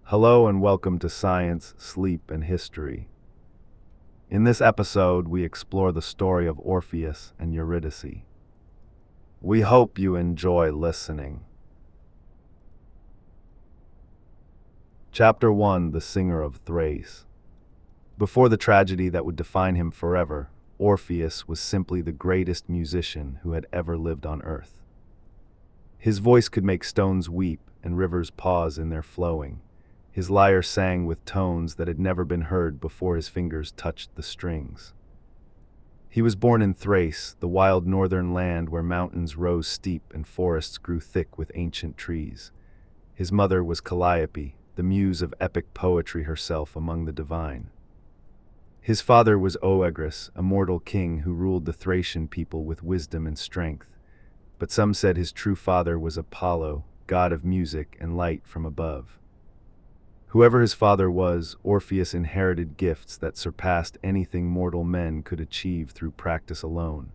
Hello and welcome to Science, Sleep, and History. In this episode, we explore the story of Orpheus and Eurydice. We hope you enjoy listening. Chapter 1: The Singer of Thrace. Before the tragedy that would define him forever, Orpheus was simply the greatest musician who had ever lived on Earth. His voice could make stones weep and rivers pause in their flowing. His lyre sang with tones that had never been heard before his fingers touched the strings. He was born in Thrace, the wild northern land where mountains rose steep and forests grew thick with ancient trees. His mother was Calliope, the muse of epic poetry herself among the divine. His father was Oeagrus, a mortal king who ruled the Thracian people with wisdom and strength, but some said his true father was Apollo, god of music and light from above. Whoever his father was, Orpheus inherited gifts that surpassed anything mortal men could achieve through practice alone.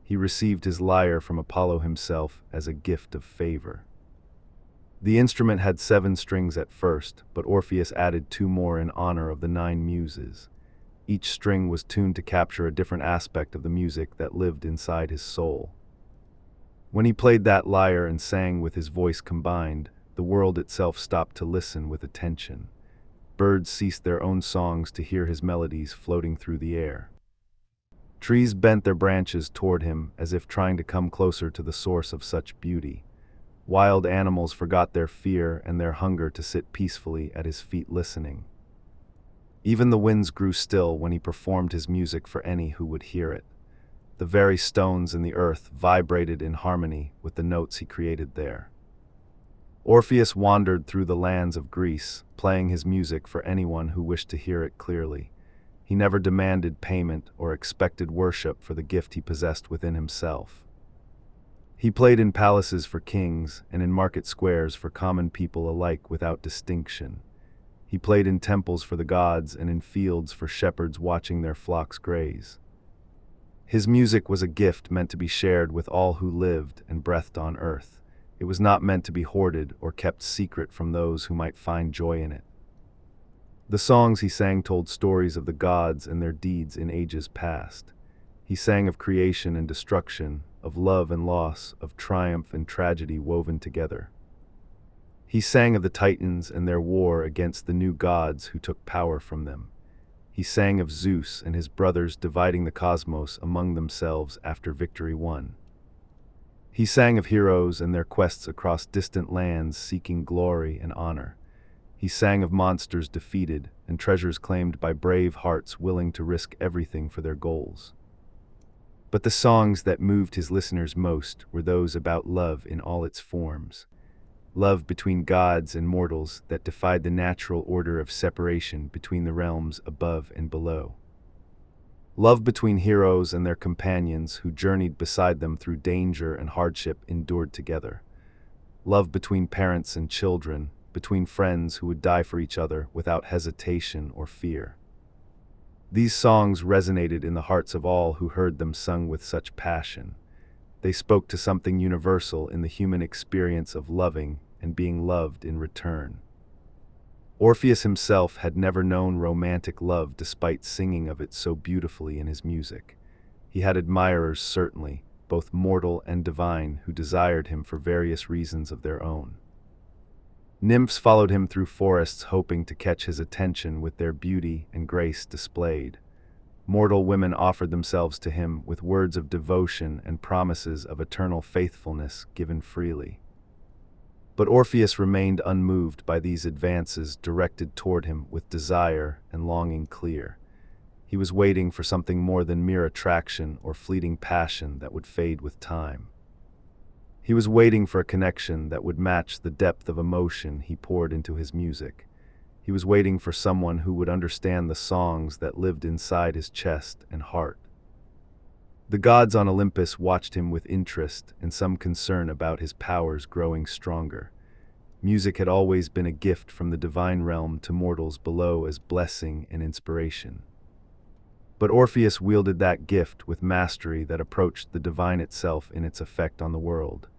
He received his lyre from Apollo himself as a gift of favor. The instrument had 7 strings at first, but Orpheus added 2 more in honor of the 9 muses. Each string was tuned to capture a different aspect of the music that lived inside his soul. When he played that lyre and sang with his voice combined, the world itself stopped to listen with attention. Birds ceased their own songs to hear his melodies floating through the air. Trees bent their branches toward him as if trying to come closer to the source of such beauty. Wild animals forgot their fear and their hunger to sit peacefully at his feet listening. Even the winds grew still when he performed his music for any who would hear it. The very stones in the earth vibrated in harmony with the notes he created there. Orpheus wandered through the lands of Greece, playing his music for anyone who wished to hear it clearly. He never demanded payment or expected worship for the gift he possessed within himself. He played in palaces for kings and in market squares for common people alike without distinction. He played in temples for the gods and in fields for shepherds watching their flocks graze. His music was a gift meant to be shared with all who lived and breathed on earth. It was not meant to be hoarded or kept secret from those who might find joy in it. The songs he sang told stories of the gods and their deeds in ages past. He sang of creation and destruction, of love and loss, of triumph and tragedy woven together. He sang of the Titans and their war against the new gods who took power from them. He sang of Zeus and his brothers dividing the cosmos among themselves after victory won. He sang of heroes and their quests across distant lands seeking glory and honor. He sang of monsters defeated and treasures claimed by brave hearts willing to risk everything for their goals. But the songs that moved his listeners most were those about love in all its forms. Love between gods and mortals that defied the natural order of separation between the realms above and below. Love between heroes and their companions who journeyed beside them through danger and hardship endured together. Love between parents and children, between friends who would die for each other without hesitation or fear. These songs resonated in the hearts of all who heard them sung with such passion. They spoke to something universal in the human experience of loving and being loved in return. Orpheus himself had never known romantic love despite singing of it so beautifully in his music. He had admirers certainly, both mortal and divine, who desired him for various reasons of their own. Nymphs followed him through forests hoping to catch his attention with their beauty and grace displayed. Mortal women offered themselves to him with words of devotion and promises of eternal faithfulness given freely. But Orpheus remained unmoved by these advances directed toward him with desire and longing clear. He was waiting for something more than mere attraction or fleeting passion that would fade with time. He was waiting for a connection that would match the depth of emotion he poured into his music. He was waiting for someone who would understand the songs that lived inside his chest and heart. The gods on Olympus watched him with interest and some concern about his powers growing stronger. Music had always been a gift from the divine realm to mortals below as blessing and inspiration. But Orpheus wielded that gift with mastery that approached the divine itself in its effect on the world.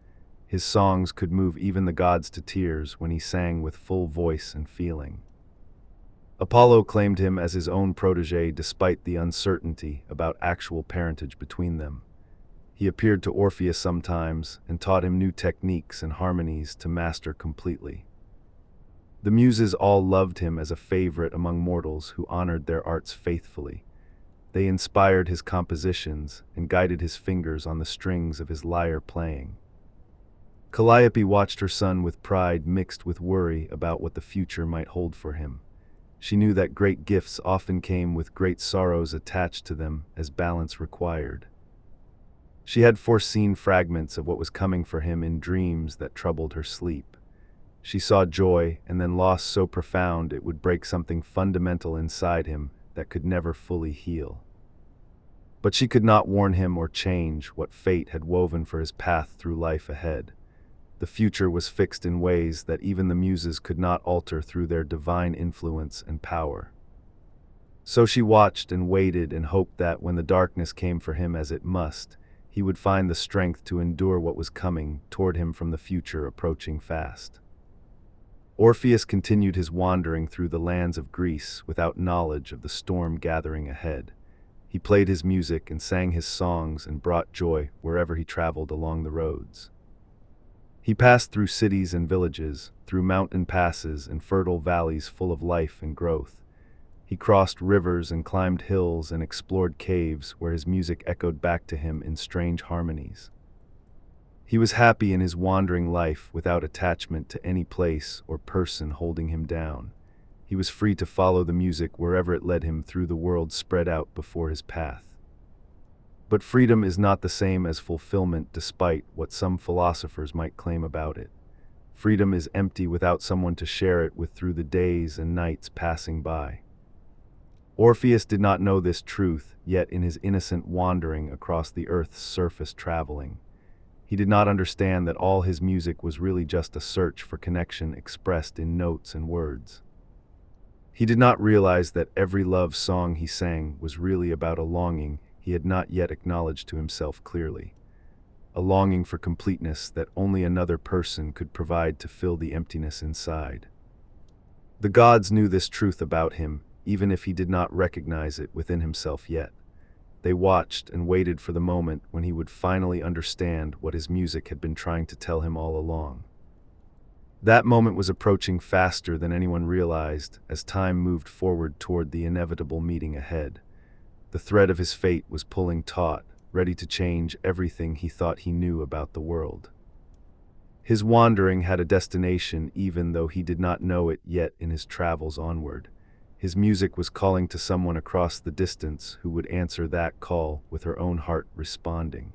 His songs could move even the gods to tears when he sang with full voice and feeling. Apollo claimed him as his own protege despite the uncertainty about actual parentage between them. He appeared to Orpheus sometimes and taught him new techniques and harmonies to master completely. The Muses all loved him as a favorite among mortals who honored their arts faithfully. They inspired his compositions and guided his fingers on the strings of his lyre playing. Calliope watched her son with pride mixed with worry about what the future might hold for him. She knew that great gifts often came with great sorrows attached to them as balance required. She had foreseen fragments of what was coming for him in dreams that troubled her sleep. She saw joy and then loss so profound it would break something fundamental inside him that could never fully heal. But she could not warn him or change what fate had woven for his path through life ahead. The future was fixed in ways that even the Muses could not alter through their divine influence and power. So she watched and waited and hoped that when the darkness came for him as it must, he would find the strength to endure what was coming toward him from the future approaching fast. Orpheus continued his wandering through the lands of Greece without knowledge of the storm gathering ahead. He played his music and sang his songs and brought joy wherever he traveled along the roads. He passed through cities and villages, through mountain passes and fertile valleys full of life and growth. He crossed rivers and climbed hills and explored caves where his music echoed back to him in strange harmonies. He was happy in his wandering life without attachment to any place or person holding him down. He was free to follow the music wherever it led him through the world spread out before his path. But freedom is not the same as fulfillment despite what some philosophers might claim about it. Freedom is empty without someone to share it with through the days and nights passing by. Orpheus did not know this truth, yet in his innocent wandering across the earth's surface traveling, he did not understand that all his music was really just a search for connection expressed in notes and words. He did not realize that every love song he sang was really about a longing he had not yet acknowledged to himself clearly, a longing for completeness that only another person could provide to fill the emptiness inside. The gods knew this truth about him, even if he did not recognize it within himself yet. They watched and waited for the moment when he would finally understand what his music had been trying to tell him all along. That moment was approaching faster than anyone realized as time moved forward toward the inevitable meeting ahead. The thread of his fate was pulling taut, ready to change everything he thought he knew about the world. His wandering had a destination even though he did not know it yet in his travels onward. His music was calling to someone across the distance who would answer that call with her own heart responding.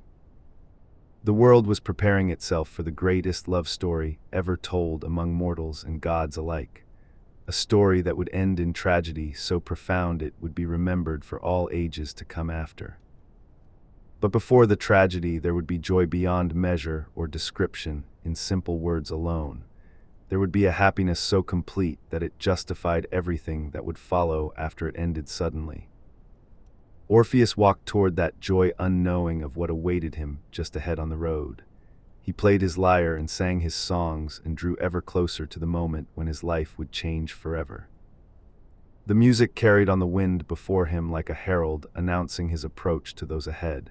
The world was preparing itself for the greatest love story ever told among mortals and gods alike. A story that would end in tragedy so profound it would be remembered for all ages to come after. But before the tragedy, there would be joy beyond measure or description in simple words alone. There would be a happiness so complete that it justified everything that would follow after it ended suddenly. Orpheus walked toward that joy unknowing of what awaited him just ahead on the road. He played his lyre and sang his songs and drew ever closer to the moment when his life would change forever. The music carried on the wind before him like a herald announcing his approach to those ahead.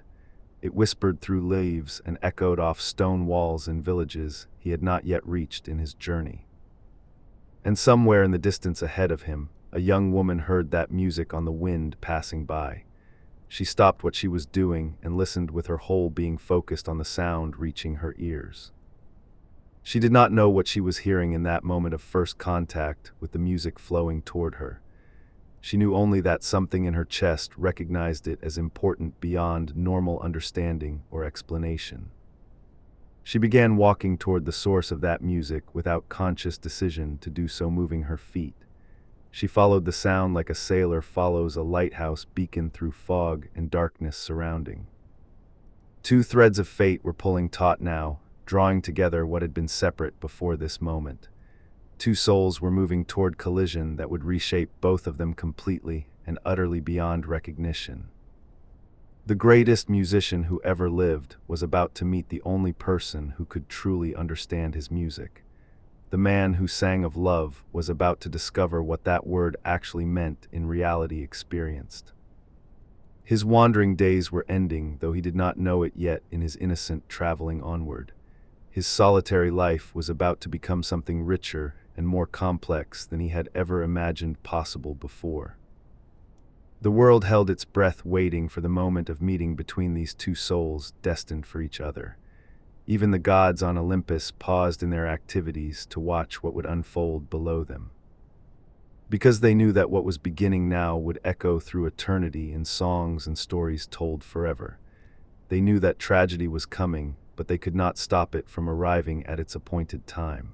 It whispered through leaves and echoed off stone walls in villages he had not yet reached in his journey. And somewhere in the distance ahead of him, a young woman heard that music on the wind passing by. She stopped what she was doing and listened with her whole being focused on the sound reaching her ears. She did not know what she was hearing in that moment of first contact with the music flowing toward her. She knew only that something in her chest recognized it as important beyond normal understanding or explanation. She began walking toward the source of that music without conscious decision to do so, moving her feet. She followed the sound like a sailor follows a lighthouse beacon through fog and darkness surrounding. Two threads of fate were pulling taut now, drawing together what had been separate before this moment. Two souls were moving toward collision that would reshape both of them completely and utterly beyond recognition. The greatest musician who ever lived was about to meet the only person who could truly understand his music. The man who sang of love was about to discover what that word actually meant in reality experienced. His wandering days were ending, though he did not know it yet in his innocent traveling onward. His solitary life was about to become something richer and more complex than he had ever imagined possible before. The world held its breath waiting for the moment of meeting between these two souls destined for each other. Even the gods on Olympus paused in their activities to watch what would unfold below them. Because they knew that what was beginning now would echo through eternity in songs and stories told forever. They knew that tragedy was coming, but they could not stop it from arriving at its appointed time.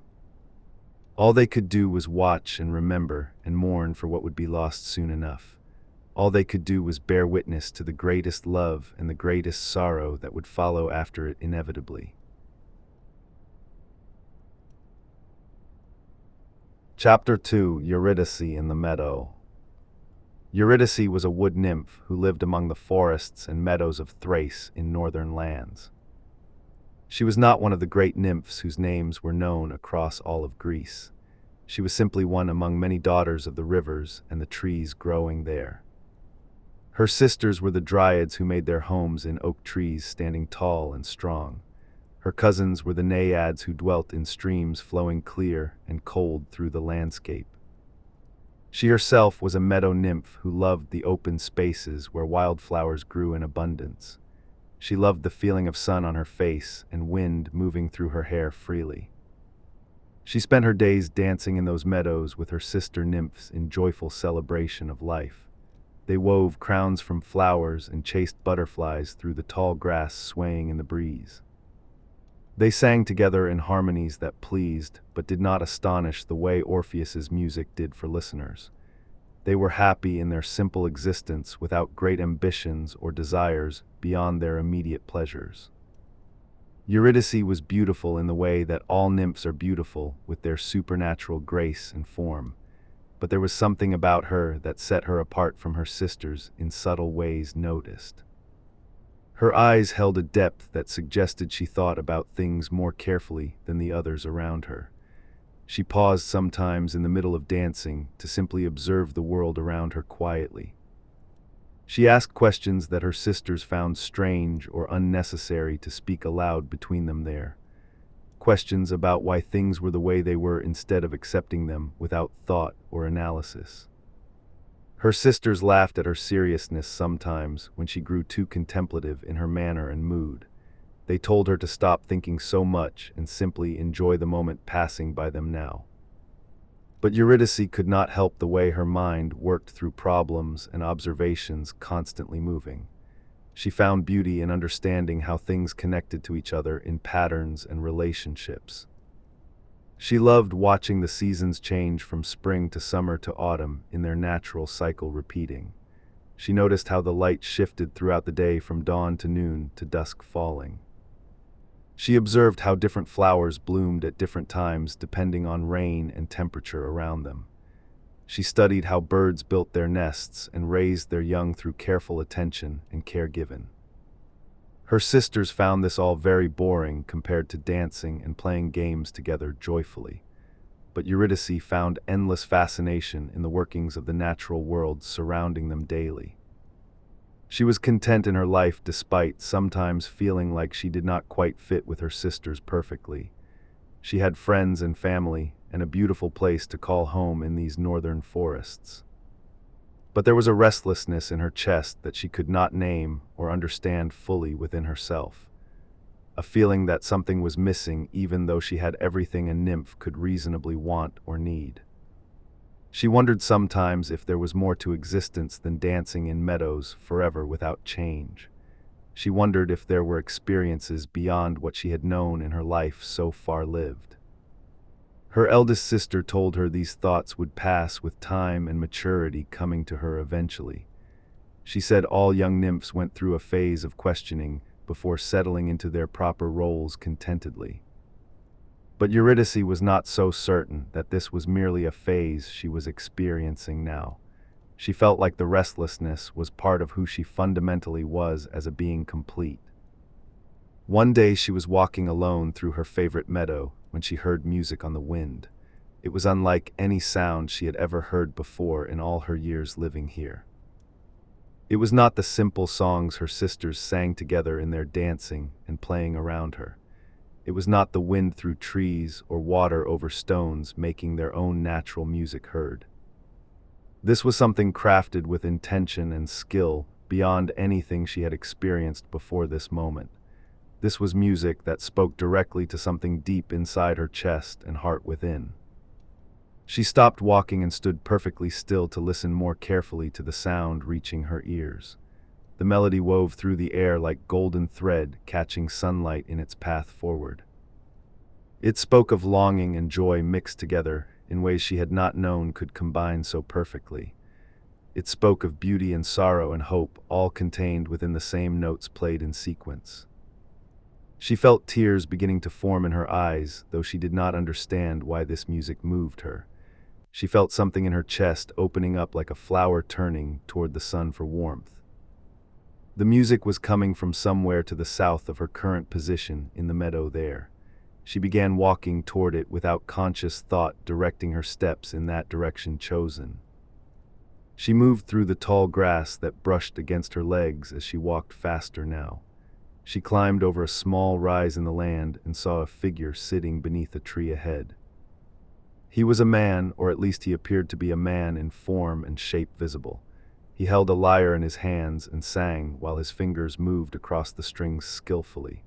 All they could do was watch and remember and mourn for what would be lost soon enough. All they could do was bear witness to the greatest love and the greatest sorrow that would follow after it inevitably. Chapter 2: Eurydice in the Meadow. Eurydice was a wood nymph who lived among the forests and meadows of Thrace in northern lands. She was not one of the great nymphs whose names were known across all of Greece. She was simply one among many daughters of the rivers and the trees growing there. Her sisters were the dryads who made their homes in oak trees standing tall and strong. Her cousins were the Maenads who dwelt in streams flowing clear and cold through the landscape. She herself was a meadow nymph who loved the open spaces where wildflowers grew in abundance. She loved the feeling of sun on her face and wind moving through her hair freely. She spent her days dancing in those meadows with her sister nymphs in joyful celebration of life. They wove crowns from flowers and chased butterflies through the tall grass swaying in the breeze. They sang together in harmonies that pleased but did not astonish the way Orpheus's music did for listeners. They were happy in their simple existence without great ambitions or desires beyond their immediate pleasures. Eurydice was beautiful in the way that all nymphs are beautiful, with their supernatural grace and form, but there was something about her that set her apart from her sisters in subtle ways noticed. Her eyes held a depth that suggested she thought about things more carefully than the others around her. She paused sometimes in the middle of dancing to simply observe the world around her quietly. She asked questions that her sisters found strange or unnecessary to speak aloud between them there. Questions about why things were the way they were instead of accepting them without thought or analysis. Her sisters laughed at her seriousness sometimes when she grew too contemplative in her manner and mood. They told her to stop thinking so much and simply enjoy the moment passing by them now. But Eurydice could not help the way her mind worked through problems and observations constantly moving. She found beauty in understanding how things connected to each other in patterns and relationships. She loved watching the seasons change from spring to summer to autumn in their natural cycle repeating. She noticed how the light shifted throughout the day from dawn to noon to dusk falling. She observed how different flowers bloomed at different times depending on rain and temperature around them. She studied how birds built their nests and raised their young through careful attention and care given. Her sisters found this all very boring compared to dancing and playing games together joyfully. But Eurydice found endless fascination in the workings of the natural world surrounding them daily. She was content in her life despite sometimes feeling like she did not quite fit with her sisters perfectly. She had friends and family and a beautiful place to call home in these northern forests. But there was a restlessness in her chest that she could not name or understand fully within herself. A feeling that something was missing even though she had everything a nymph could reasonably want or need. She wondered sometimes if there was more to existence than dancing in meadows forever without change. She wondered if there were experiences beyond what she had known in her life so far lived. Her eldest sister told her these thoughts would pass with time and maturity coming to her eventually. She said all young nymphs went through a phase of questioning before settling into their proper roles contentedly. But Eurydice was not so certain that this was merely a phase she was experiencing now. She felt like the restlessness was part of who she fundamentally was as a being complete. One day she was walking alone through her favorite meadow when she heard music on the wind. It was unlike any sound she had ever heard before in all her years living here. It was not the simple songs her sisters sang together in their dancing and playing around her. It was not the wind through trees or water over stones making their own natural music heard. This was something crafted with intention and skill beyond anything she had experienced before this moment. This was music that spoke directly to something deep inside her chest and heart within. She stopped walking and stood perfectly still to listen more carefully to the sound reaching her ears. The melody wove through the air like golden thread catching sunlight in its path forward. It spoke of longing and joy mixed together in ways she had not known could combine so perfectly. It spoke of beauty and sorrow and hope, all contained within the same notes played in sequence. She felt tears beginning to form in her eyes, though she did not understand why this music moved her. She felt something in her chest opening up like a flower turning toward the sun for warmth. The music was coming from somewhere to the south of her current position in the meadow there. She began walking toward it without conscious thought directing her steps in that direction chosen. She moved through the tall grass that brushed against her legs as she walked faster now. She climbed over a small rise in the land and saw a figure sitting beneath a tree ahead. He was a man, or at least he appeared to be a man in form and shape visible. He held a lyre in his hands and sang while his fingers moved across the strings skillfully.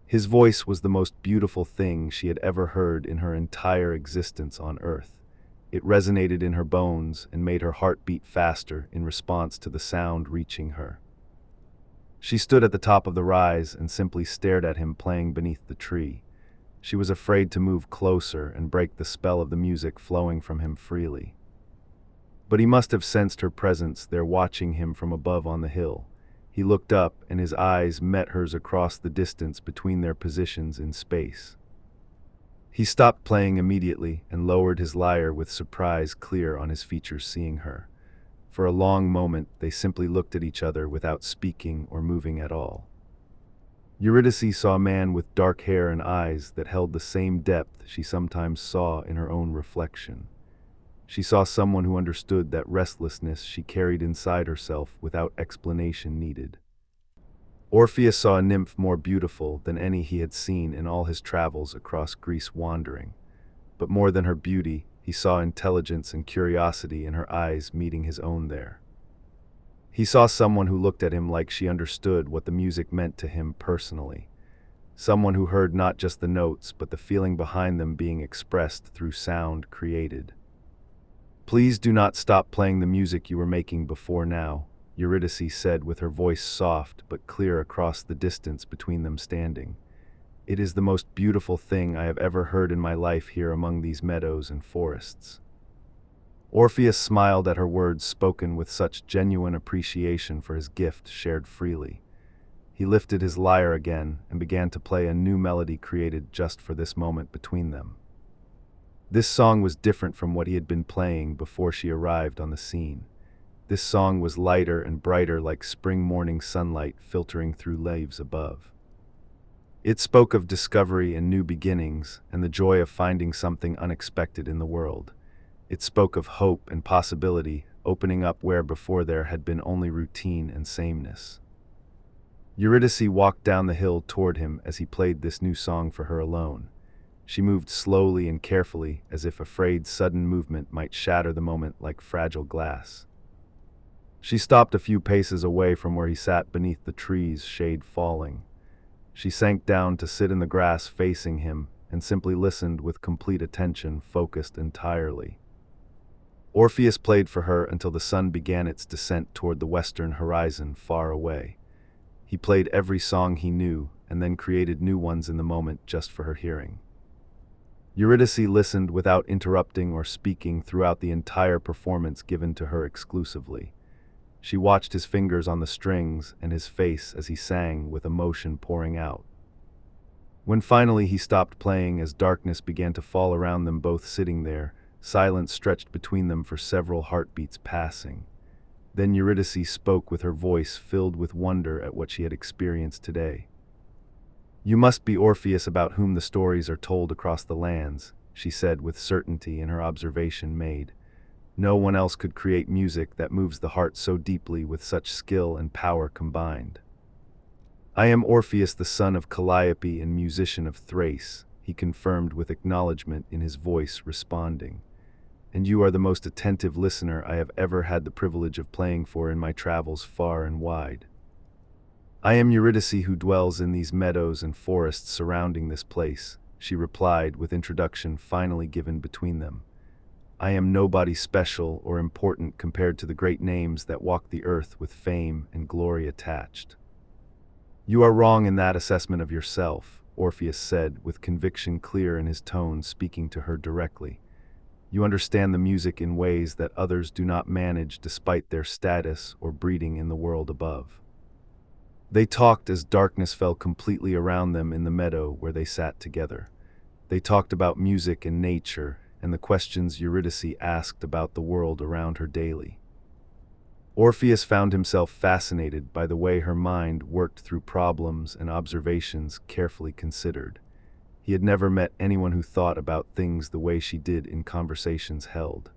His voice was the most beautiful thing she had ever heard in her entire existence on earth. It resonated in her bones and made her heart beat faster in response to the sound reaching her. She stood at the top of the rise and simply stared at him playing beneath the tree. She was afraid to move closer and break the spell of the music flowing from him freely. But he must have sensed her presence there watching him from above on the hill. He looked up and his eyes met hers across the distance between their positions in space. He stopped playing immediately and lowered his lyre with surprise clear on his features seeing her. For a long moment they simply looked at each other without speaking or moving at all. Eurydice saw a man with dark hair and eyes that held the same depth she sometimes saw in her own reflection. She saw someone who understood that restlessness she carried inside herself without explanation needed. Orpheus saw a nymph more beautiful than any he had seen in all his travels across Greece wandering. But more than her beauty, he saw intelligence and curiosity in her eyes meeting his own there. He saw someone who looked at him like she understood what the music meant to him personally. Someone who heard not just the notes, but the feeling behind them being expressed through sound created. "Please do not stop playing the music you were making before now," Eurydice said with her voice soft but clear across the distance between them standing. "It is the most beautiful thing I have ever heard in my life here among these meadows and forests." Orpheus smiled at her words spoken with such genuine appreciation for his gift shared freely. He lifted his lyre again and began to play a new melody created just for this moment between them. This song was different from what he had been playing before she arrived on the scene. This song was lighter and brighter like spring morning sunlight filtering through leaves above. It spoke of discovery and new beginnings and the joy of finding something unexpected in the world. It spoke of hope and possibility, opening up where before there had been only routine and sameness. Eurydice walked down the hill toward him as he played this new song for her alone. She moved slowly and carefully, as if afraid sudden movement might shatter the moment like fragile glass. She stopped a few paces away from where he sat beneath the trees, shade falling. She sank down to sit in the grass facing him and simply listened with complete attention, focused entirely. Orpheus played for her until the sun began its descent toward the western horizon far away. He played every song he knew and then created new ones in the moment just for her hearing. Eurydice listened without interrupting or speaking throughout the entire performance given to her exclusively. She watched his fingers on the strings and his face as he sang with emotion pouring out. When finally he stopped playing as darkness began to fall around them both sitting there, Silence stretched between them for several heartbeats passing. Then Eurydice spoke with her voice filled with wonder at what she had experienced today. "You must be Orpheus about whom the stories are told across the lands," she said with certainty in her observation made. "No one else could create music that moves the heart so deeply with such skill and power combined." "I am Orpheus, the son of Calliope and musician of Thrace," he confirmed with acknowledgement in his voice, responding. "And you are the most attentive listener I have ever had the privilege of playing for in my travels far and wide." "I am Eurydice, who dwells in these meadows and forests surrounding this place," she replied with introduction finally given between them. "I am nobody special or important compared to the great names that walk the earth with fame and glory attached." "You are wrong in that assessment of yourself," Orpheus said with conviction clear in his tone, speaking to her directly. "You understand the music in ways that others do not manage despite their status or breeding in the world above." They talked as darkness fell completely around them in the meadow where they sat together. They talked about music and nature, and the questions Eurydice asked about the world around her daily. Orpheus found himself fascinated by the way her mind worked through problems and observations carefully considered. He had never met anyone who thought about things the way she did in conversations held.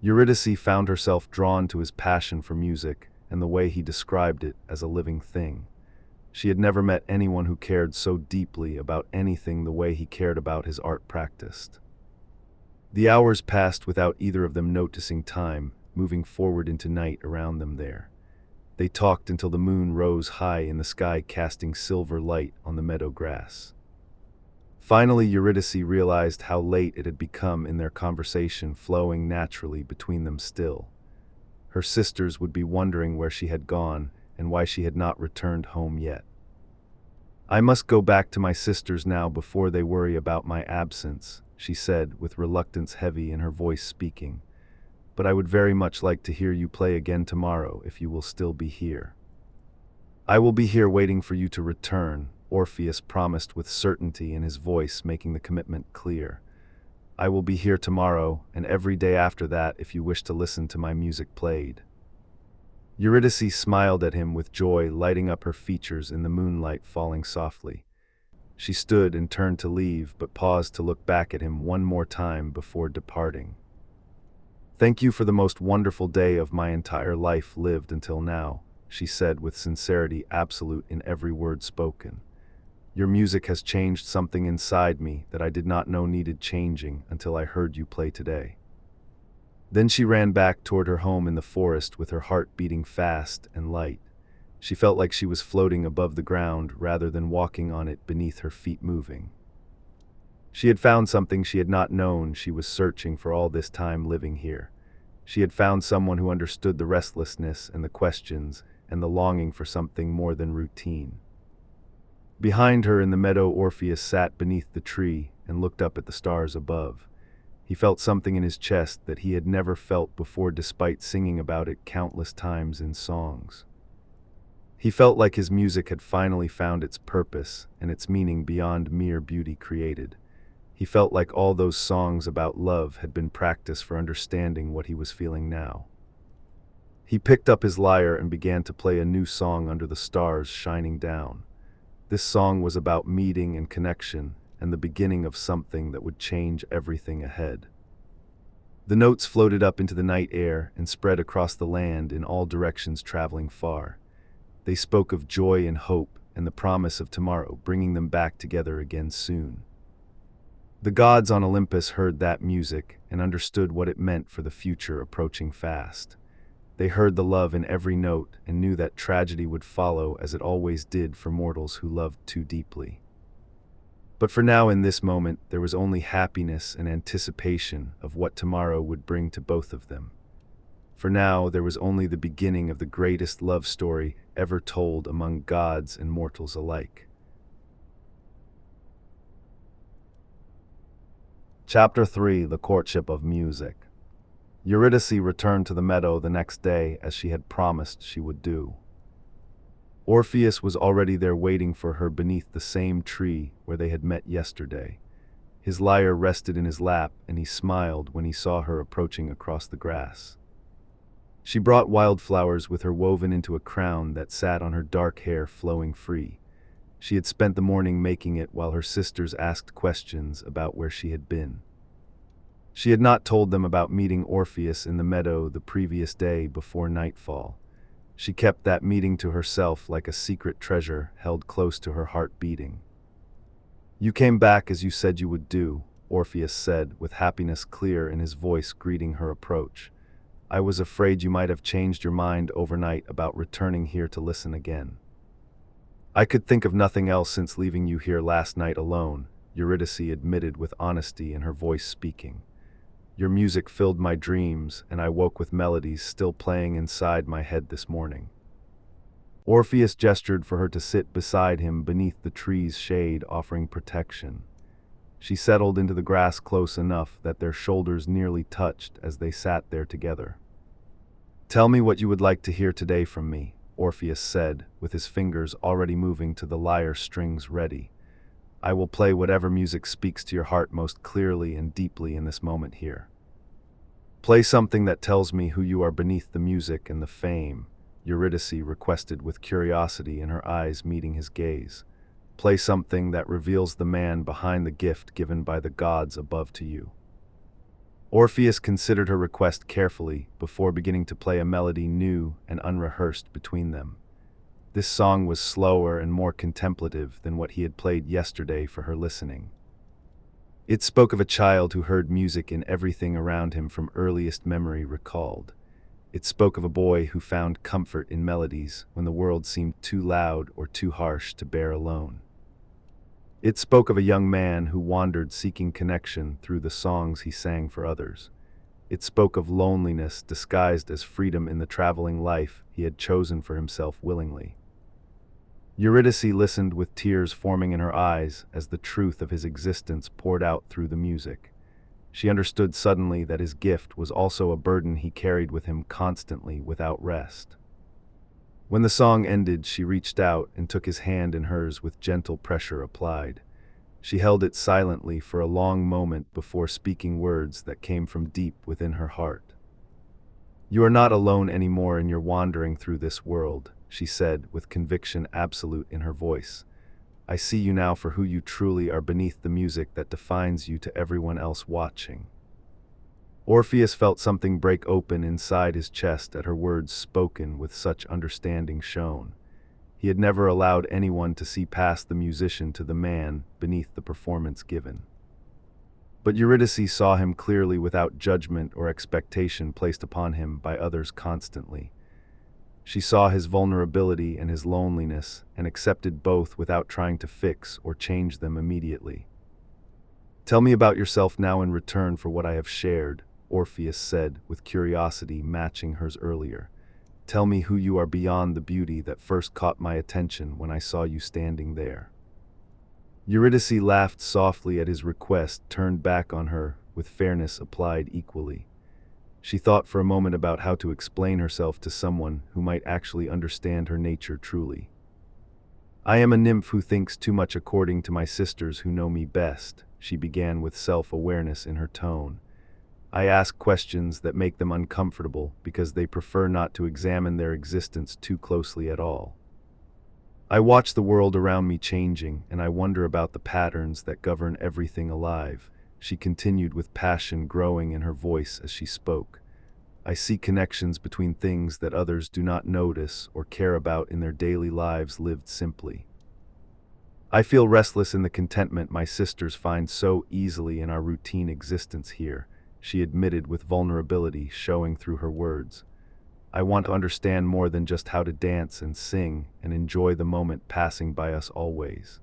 Eurydice found herself drawn to his passion for music and the way he described it as a living thing. She had never met anyone who cared so deeply about anything the way he cared about his art practiced. The hours passed without either of them noticing time, moving forward into night around them there. They talked until the moon rose high in the sky, casting silver light on the meadow grass. Finally, Eurydice realized how late it had become in their conversation flowing naturally between them still. Her sisters would be wondering where she had gone and why she had not returned home yet. "I must go back to my sisters now before they worry about my absence," she said with reluctance heavy in her voice speaking. "But I would very much like to hear you play again tomorrow if you will still be here." "I will be here waiting for you to return," Orpheus promised with certainty in his voice, making the commitment clear. "I will be here tomorrow and every day after that if you wish to listen to my music played." Eurydice smiled at him with joy lighting up her features in the moonlight falling softly. She stood and turned to leave, but paused to look back at him one more time before departing. "Thank you for the most wonderful day of my entire life lived until now," she said with sincerity absolute in every word spoken. "Your music has changed something inside me that I did not know needed changing until I heard you play today." Then she ran back toward her home in the forest with her heart beating fast and light. She felt like she was floating above the ground rather than walking on it beneath her feet moving. She had found something she had not known she was searching for all this time living here. She had found someone who understood the restlessness and the questions and the longing for something more than routine. Behind her in the meadow, Orpheus sat beneath the tree and looked up at the stars above. He felt something in his chest that he had never felt before despite singing about it countless times in songs. He felt like his music had finally found its purpose and its meaning beyond mere beauty created. He felt like all those songs about love had been practice for understanding what he was feeling now. He picked up his lyre and began to play a new song under the stars shining down. This song was about meeting and connection and the beginning of something that would change everything ahead. The notes floated up into the night air and spread across the land in all directions, traveling far. They spoke of joy and hope and the promise of tomorrow, bringing them back together again soon. The gods on Olympus heard that music and understood what it meant for the future approaching fast. They heard the love in every note and knew that tragedy would follow, as it always did for mortals who loved too deeply. But for now, in this moment, there was only happiness and anticipation of what tomorrow would bring to both of them. For now, there was only the beginning of the greatest love story ever told among gods and mortals alike. Chapter 3: The Courtship of Music. Eurydice returned to the meadow the next day as she had promised she would do. Orpheus was already there waiting for her beneath the same tree where they had met yesterday. His lyre rested in his lap, and he smiled when he saw her approaching across the grass. She brought wildflowers with her woven into a crown that sat on her dark hair flowing free. She had spent the morning making it while her sisters asked questions about where she had been. She had not told them about meeting Orpheus in the meadow the previous day before nightfall. She kept that meeting to herself like a secret treasure held close to her heart beating. "You came back as you said you would do," Orpheus said, with happiness clear in his voice greeting her approach. "I was afraid you might have changed your mind overnight about returning here to listen again." "I could think of nothing else since leaving you here last night alone," Eurydice admitted with honesty in her voice speaking. "Your music filled my dreams, and I woke with melodies still playing inside my head this morning." Orpheus gestured for her to sit beside him beneath the tree's shade, offering protection. She settled into the grass close enough that their shoulders nearly touched as they sat there together. "Tell me what you would like to hear today from me," Orpheus said, with his fingers already moving to the lyre strings ready. "I will play whatever music speaks to your heart most clearly and deeply in this moment here. Play something that tells me who you are beneath the music and the fame," Eurydice requested with curiosity in her eyes meeting his gaze. "Play something that reveals the man behind the gift given by the gods above to you." Orpheus considered her request carefully before beginning to play a melody new and unrehearsed between them. This song was slower and more contemplative than what he had played yesterday for her listening. It spoke of a child who heard music in everything around him from earliest memory recalled. It spoke of a boy who found comfort in melodies when the world seemed too loud or too harsh to bear alone. It spoke of a young man who wandered seeking connection through the songs he sang for others. It spoke of loneliness disguised as freedom in the traveling life he had chosen for himself willingly. Eurydice listened with tears forming in her eyes as the truth of his existence poured out through the music. She understood suddenly that his gift was also a burden he carried with him constantly without rest. When the song ended, she reached out and took his hand in hers with gentle pressure applied. She held it silently for a long moment before speaking words that came from deep within her heart. "You are not alone anymore in your wandering through this world," she said with conviction absolute in her voice. "I see you now for who you truly are beneath the music that defines you to everyone else watching." Orpheus felt something break open inside his chest at her words spoken with such understanding shown. He had never allowed anyone to see past the musician to the man beneath the performance given. But Eurydice saw him clearly without judgment or expectation placed upon him by others constantly. She saw his vulnerability and his loneliness and accepted both without trying to fix or change them immediately. "Tell me about yourself now in return for what I have shared," Orpheus said with curiosity matching hers earlier. "Tell me who you are beyond the beauty that first caught my attention when I saw you standing there." Eurydice laughed softly at his request, turned back on her, with fairness applied equally. She thought for a moment about how to explain herself to someone who might actually understand her nature truly. "I am a nymph who thinks too much according to my sisters who know me best," she began with self-awareness in her tone. "I ask questions that make them uncomfortable because they prefer not to examine their existence too closely at all. I watch the world around me changing, and I wonder about the patterns that govern everything alive," she continued with passion growing in her voice as she spoke. "I see connections between things that others do not notice or care about in their daily lives lived simply. I feel restless in the contentment my sisters find so easily in our routine existence here," she admitted with vulnerability showing through her words. "I want to understand more than just how to dance and sing and enjoy the moment passing by us always."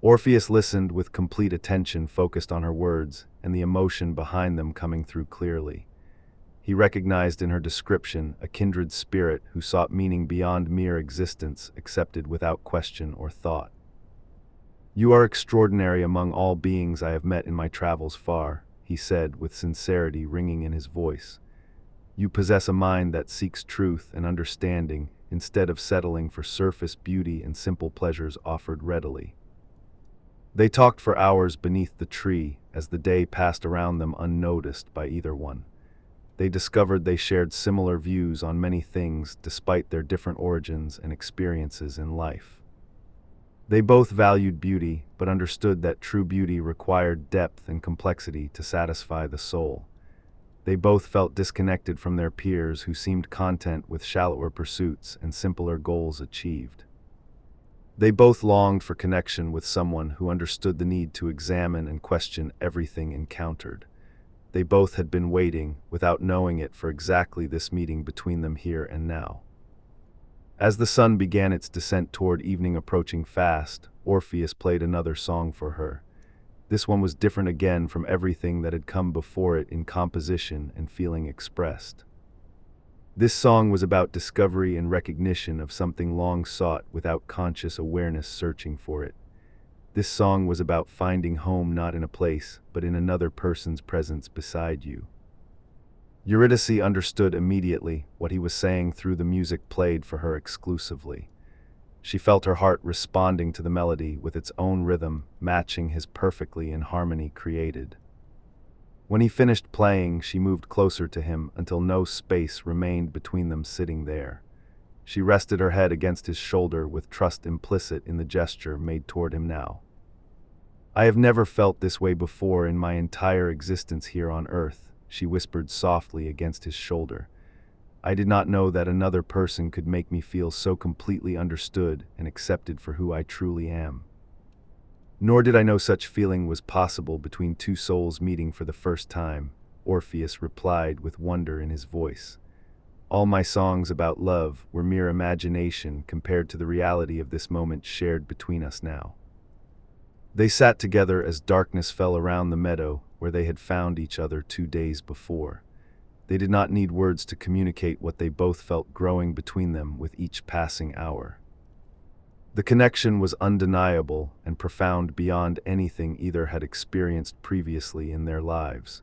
Orpheus listened with complete attention focused on her words and the emotion behind them coming through clearly. He recognized in her description a kindred spirit who sought meaning beyond mere existence accepted without question or thought. "You are extraordinary among all beings I have met in my travels far," he said with sincerity ringing in his voice. "You possess a mind that seeks truth and understanding instead of settling for surface beauty and simple pleasures offered readily." They talked for hours beneath the tree as the day passed around them unnoticed by either one. They discovered they shared similar views on many things despite their different origins and experiences in life. They both valued beauty, but understood that true beauty required depth and complexity to satisfy the soul. They both felt disconnected from their peers who seemed content with shallower pursuits and simpler goals achieved. They both longed for connection with someone who understood the need to examine and question everything encountered. They both had been waiting, without knowing it, for exactly this meeting between them here and now. As the sun began its descent toward evening approaching fast, Orpheus played another song for her. This one was different again from everything that had come before it in composition and feeling expressed. This song was about discovery and recognition of something long sought without conscious awareness searching for it. This song was about finding home not in a place, but in another person's presence beside you. Eurydice understood immediately what he was saying through the music played for her exclusively. She felt her heart responding to the melody with its own rhythm, matching his perfectly in harmony created. When he finished playing, she moved closer to him until no space remained between them sitting there. She rested her head against his shoulder with trust implicit in the gesture made toward him now. "I have never felt this way before in my entire existence here on earth," she whispered softly against his shoulder. "I did not know that another person could make me feel so completely understood and accepted for who I truly am. Nor did I know such feeling was possible between two souls meeting for the first time," Orpheus replied with wonder in his voice. "All my songs about love were mere imagination compared to the reality of this moment shared between us now." They sat together as darkness fell around the meadow where they had found each other 2 days before. They did not need words to communicate what they both felt growing between them with each passing hour. The connection was undeniable and profound beyond anything either had experienced previously in their lives.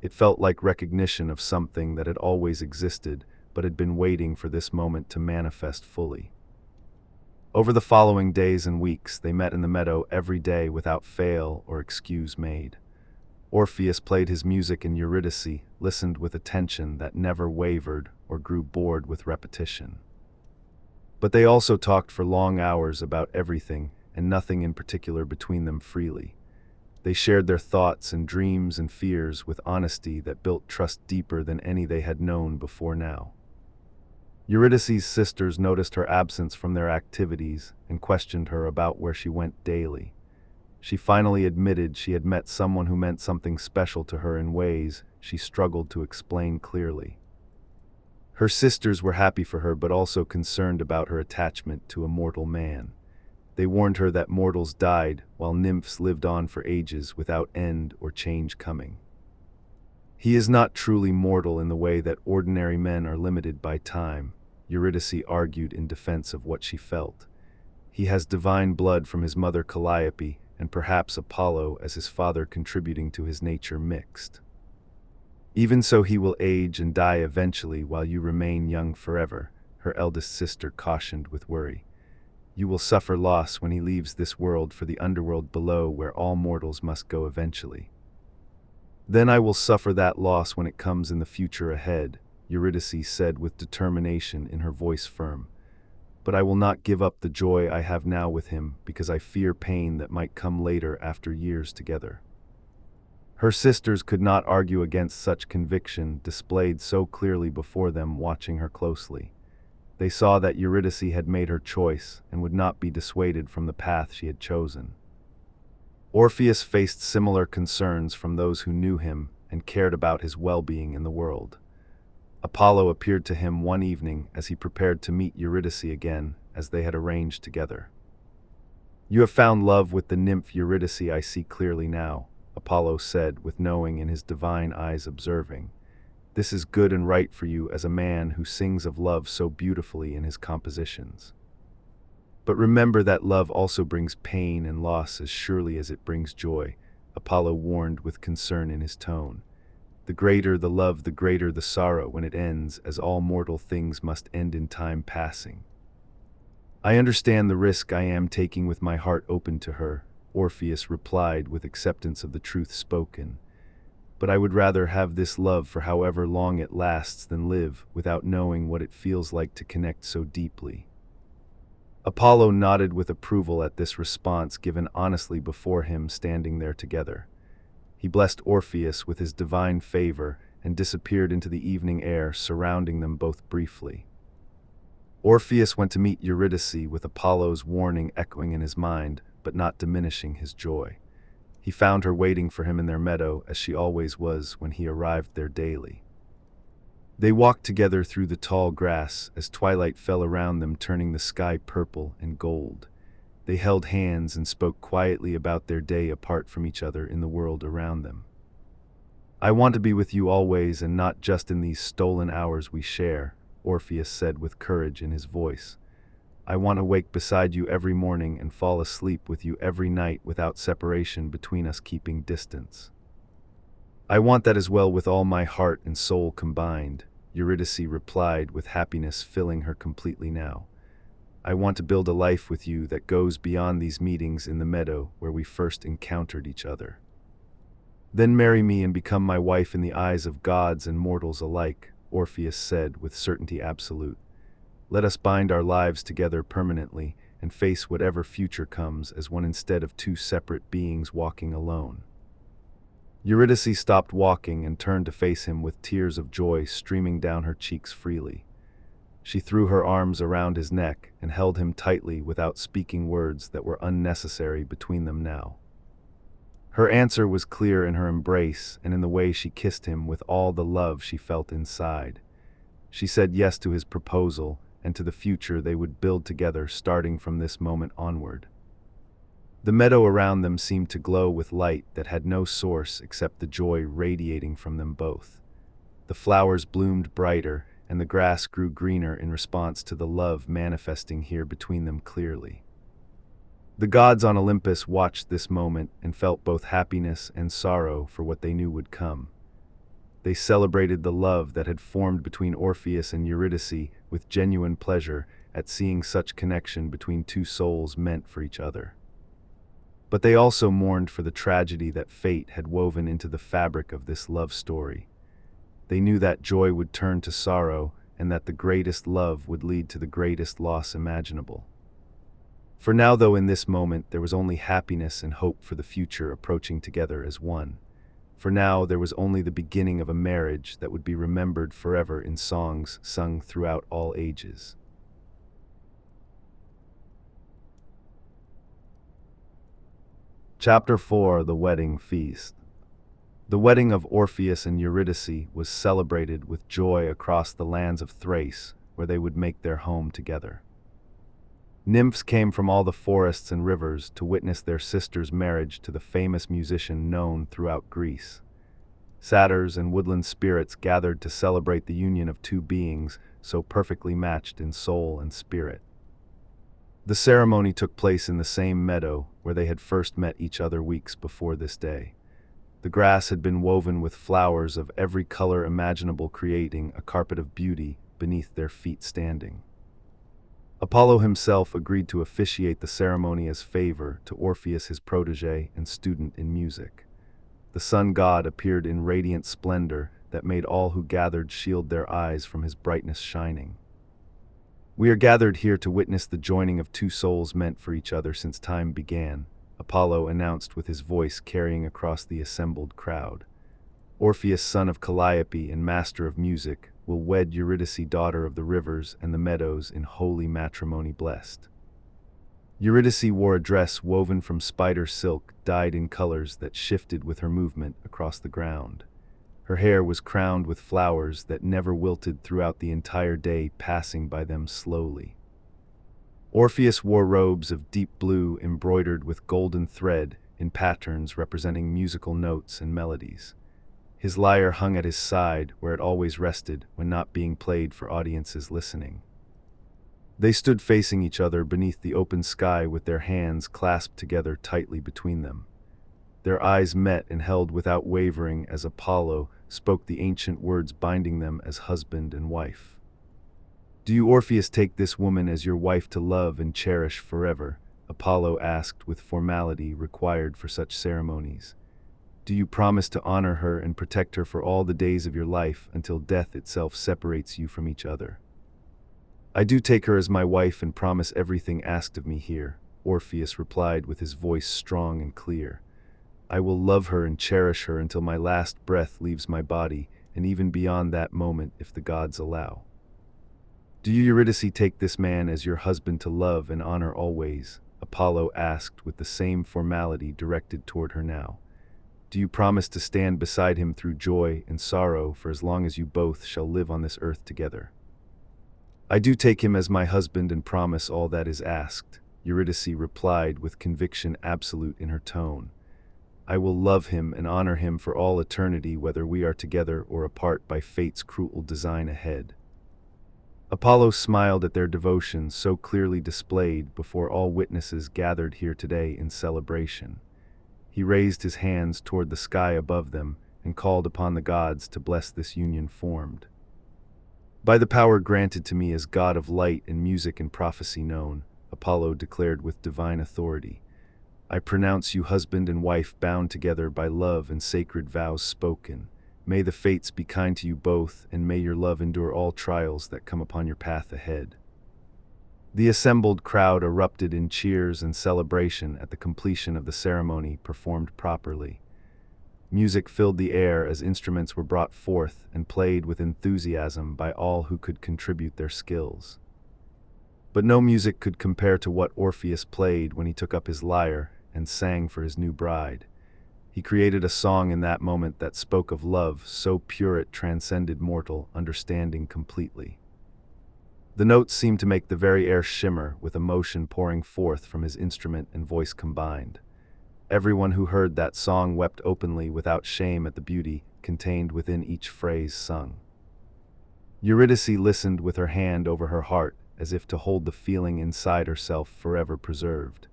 It felt like recognition of something that had always existed but had been waiting for this moment to manifest fully. Over the following days and weeks, they met in the meadow every day without fail or excuse made. Orpheus played his music and Eurydice listened with attention that never wavered or grew bored with repetition. But they also talked for long hours about everything and nothing in particular between them freely. They shared their thoughts and dreams and fears with honesty that built trust deeper than any they had known before now. Eurydice's sisters noticed her absence from their activities and questioned her about where she went daily. She finally admitted she had met someone who meant something special to her in ways she struggled to explain clearly. Her sisters were happy for her but also concerned about her attachment to a mortal man. They warned her that mortals died while nymphs lived on for ages without end or change coming. "He is not truly mortal in the way that ordinary men are limited by time," Eurydice argued in defense of what she felt. "He has divine blood from his mother Calliope and perhaps Apollo as his father contributing to his nature mixed. Even so he will age and die eventually while you remain young forever," her eldest sister cautioned with worry. "You will suffer loss when he leaves this world for the underworld below where all mortals must go eventually." "Then I will suffer that loss when it comes in the future ahead," Eurydice said with determination in her voice firm. "But I will not give up the joy I have now with him because I fear pain that might come later after years together." Her sisters could not argue against such conviction displayed so clearly before them, watching her closely. They saw that Eurydice had made her choice and would not be dissuaded from the path she had chosen. Orpheus faced similar concerns from those who knew him and cared about his well-being in the world. Apollo appeared to him one evening as he prepared to meet Eurydice again, as they had arranged together. "You have found love with the nymph Eurydice, I see clearly now," Apollo said with knowing in his divine eyes observing. "This is good and right for you as a man who sings of love so beautifully in his compositions. But remember that love also brings pain and loss as surely as it brings joy," Apollo warned with concern in his tone. "The greater the love, the greater the sorrow when it ends, as all mortal things must end in time passing. I understand the risk I am taking with my heart open to her," Orpheus replied with acceptance of the truth spoken. But I would rather have this love for however long it lasts than live without knowing what it feels like to connect so deeply. Apollo nodded with approval at this response given honestly before him standing there together. He blessed Orpheus with his divine favor and disappeared into the evening air, surrounding them both briefly. Orpheus went to meet Eurydice with Apollo's warning echoing in his mind, but not diminishing his joy. He found her waiting for him in their meadow, as she always was when he arrived there daily. They walked together through the tall grass as twilight fell around them, turning the sky purple and gold. They held hands and spoke quietly about their day apart from each other in the world around them. "I want to be with you always and not just in these stolen hours we share," Orpheus said with courage in his voice. "I want to wake beside you every morning and fall asleep with you every night without separation between us keeping distance. I want that as well with all my heart and soul combined," Eurydice replied with happiness filling her completely now. "I want to build a life with you that goes beyond these meetings in the meadow where we first encountered each other. Then marry me and become my wife in the eyes of gods and mortals alike," Orpheus said with certainty absolute. "Let us bind our lives together permanently and face whatever future comes as one instead of two separate beings walking alone." Eurydice stopped walking and turned to face him with tears of joy streaming down her cheeks freely. She threw her arms around his neck and held him tightly without speaking words that were unnecessary between them now. Her answer was clear in her embrace and in the way she kissed him with all the love she felt inside. She said yes to his proposal and to the future they would build together starting from this moment onward. The meadow around them seemed to glow with light that had no source except the joy radiating from them both. The flowers bloomed brighter, and the grass grew greener in response to the love manifesting here between them clearly. The gods on Olympus watched this moment and felt both happiness and sorrow for what they knew would come. They celebrated the love that had formed between Orpheus and Eurydice with genuine pleasure at seeing such connection between two souls meant for each other. But they also mourned for the tragedy that fate had woven into the fabric of this love story. They knew that joy would turn to sorrow and that the greatest love would lead to the greatest loss imaginable. For now, though, in this moment, there was only happiness and hope for the future approaching together as one. For now, there was only the beginning of a marriage that would be remembered forever in songs sung throughout all ages. Chapter 4: The Wedding Feast. The wedding of Orpheus and Eurydice was celebrated with joy across the lands of Thrace, where they would make their home together. Nymphs came from all the forests and rivers to witness their sister's marriage to the famous musician known throughout Greece. Satyrs and woodland spirits gathered to celebrate the union of two beings so perfectly matched in soul and spirit. The ceremony took place in the same meadow where they had first met each other weeks before this day. The grass had been woven with flowers of every color imaginable, creating a carpet of beauty beneath their feet standing. Apollo himself agreed to officiate the ceremony as favor to Orpheus, his protege and student in music. The sun god appeared in radiant splendor that made all who gathered shield their eyes from his brightness shining. "We are gathered here to witness the joining of two souls meant for each other since time began," Apollo announced with his voice carrying across the assembled crowd. "Orpheus, son of Calliope and master of music, will wed Eurydice, daughter of the rivers and the meadows, in holy matrimony blessed." Eurydice wore a dress woven from spider silk dyed in colors that shifted with her movement across the ground. Her hair was crowned with flowers that never wilted throughout the entire day, passing by them slowly. Orpheus wore robes of deep blue embroidered with golden thread in patterns representing musical notes and melodies. His lyre hung at his side, where it always rested when not being played for audiences listening. They stood facing each other beneath the open sky with their hands clasped together tightly between them. Their eyes met and held without wavering as Apollo spoke the ancient words binding them as husband and wife. "Do you, Orpheus, take this woman as your wife to love and cherish forever?" Apollo asked with formality required for such ceremonies. "Do you promise to honor her and protect her for all the days of your life until death itself separates you from each other?" "I do take her as my wife and promise everything asked of me here," Orpheus replied with his voice strong and clear. "I will love her and cherish her until my last breath leaves my body, and even beyond that moment if the gods allow." "Do you, Eurydice, take this man as your husband to love and honor always?" Apollo asked with the same formality directed toward her now. "Do you promise to stand beside him through joy and sorrow for as long as you both shall live on this earth together?" "I do take him as my husband and promise all that is asked," Eurydice replied with conviction absolute in her tone. "I will love him and honor him for all eternity, whether we are together or apart by fate's cruel design ahead." Apollo smiled at their devotion so clearly displayed before all witnesses gathered here today in celebration. He raised his hands toward the sky above them and called upon the gods to bless this union formed. "By the power granted to me as god of light and music and prophecy known," Apollo declared with divine authority, "I pronounce you husband and wife bound together by love and sacred vows spoken. May the fates be kind to you both, and may your love endure all trials that come upon your path ahead." The assembled crowd erupted in cheers and celebration at the completion of the ceremony performed properly. Music filled the air as instruments were brought forth and played with enthusiasm by all who could contribute their skills. But no music could compare to what Orpheus played when he took up his lyre and sang for his new bride. He created a song in that moment that spoke of love so pure it transcended mortal understanding completely. The notes seemed to make the very air shimmer with emotion pouring forth from his instrument and voice combined. Everyone who heard that song wept openly without shame at the beauty contained within each phrase sung. Eurydice listened with her hand over her heart as if to hold the feeling inside herself forever preserved.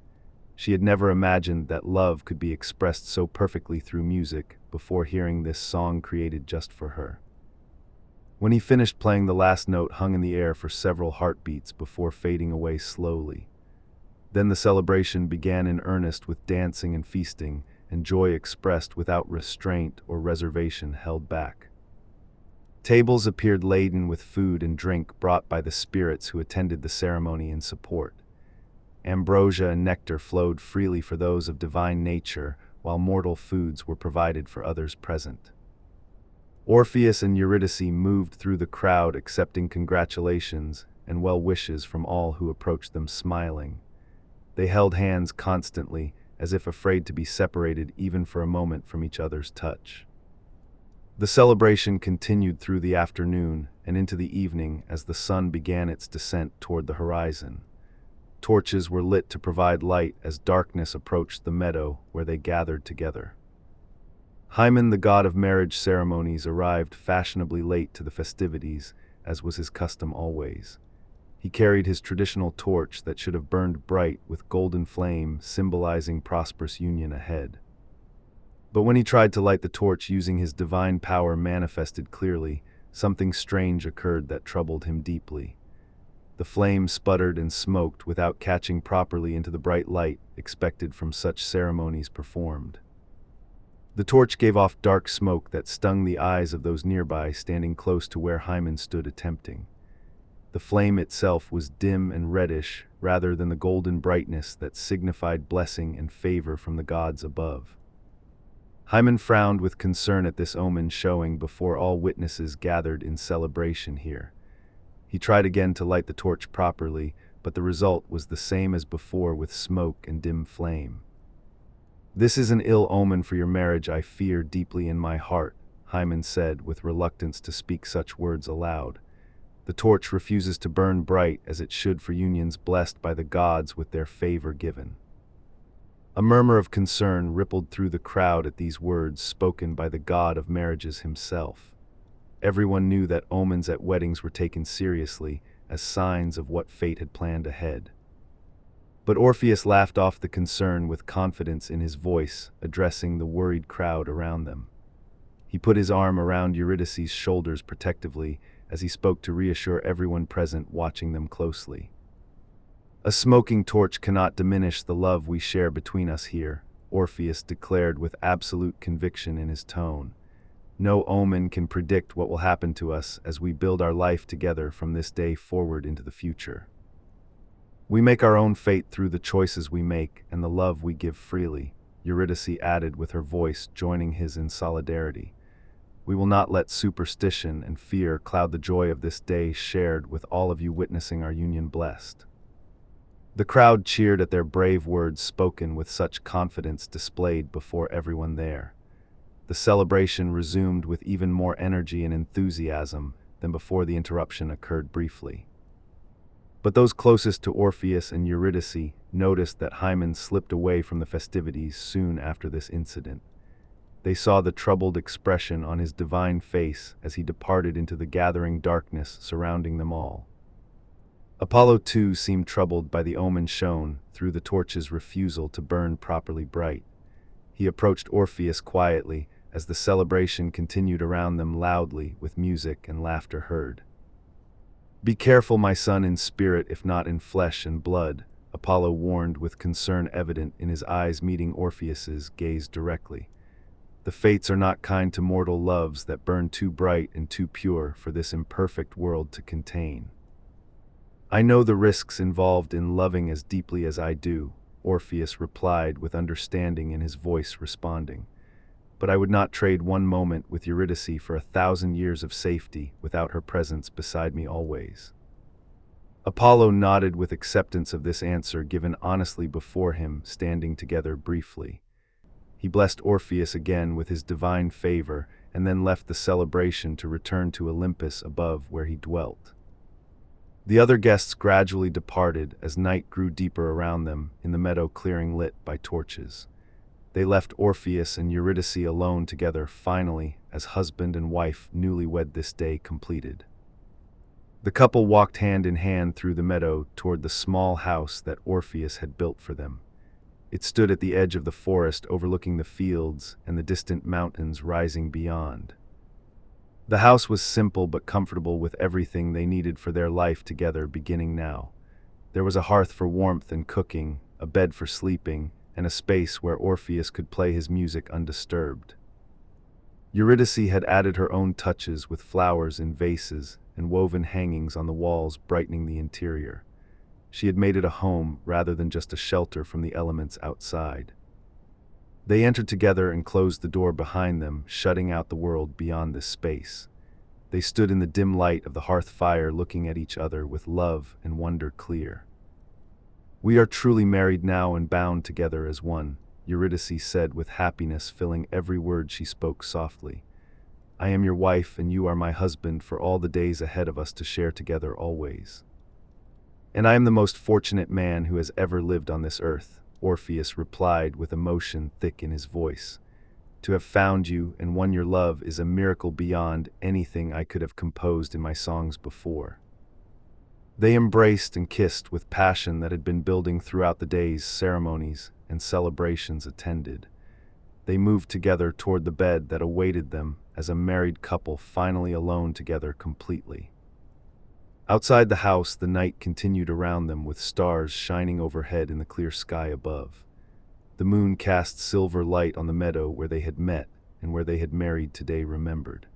She had never imagined that love could be expressed so perfectly through music before hearing this song created just for her. When he finished playing, the last note hung in the air for several heartbeats before fading away slowly. Then the celebration began in earnest with dancing and feasting, and joy expressed without restraint or reservation held back. Tables appeared laden with food and drink brought by the spirits who attended the ceremony in support. Ambrosia and nectar flowed freely for those of divine nature, while mortal foods were provided for others present. Orpheus and Eurydice moved through the crowd accepting congratulations and well wishes from all who approached them smiling. They held hands constantly, as if afraid to be separated even for a moment from each other's touch. The celebration continued through the afternoon and into the evening as the sun began its descent toward the horizon. Torches were lit to provide light as darkness approached the meadow where they gathered together. Hymen, the god of marriage ceremonies, arrived fashionably late to the festivities, as was his custom always. He carried his traditional torch that should have burned bright with golden flame, symbolizing prosperous union ahead. But when he tried to light the torch using his divine power manifested clearly, something strange occurred that troubled him deeply. The flame sputtered and smoked without catching properly into the bright light expected from such ceremonies performed. The torch gave off dark smoke that stung the eyes of those nearby standing close to where Hymen stood attempting. The flame itself was dim and reddish rather than the golden brightness that signified blessing and favor from the gods above. Hymen frowned with concern at this omen showing before all witnesses gathered in celebration here. He tried again to light the torch properly, but the result was the same as before with smoke and dim flame. "This is an ill omen for your marriage, I fear deeply in my heart," Hymen said with reluctance to speak such words aloud. "The torch refuses to burn bright as it should for unions blessed by the gods with their favor given." A murmur of concern rippled through the crowd at these words spoken by the god of marriages himself. Everyone knew that omens at weddings were taken seriously as signs of what fate had planned ahead. But Orpheus laughed off the concern with confidence in his voice, addressing the worried crowd around them. He put his arm around Eurydice's shoulders protectively as he spoke to reassure everyone present watching them closely. A smoking torch cannot diminish the love we share between us here, Orpheus declared with absolute conviction in his tone. No omen can predict what will happen to us as we build our life together from this day forward into the future. We make our own fate through the choices we make and the love we give freely, Eurydice added with her voice joining his in solidarity. We will not let superstition and fear cloud the joy of this day shared with all of you witnessing our union blessed. The crowd cheered at their brave words spoken with such confidence displayed before everyone there. The celebration resumed with even more energy and enthusiasm than before the interruption occurred briefly. But those closest to Orpheus and Eurydice noticed that Hymen slipped away from the festivities soon after this incident. They saw the troubled expression on his divine face as he departed into the gathering darkness surrounding them all. Apollo too seemed troubled by the omen shown through the torch's refusal to burn properly bright. He approached Orpheus quietly as the celebration continued around them loudly with music and laughter heard. "Be careful, my son, in spirit if not in flesh and blood," Apollo warned with concern evident in his eyes meeting Orpheus's gaze directly. "The fates are not kind to mortal loves that burn too bright and too pure for this imperfect world to contain." "I know the risks involved in loving as deeply as I do," Orpheus replied with understanding in his voice responding. "But I would not trade one moment with Eurydice for 1,000 years of safety without her presence beside me always." Apollo nodded with acceptance of this answer given honestly before him, standing together briefly. He blessed Orpheus again with his divine favor and then left the celebration to return to Olympus above where he dwelt. The other guests gradually departed as night grew deeper around them in the meadow clearing lit by torches. They left Orpheus and Eurydice alone together finally as husband and wife newlywed this day completed. The couple walked hand in hand through the meadow toward the small house that Orpheus had built for them. It stood at the edge of the forest overlooking the fields and the distant mountains rising beyond. The house was simple but comfortable with everything they needed for their life together beginning now. There was a hearth for warmth and cooking, a bed for sleeping, and a space where Orpheus could play his music undisturbed. Eurydice had added her own touches with flowers in vases and woven hangings on the walls brightening the interior. She had made it a home rather than just a shelter from the elements outside. They entered together and closed the door behind them, shutting out the world beyond this space. They stood in the dim light of the hearth fire looking at each other with love and wonder clear. "We are truly married now and bound together as one," Eurydice said with happiness filling every word she spoke softly. "I am your wife and you are my husband for all the days ahead of us to share together always. And I am the most fortunate man who has ever lived on this earth," Orpheus replied with emotion thick in his voice. "To have found you and won your love is a miracle beyond anything I could have composed in my songs before." They embraced and kissed with passion that had been building throughout the days ceremonies and celebrations attended. They moved together toward the bed that awaited them as a married couple finally alone together completely. Outside the house, the night continued around them with stars shining overhead in the clear sky above. The moon cast silver light on the meadow where they had met and where they had married today remembered.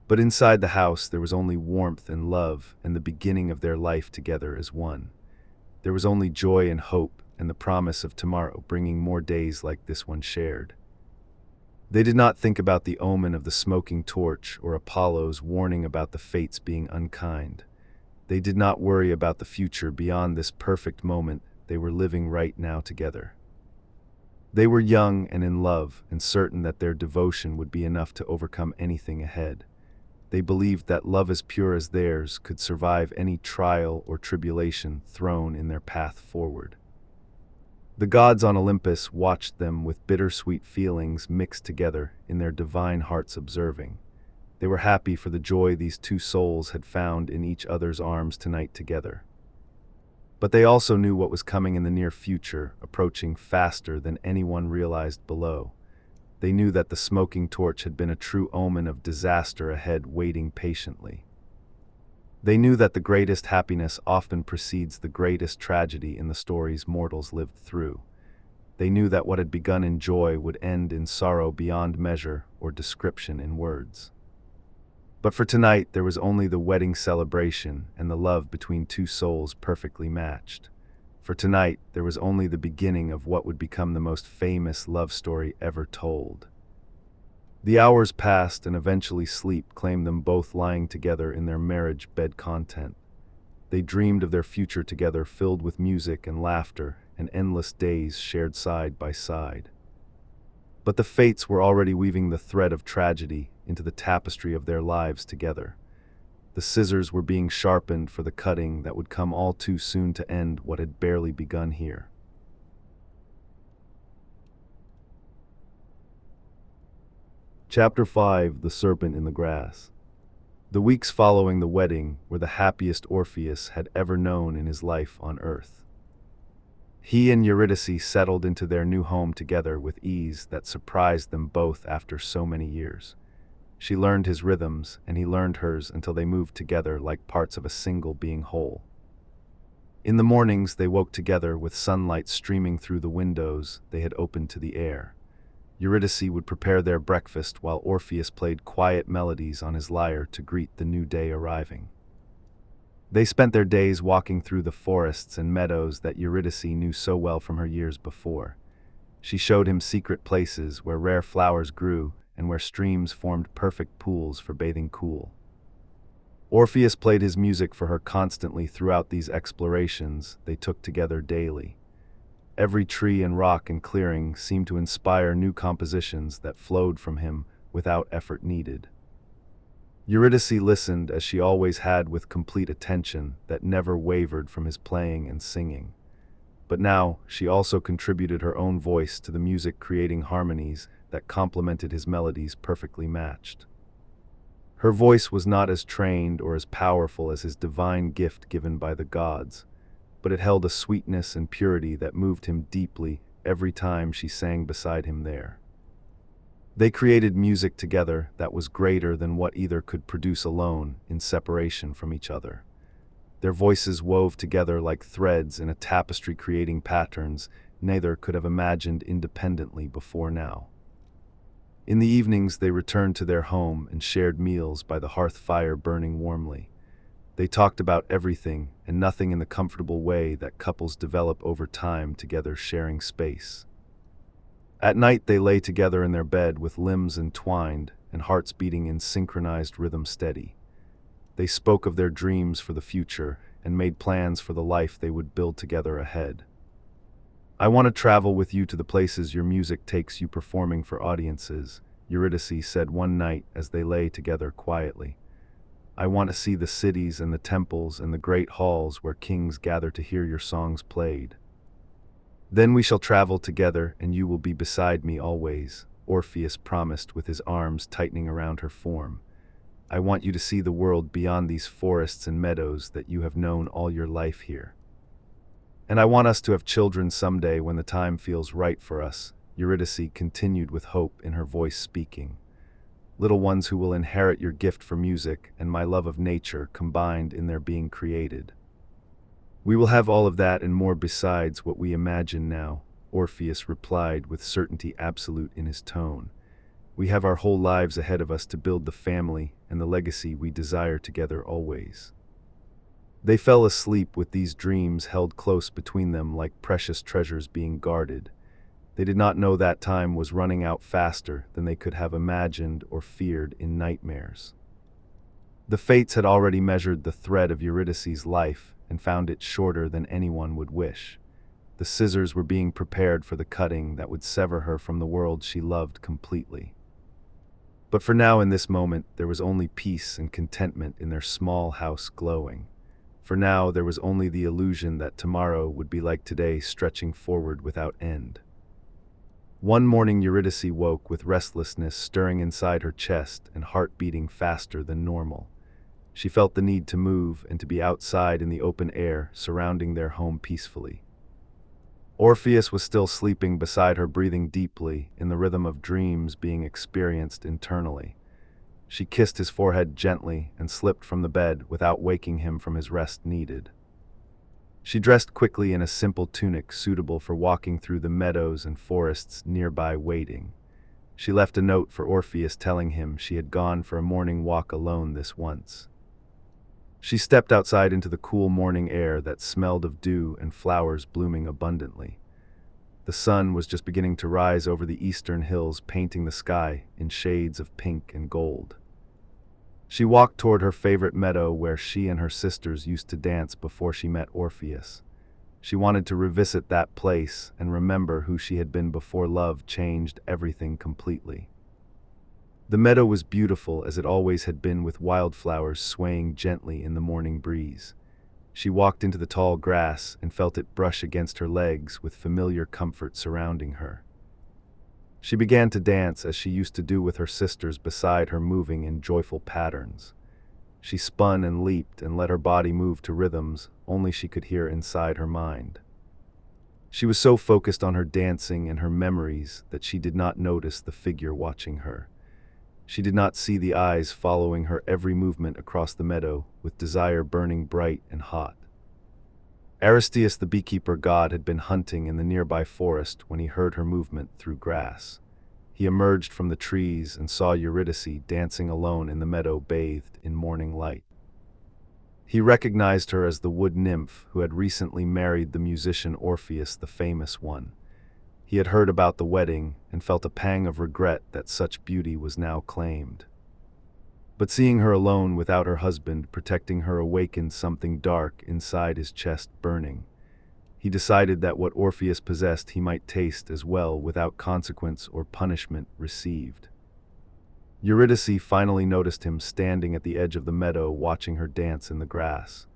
But inside the house there was only warmth and love and the beginning of their life together as one. There was only joy and hope and the promise of tomorrow bringing more days like this one shared. They did not think about the omen of the smoking torch or Apollo's warning about the fates being unkind. They did not worry about the future beyond this perfect moment they were living right now together. They were young and in love and certain that their devotion would be enough to overcome anything ahead. They believed that love as pure as theirs could survive any trial or tribulation thrown in their path forward. The gods on Olympus watched them with bittersweet feelings mixed together in their divine hearts observing. They were happy for the joy these two souls had found in each other's arms tonight together. But they also knew what was coming in the near future, approaching faster than anyone realized below. They knew that the smoking torch had been a true omen of disaster ahead waiting patiently. They knew that the greatest happiness often precedes the greatest tragedy in the stories mortals lived through. They knew that what had begun in joy would end in sorrow beyond measure or description in words. But for tonight, there was only the wedding celebration and the love between two souls perfectly matched. For tonight, there was only the beginning of what would become the most famous love story ever told. The hours passed, and eventually sleep claimed them both lying together in their marriage bed content. They dreamed of their future together, filled with music and laughter and endless days shared side by side. But the fates were already weaving the thread of tragedy into the tapestry of their lives together. The scissors were being sharpened for the cutting that would come all too soon to end what had barely begun here. Chapter 5: The Serpent in the Grass. The weeks following the wedding were the happiest Orpheus had ever known in his life on earth. He and Eurydice settled into their new home together with ease that surprised them both after so many years. She learned his rhythms, and he learned hers until they moved together like parts of a single being whole. In the mornings, they woke together with sunlight streaming through the windows they had opened to the air. Eurydice would prepare their breakfast while Orpheus played quiet melodies on his lyre to greet the new day arriving. They spent their days walking through the forests and meadows that Eurydice knew so well from her years before. She showed him secret places where rare flowers grew and where streams formed perfect pools for bathing cool. Orpheus played his music for her constantly throughout these explorations they took together daily. Every tree and rock and clearing seemed to inspire new compositions that flowed from him without effort needed. Eurydice listened as she always had, with complete attention that never wavered from his playing and singing. But now she also contributed her own voice to the music, creating harmonies that complemented his melodies perfectly matched. Her voice was not as trained or as powerful as his divine gift given by the gods, but it held a sweetness and purity that moved him deeply every time she sang beside him there. They created music together that was greater than what either could produce alone in separation from each other. Their voices wove together like threads in a tapestry, creating patterns neither could have imagined independently before now. In the evenings, they returned to their home and shared meals by the hearth fire burning warmly. They talked about everything and nothing in the comfortable way that couples develop over time together, sharing space. At night, they lay together in their bed with limbs entwined and hearts beating in synchronized rhythm steady. They spoke of their dreams for the future and made plans for the life they would build together ahead. "I want to travel with you to the places your music takes you, performing for audiences," Eurydice said one night as they lay together quietly. "I want to see the cities and the temples and the great halls where kings gather to hear your songs played. Then we shall travel together and you will be beside me always," Orpheus promised, with his arms tightening around her form. "I want you to see the world beyond these forests and meadows that you have known all your life here. And I want us to have children someday when the time feels right for us," Eurydice continued with hope in her voice, speaking. "Little ones who will inherit your gift for music and my love of nature combined in their being created. We will have all of that and more besides what we imagine now," Orpheus replied with certainty absolute in his tone. "We have our whole lives ahead of us to build the family and the legacy we desire together always." They fell asleep with these dreams held close between them like precious treasures being guarded. They did not know that time was running out faster than they could have imagined or feared in nightmares. The fates had already measured the thread of Eurydice's life and found it shorter than anyone would wish. The scissors were being prepared for the cutting that would sever her from the world she loved completely. But for now, in this moment, there was only peace and contentment in their small house glowing. For now, there was only the illusion that tomorrow would be like today, stretching forward without end. One morning, Eurydice woke with restlessness stirring inside her chest and heart beating faster than normal. She felt the need to move and to be outside in the open air, surrounding their home peacefully. Orpheus was still sleeping beside her, breathing deeply in the rhythm of dreams being experienced internally. She kissed his forehead gently and slipped from the bed without waking him from his rest needed. She dressed quickly in a simple tunic suitable for walking through the meadows and forests nearby waiting. She left a note for Orpheus telling him she had gone for a morning walk alone this once. She stepped outside into the cool morning air that smelled of dew and flowers blooming abundantly. The sun was just beginning to rise over the eastern hills, painting the sky in shades of pink and gold. She walked toward her favorite meadow where she and her sisters used to dance before she met Orpheus. She wanted to revisit that place and remember who she had been before love changed everything completely. The meadow was beautiful as it always had been, with wildflowers swaying gently in the morning breeze. She walked into the tall grass and felt it brush against her legs with familiar comfort surrounding her. She began to dance as she used to do with her sisters beside her, moving in joyful patterns. She spun and leaped and let her body move to rhythms only she could hear inside her mind. She was so focused on her dancing and her memories that she did not notice the figure watching her. She did not see the eyes following her every movement across the meadow, with desire burning bright and hot. Aristeus, the beekeeper god, had been hunting in the nearby forest when he heard her movement through grass. He emerged from the trees and saw Eurydice dancing alone in the meadow, bathed in morning light. He recognized her as the wood nymph who had recently married the musician Orpheus, the famous one. He had heard about the wedding and felt a pang of regret that such beauty was now claimed. But seeing her alone without her husband protecting her awakened something dark inside his chest burning. He decided that what Orpheus possessed he might taste as well without consequence or punishment received. Eurydice finally noticed him standing at the edge of the meadow watching her dance in the grass.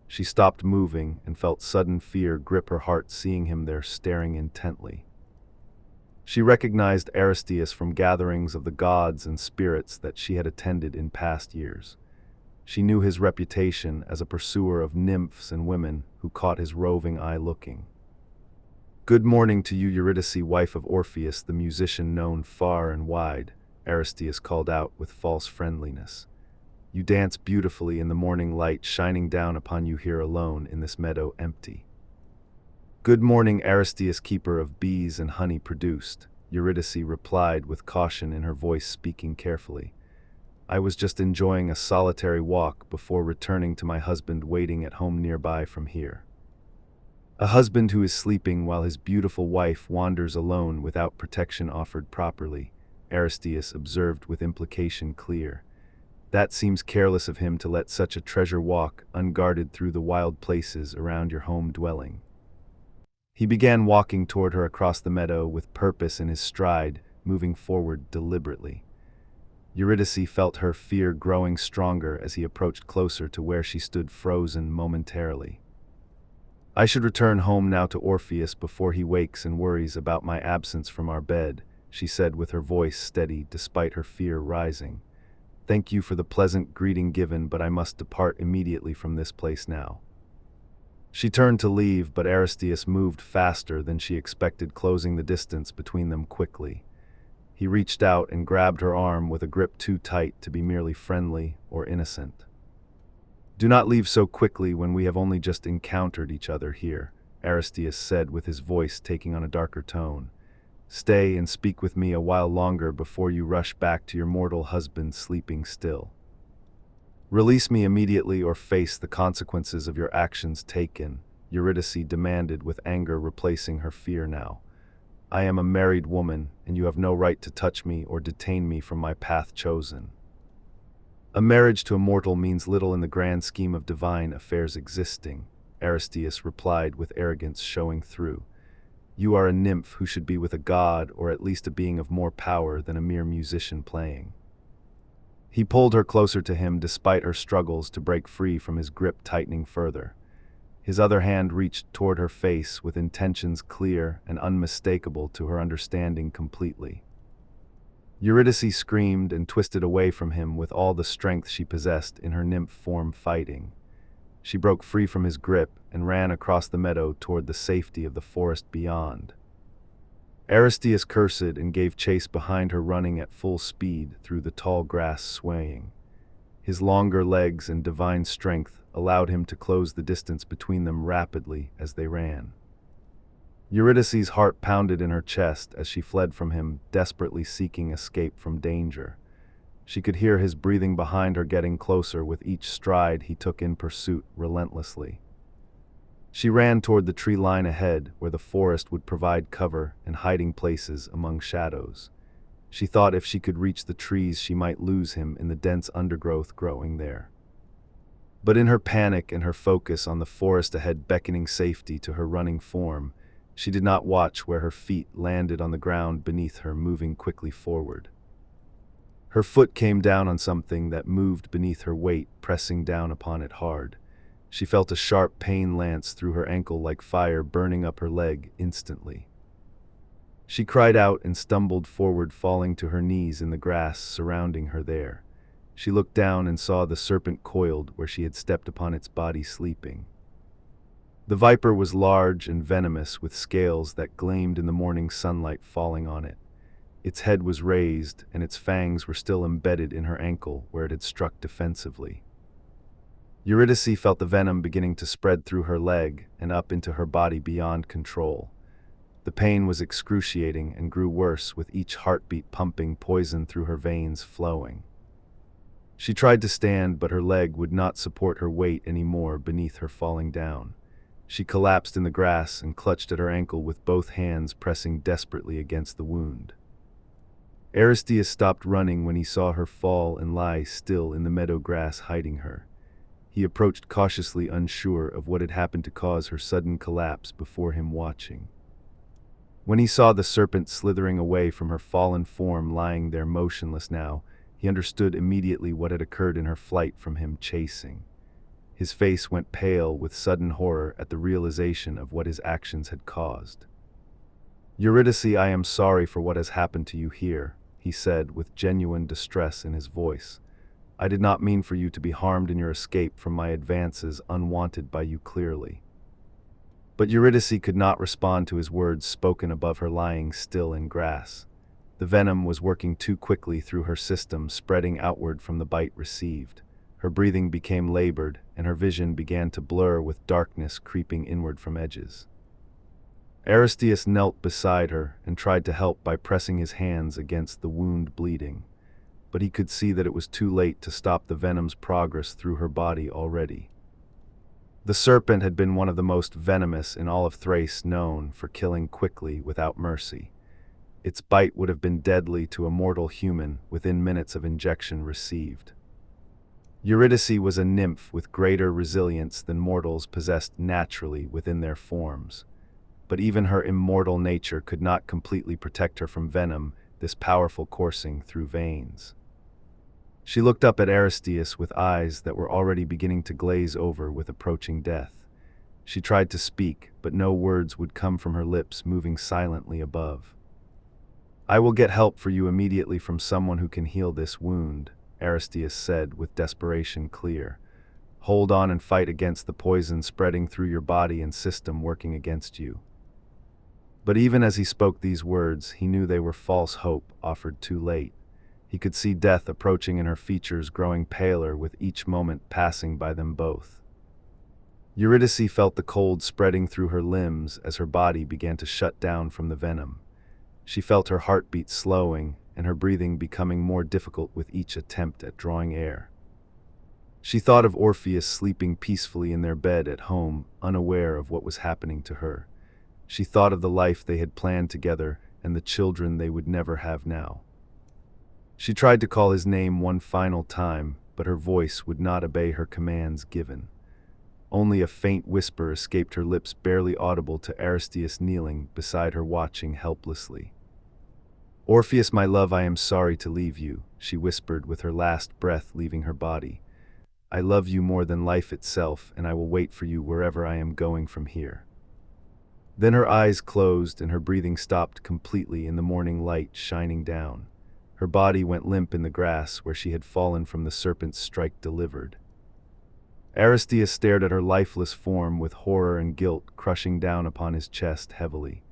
She stopped moving and felt sudden fear grip her heart seeing him there staring intently. She recognized Aristeus from gatherings of the gods and spirits that she had attended in past years. She knew his reputation as a pursuer of nymphs and women who caught his roving eye looking. "Good morning to you, Eurydice, wife of Orpheus, the musician known far and wide," Aristeus called out with false friendliness. "You dance beautifully in the morning light shining down upon you here alone in this meadow empty." "Good morning, Aristeus, keeper of bees and honey produced," Eurydice replied with caution in her voice, speaking carefully. "I was just enjoying a solitary walk before returning to my husband waiting at home nearby from here." "A husband who is sleeping while his beautiful wife wanders alone without protection offered properly," Aristeus observed with implication clear. "That seems careless of him to let such a treasure walk unguarded through the wild places around your home dwelling." He began walking toward her across the meadow with purpose in his stride, moving forward deliberately. Eurydice felt her fear growing stronger as he approached closer to where she stood frozen momentarily. "I should return home now to Orpheus before he wakes and worries about my absence from our bed," she said with her voice steady despite her fear rising. "Thank you for the pleasant greeting given, but I must depart immediately from this place now." She turned to leave, but Aristeus moved faster than she expected, closing the distance between them quickly. He reached out and grabbed her arm with a grip too tight to be merely friendly or innocent. "Do not leave so quickly when we have only just encountered each other here," Aristeus said with his voice taking on a darker tone. "Stay and speak with me a while longer before you rush back to your mortal husband sleeping still. Release me immediately or face the consequences of your actions taken," Eurydice demanded with anger replacing her fear now. "I am a married woman, and you have no right to touch me or detain me from my path chosen." "A marriage to a mortal means little in the grand scheme of divine affairs existing," Aristeus replied with arrogance showing through. "You are a nymph who should be with a god or at least a being of more power than a mere musician playing." He pulled her closer to him despite her struggles to break free from his grip tightening further. His other hand reached toward her face with intentions clear and unmistakable to her understanding completely. Eurydice screamed and twisted away from him with all the strength she possessed in her nymph form fighting. She broke free from his grip and ran across the meadow toward the safety of the forest beyond. Aristeus cursed and gave chase behind her, running at full speed through the tall grass, swaying. His longer legs and divine strength allowed him to close the distance between them rapidly as they ran. Eurydice's heart pounded in her chest as she fled from him, desperately seeking escape from danger. She could hear his breathing behind her, getting closer with each stride he took in pursuit relentlessly. She ran toward the tree line ahead, where the forest would provide cover and hiding places among shadows. She thought if she could reach the trees, she might lose him in the dense undergrowth growing there. But in her panic and her focus on the forest ahead beckoning safety to her running form, she did not watch where her feet landed on the ground beneath her, moving quickly forward. Her foot came down on something that moved beneath her weight, pressing down upon it hard. She felt a sharp pain lance through her ankle like fire, burning up her leg instantly. She cried out and stumbled forward, falling to her knees in the grass surrounding her there. She looked down and saw the serpent coiled where she had stepped upon its body, sleeping. The viper was large and venomous, with scales that gleamed in the morning sunlight falling on it. Its head was raised, and its fangs were still embedded in her ankle where it had struck defensively. Eurydice felt the venom beginning to spread through her leg and up into her body beyond control. The pain was excruciating and grew worse with each heartbeat, pumping poison through her veins, flowing. She tried to stand, but her leg would not support her weight anymore beneath her, falling down. She collapsed in the grass and clutched at her ankle with both hands, pressing desperately against the wound. Aristeus stopped running when he saw her fall and lie still in the meadow grass, hiding her. He approached cautiously, unsure of what had happened to cause her sudden collapse before him, watching. When he saw the serpent slithering away from her fallen form, lying there motionless now, he understood immediately what had occurred in her flight from him, chasing. His face went pale with sudden horror at the realization of what his actions had caused. "Eurydice, I am sorry for what has happened to you here," he said with genuine distress in his voice. "I did not mean for you to be harmed in your escape from my advances, unwanted by you clearly." But Eurydice could not respond to his words spoken above her, lying still in grass. The venom was working too quickly through her system, spreading outward from the bite received. Her breathing became labored, and her vision began to blur with darkness creeping inward from edges. Aristeus knelt beside her and tried to help by pressing his hands against the wound, bleeding. But he could see that it was too late to stop the venom's progress through her body already. The serpent had been one of the most venomous in all of Thrace, known for killing quickly without mercy. Its bite would have been deadly to a mortal human within minutes of injection received. Eurydice was a nymph with greater resilience than mortals possessed naturally within their forms. But even her immortal nature could not completely protect her from venom, this powerful coursing through veins. She looked up at Aristeus with eyes that were already beginning to glaze over with approaching death. She tried to speak, but no words would come from her lips, moving silently above. "I will get help for you immediately from someone who can heal this wound," Aristeus said with desperation clear. "Hold on and fight against the poison spreading through your body and system, working against you." But even as he spoke these words, he knew they were false hope offered too late. He could see death approaching in her features, growing paler with each moment passing by them both. Eurydice felt the cold spreading through her limbs as her body began to shut down from the venom. She felt her heartbeat slowing and her breathing becoming more difficult with each attempt at drawing air. She thought of Orpheus sleeping peacefully in their bed at home, unaware of what was happening to her. She thought of the life they had planned together and the children they would never have now. She tried to call his name one final time, but her voice would not obey her commands given. Only a faint whisper escaped her lips, barely audible to Aristeus kneeling beside her, watching helplessly. "Orpheus, my love, I am sorry to leave you," she whispered with her last breath leaving her body. "I love you more than life itself, and I will wait for you wherever I am going from here." Then her eyes closed and her breathing stopped completely in the morning light shining down. Her body went limp in the grass where she had fallen from the serpent's strike delivered. Aristeus stared at her lifeless form with horror and guilt crushing down upon his chest heavily.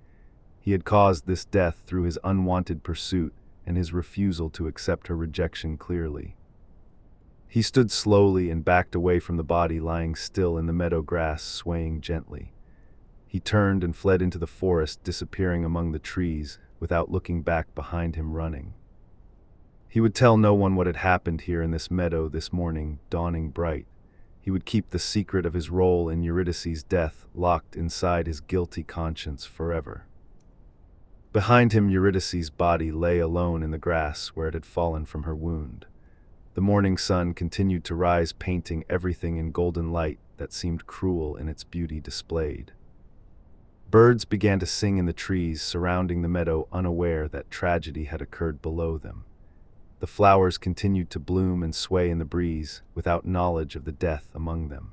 He had caused this death through his unwanted pursuit and his refusal to accept her rejection clearly. He stood slowly and backed away from the body lying still in the meadow grass, swaying gently. He turned and fled into the forest, disappearing among the trees without looking back behind him, running. He would tell no one what had happened here in this meadow this morning, dawning bright. He would keep the secret of his role in Eurydice's death locked inside his guilty conscience forever. Behind him, Eurydice's body lay alone in the grass where it had fallen from her wound. The morning sun continued to rise, painting everything in golden light that seemed cruel in its beauty displayed. Birds began to sing in the trees surrounding the meadow, unaware that tragedy had occurred below them. The flowers continued to bloom and sway in the breeze, without knowledge of the death among them.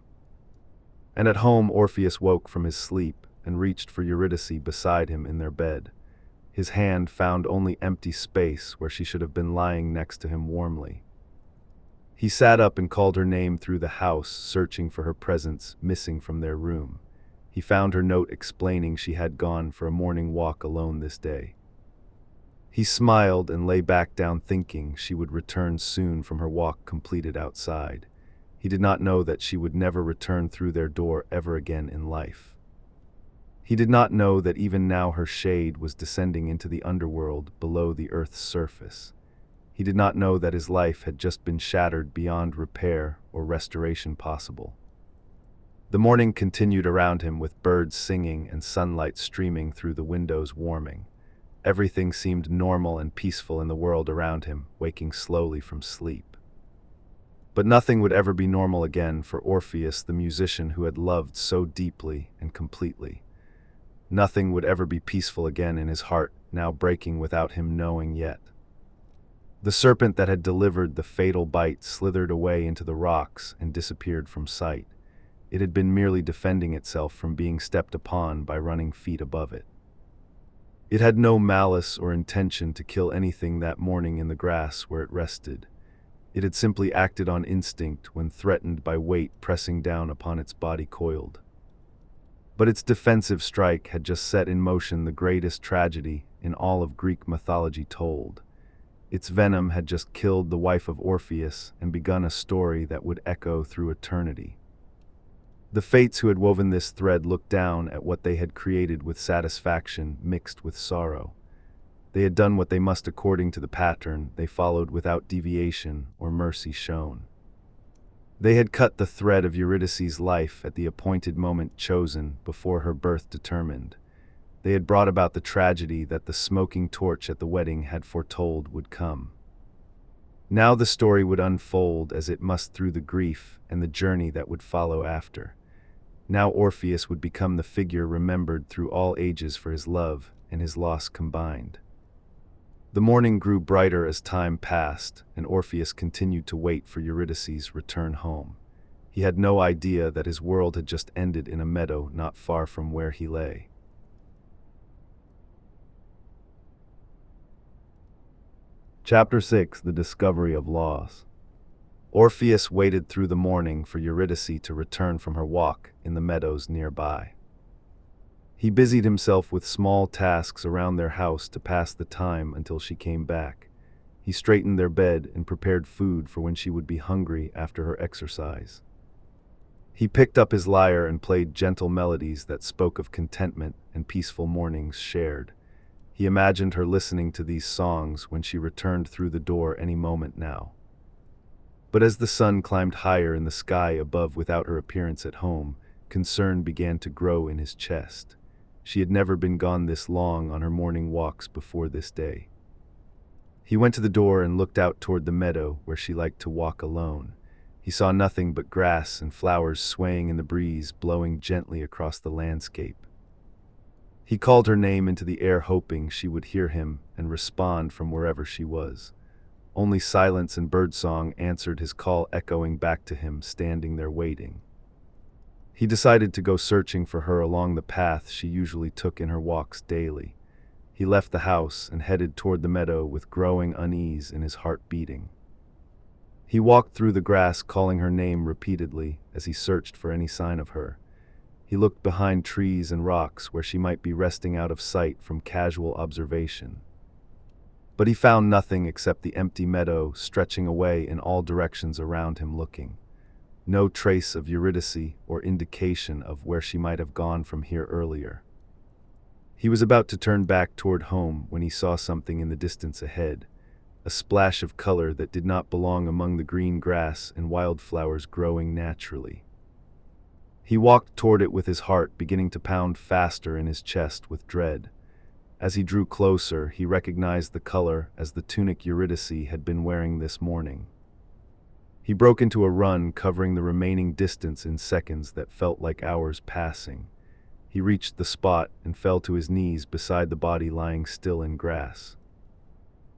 And at home, Orpheus woke from his sleep and reached for Eurydice beside him in their bed. His hand found only empty space where she should have been lying next to him warmly. He sat up and called her name through the house, searching for her presence, missing from their room. He found her note explaining she had gone for a morning walk alone this day. He smiled and lay back down, thinking she would return soon from her walk completed outside. He did not know that she would never return through their door ever again in life. He did not know that even now her shade was descending into the underworld below the earth's surface. He did not know that his life had just been shattered beyond repair or restoration possible. The morning continued around him, with birds singing and sunlight streaming through the windows, warming. Everything seemed normal and peaceful in the world around him, waking slowly from sleep. But nothing would ever be normal again for Orpheus, the musician who had loved so deeply and completely. Nothing would ever be peaceful again in his heart, now breaking without him knowing yet. The serpent that had delivered the fatal bite slithered away into the rocks and disappeared from sight. It had been merely defending itself from being stepped upon by running feet above it. It had no malice or intention to kill anything that morning in the grass where it rested. It had simply acted on instinct when threatened by weight pressing down upon its body coiled. But its defensive strike had just set in motion the greatest tragedy in all of Greek mythology told. Its venom had just killed the wife of Orpheus and begun a story that would echo through eternity. The fates who had woven this thread looked down at what they had created with satisfaction mixed with sorrow. They had done what they must according to the pattern they followed, without deviation or mercy shown. They had cut the thread of Eurydice's life at the appointed moment chosen before her birth determined. They had brought about the tragedy that the smoking torch at the wedding had foretold would come. Now the story would unfold as it must through the grief and the journey that would follow after. Now Orpheus would become the figure remembered through all ages for his love and his loss combined. The morning grew brighter as time passed, and Orpheus continued to wait for Eurydice's return home. He had no idea that his world had just ended in a meadow not far from where he lay. Chapter 6: The Discovery of Loss. Orpheus waited through the morning for Eurydice to return from her walk in the meadows nearby. He busied himself with small tasks around their house to pass the time until she came back. He straightened their bed and prepared food for when she would be hungry after her exercise. He picked up his lyre and played gentle melodies that spoke of contentment and peaceful mornings shared. He imagined her listening to these songs when she returned through the door any moment now. But as the sun climbed higher in the sky above without her appearance at home, concern began to grow in his chest. She had never been gone this long on her morning walks before this day. He went to the door and looked out toward the meadow where she liked to walk alone. He saw nothing but grass and flowers swaying in the breeze, blowing gently across the landscape. He called her name into the air, hoping she would hear him and respond from wherever she was. Only silence and birdsong answered his call, echoing back to him, standing there waiting. He decided to go searching for her along the path she usually took in her walks daily. He left the house and headed toward the meadow with growing unease in his heart beating. He walked through the grass, calling her name repeatedly as he searched for any sign of her. He looked behind trees and rocks where she might be resting out of sight from casual observation. But he found nothing except the empty meadow stretching away in all directions around him looking. No trace of Eurydice or indication of where she might have gone from here earlier. He was about to turn back toward home when he saw something in the distance ahead, a splash of color that did not belong among the green grass and wildflowers growing naturally. He walked toward it with his heart beginning to pound faster in his chest with dread. As he drew closer, he recognized the color as the tunic Eurydice had been wearing this morning. He broke into a run, covering the remaining distance in seconds that felt like hours passing. He reached the spot and fell to his knees beside the body lying still in grass.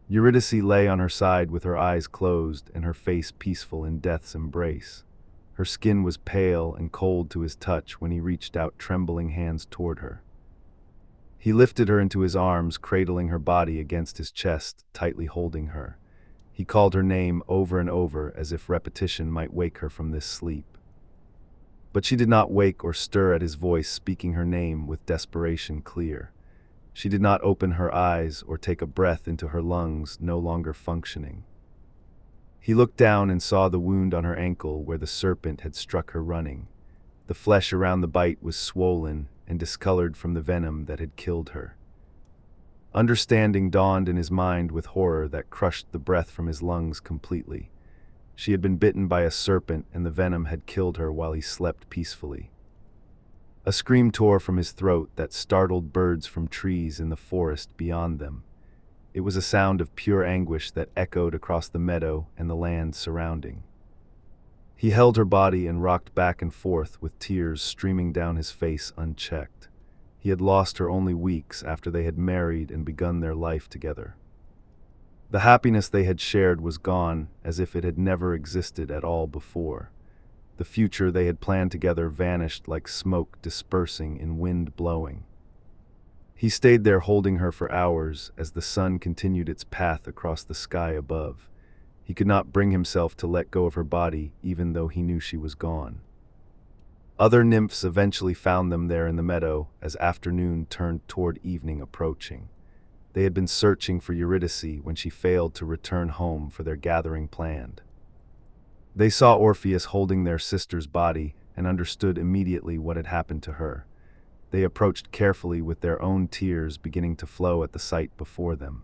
Eurydice lay on her side with her eyes closed and her face peaceful in death's embrace. Her skin was pale and cold to his touch when he reached out trembling hands toward her. He lifted her into his arms, cradling her body against his chest, tightly holding her. He called her name over and over as if repetition might wake her from this sleep. But she did not wake or stir at his voice speaking her name with desperation clear. She did not open her eyes or take a breath into her lungs no longer functioning. He looked down and saw the wound on her ankle where the serpent had struck her running. The flesh around the bite was swollen and discolored from the venom that had killed her. Understanding dawned in his mind with horror that crushed the breath from his lungs completely. She had been bitten by a serpent and the venom had killed her while he slept peacefully. A scream tore from his throat that startled birds from trees in the forest beyond them. It was a sound of pure anguish that echoed across the meadow and the land surrounding. He held her body and rocked back and forth with tears streaming down his face unchecked. He had lost her only weeks after they had married and begun their life together. The happiness they had shared was gone, as if it had never existed at all before. The future they had planned together vanished like smoke dispersing in wind blowing. He stayed there holding her for hours as the sun continued its path across the sky above. He could not bring himself to let go of her body, even though he knew she was gone. Other nymphs eventually found them there in the meadow as afternoon turned toward evening approaching. They had been searching for Eurydice when she failed to return home for their gathering planned. They saw Orpheus holding their sister's body and understood immediately what had happened to her. They approached carefully with their own tears beginning to flow at the sight before them.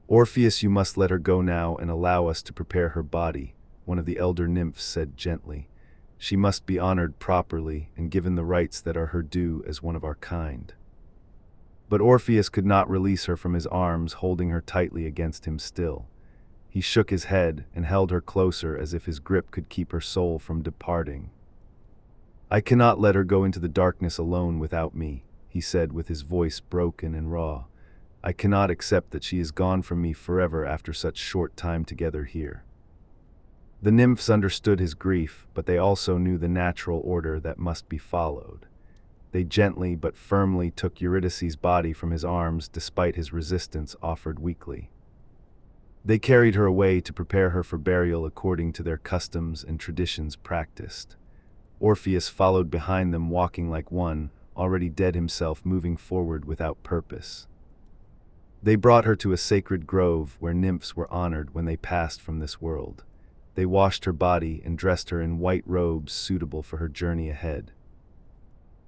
"Orpheus, you must let her go now and allow us to prepare her body," one of the elder nymphs said gently. "She must be honored properly and given the rights that are her due as one of our kind." But Orpheus could not release her from his arms, holding her tightly against him still. He shook his head and held her closer as if his grip could keep her soul from departing. "I cannot let her go into the darkness alone without me," he said with his voice broken and raw. "I cannot accept that she is gone from me forever after such short time together here." The nymphs understood his grief, but they also knew the natural order that must be followed. They gently but firmly took Eurydice's body from his arms despite his resistance offered weakly. They carried her away to prepare her for burial according to their customs and traditions practiced. Orpheus followed behind them, walking like one, already dead himself, moving forward without purpose. They brought her to a sacred grove where nymphs were honored when they passed from this world. They washed her body and dressed her in white robes suitable for her journey ahead.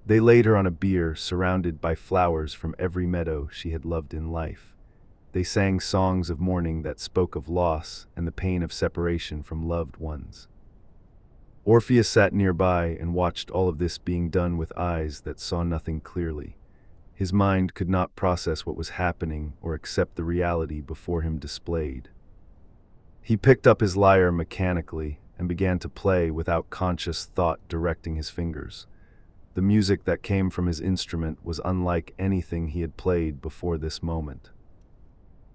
They laid her on a bier surrounded by flowers from every meadow she had loved in life. They sang songs of mourning that spoke of loss and the pain of separation from loved ones. Orpheus sat nearby and watched all of this being done with eyes that saw nothing clearly. His mind could not process what was happening or accept the reality before him displayed. He picked up his lyre mechanically and began to play without conscious thought directing his fingers. The music that came from his instrument was unlike anything he had played before this moment.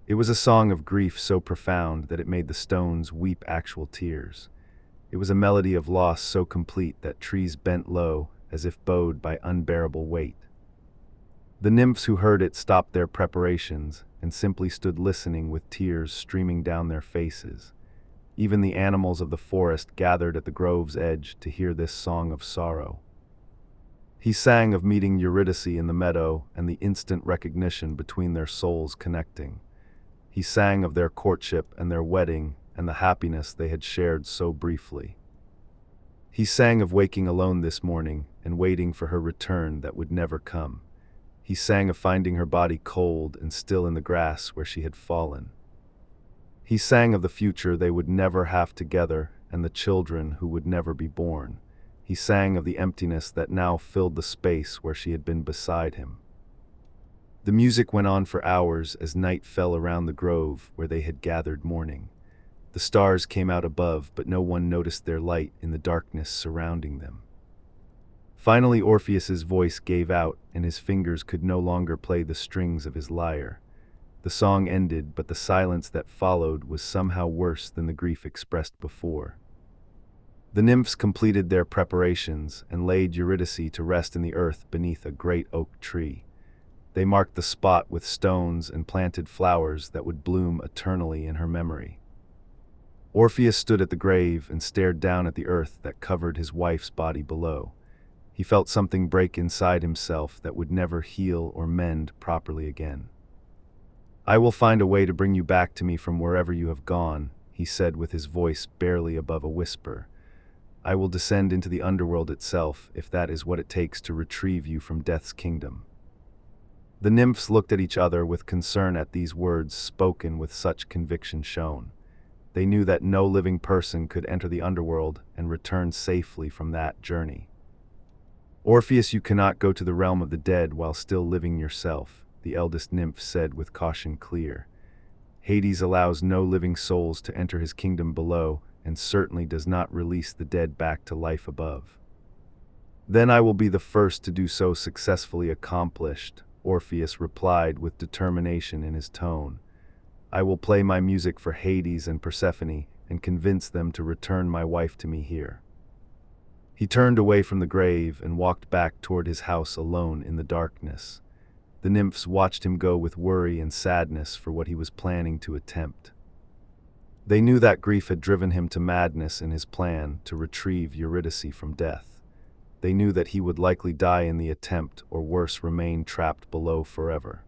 It was a song of grief so profound that it made the stones weep actual tears. It was a melody of loss so complete that trees bent low as if bowed by unbearable weight. The nymphs who heard it stopped their preparations and simply stood listening with tears streaming down their faces. Even the animals of the forest gathered at the grove's edge to hear this song of sorrow. He sang of meeting Eurydice in the meadow and the instant recognition between their souls connecting. He sang of their courtship and their wedding and the happiness they had shared so briefly. He sang of waking alone this morning and waiting for her return that would never come. He sang of finding her body cold and still in the grass where she had fallen. He sang of the future they would never have together and the children who would never be born. He sang of the emptiness that now filled the space where she had been beside him. The music went on for hours as night fell around the grove where they had gathered mourning. The stars came out above, but no one noticed their light in the darkness surrounding them. Finally, Orpheus's voice gave out, and his fingers could no longer play the strings of his lyre. The song ended, but the silence that followed was somehow worse than the grief expressed before. The nymphs completed their preparations and laid Eurydice to rest in the earth beneath a great oak tree. They marked the spot with stones and planted flowers that would bloom eternally in her memory. Orpheus stood at the grave and stared down at the earth that covered his wife's body below. He felt something break inside himself that would never heal or mend properly again. "I will find a way to bring you back to me from wherever you have gone," he said with his voice barely above a whisper. "I will descend into the underworld itself, if that is what it takes to retrieve you from death's kingdom." The nymphs looked at each other with concern at these words spoken with such conviction shown. They knew that no living person could enter the underworld and return safely from that journey. "Orpheus, you cannot go to the realm of the dead while still living yourself," the eldest nymph said with caution clear. "Hades allows no living souls to enter his kingdom below, and certainly does not release the dead back to life above." "Then I will be the first to do so successfully accomplished," Orpheus replied with determination in his tone. "I will play my music for Hades and Persephone and convince them to return my wife to me here." He turned away from the grave and walked back toward his house alone in the darkness. The nymphs watched him go with worry and sadness for what he was planning to attempt. They knew that grief had driven him to madness in his plan to retrieve Eurydice from death. They knew that he would likely die in the attempt, or worse, remain trapped below forever.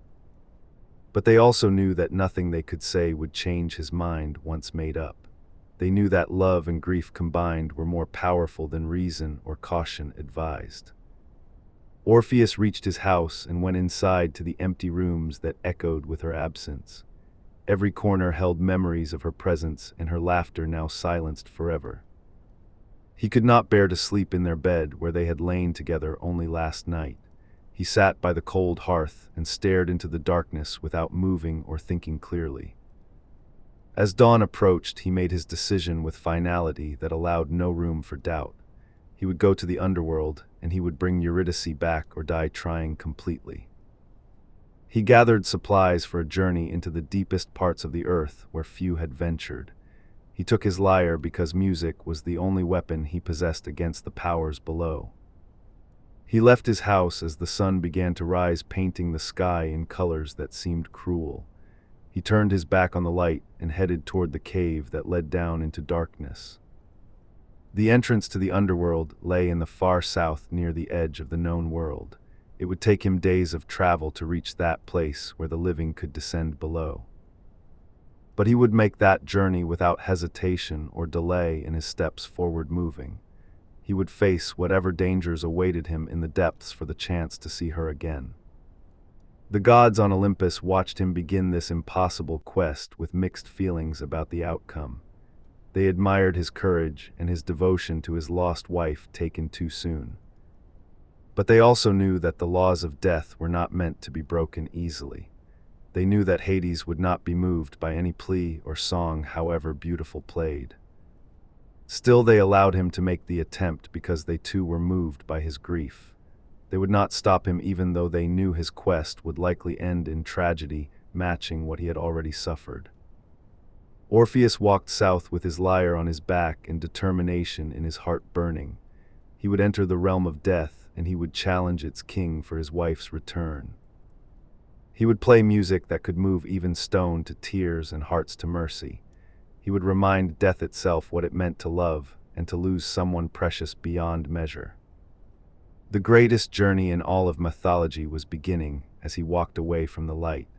But they also knew that nothing they could say would change his mind once made up. They knew that love and grief combined were more powerful than reason or caution advised. Orpheus reached his house and went inside to the empty rooms that echoed with her absence. Every corner held memories of her presence and her laughter now silenced forever. He could not bear to sleep in their bed where they had lain together only last night. He sat by the cold hearth and stared into the darkness without moving or thinking clearly. As dawn approached, he made his decision with finality that allowed no room for doubt. He would go to the underworld, and he would bring Eurydice back or die trying completely. He gathered supplies for a journey into the deepest parts of the earth where few had ventured. He took his lyre because music was the only weapon he possessed against the powers below. He left his house as the sun began to rise, painting the sky in colors that seemed cruel. He turned his back on the light and headed toward the cave that led down into darkness. The entrance to the underworld lay in the far south near the edge of the known world. It would take him days of travel to reach that place where the living could descend below. But he would make that journey without hesitation or delay in his steps forward moving. He would face whatever dangers awaited him in the depths for the chance to see her again. The gods on Olympus watched him begin this impossible quest with mixed feelings about the outcome. They admired his courage and his devotion to his lost wife taken too soon. But they also knew that the laws of death were not meant to be broken easily. They knew that Hades would not be moved by any plea or song, however beautiful played. Still, they allowed him to make the attempt because they too were moved by his grief. They would not stop him even though they knew his quest would likely end in tragedy, matching what he had already suffered. Orpheus walked south with his lyre on his back and determination in his heart burning. He would enter the realm of death, and he would challenge its king for his wife's return. He would play music that could move even stone to tears and hearts to mercy. He would remind death itself what it meant to love and to lose someone precious beyond measure. The greatest journey in all of mythology was beginning as he walked away from the light.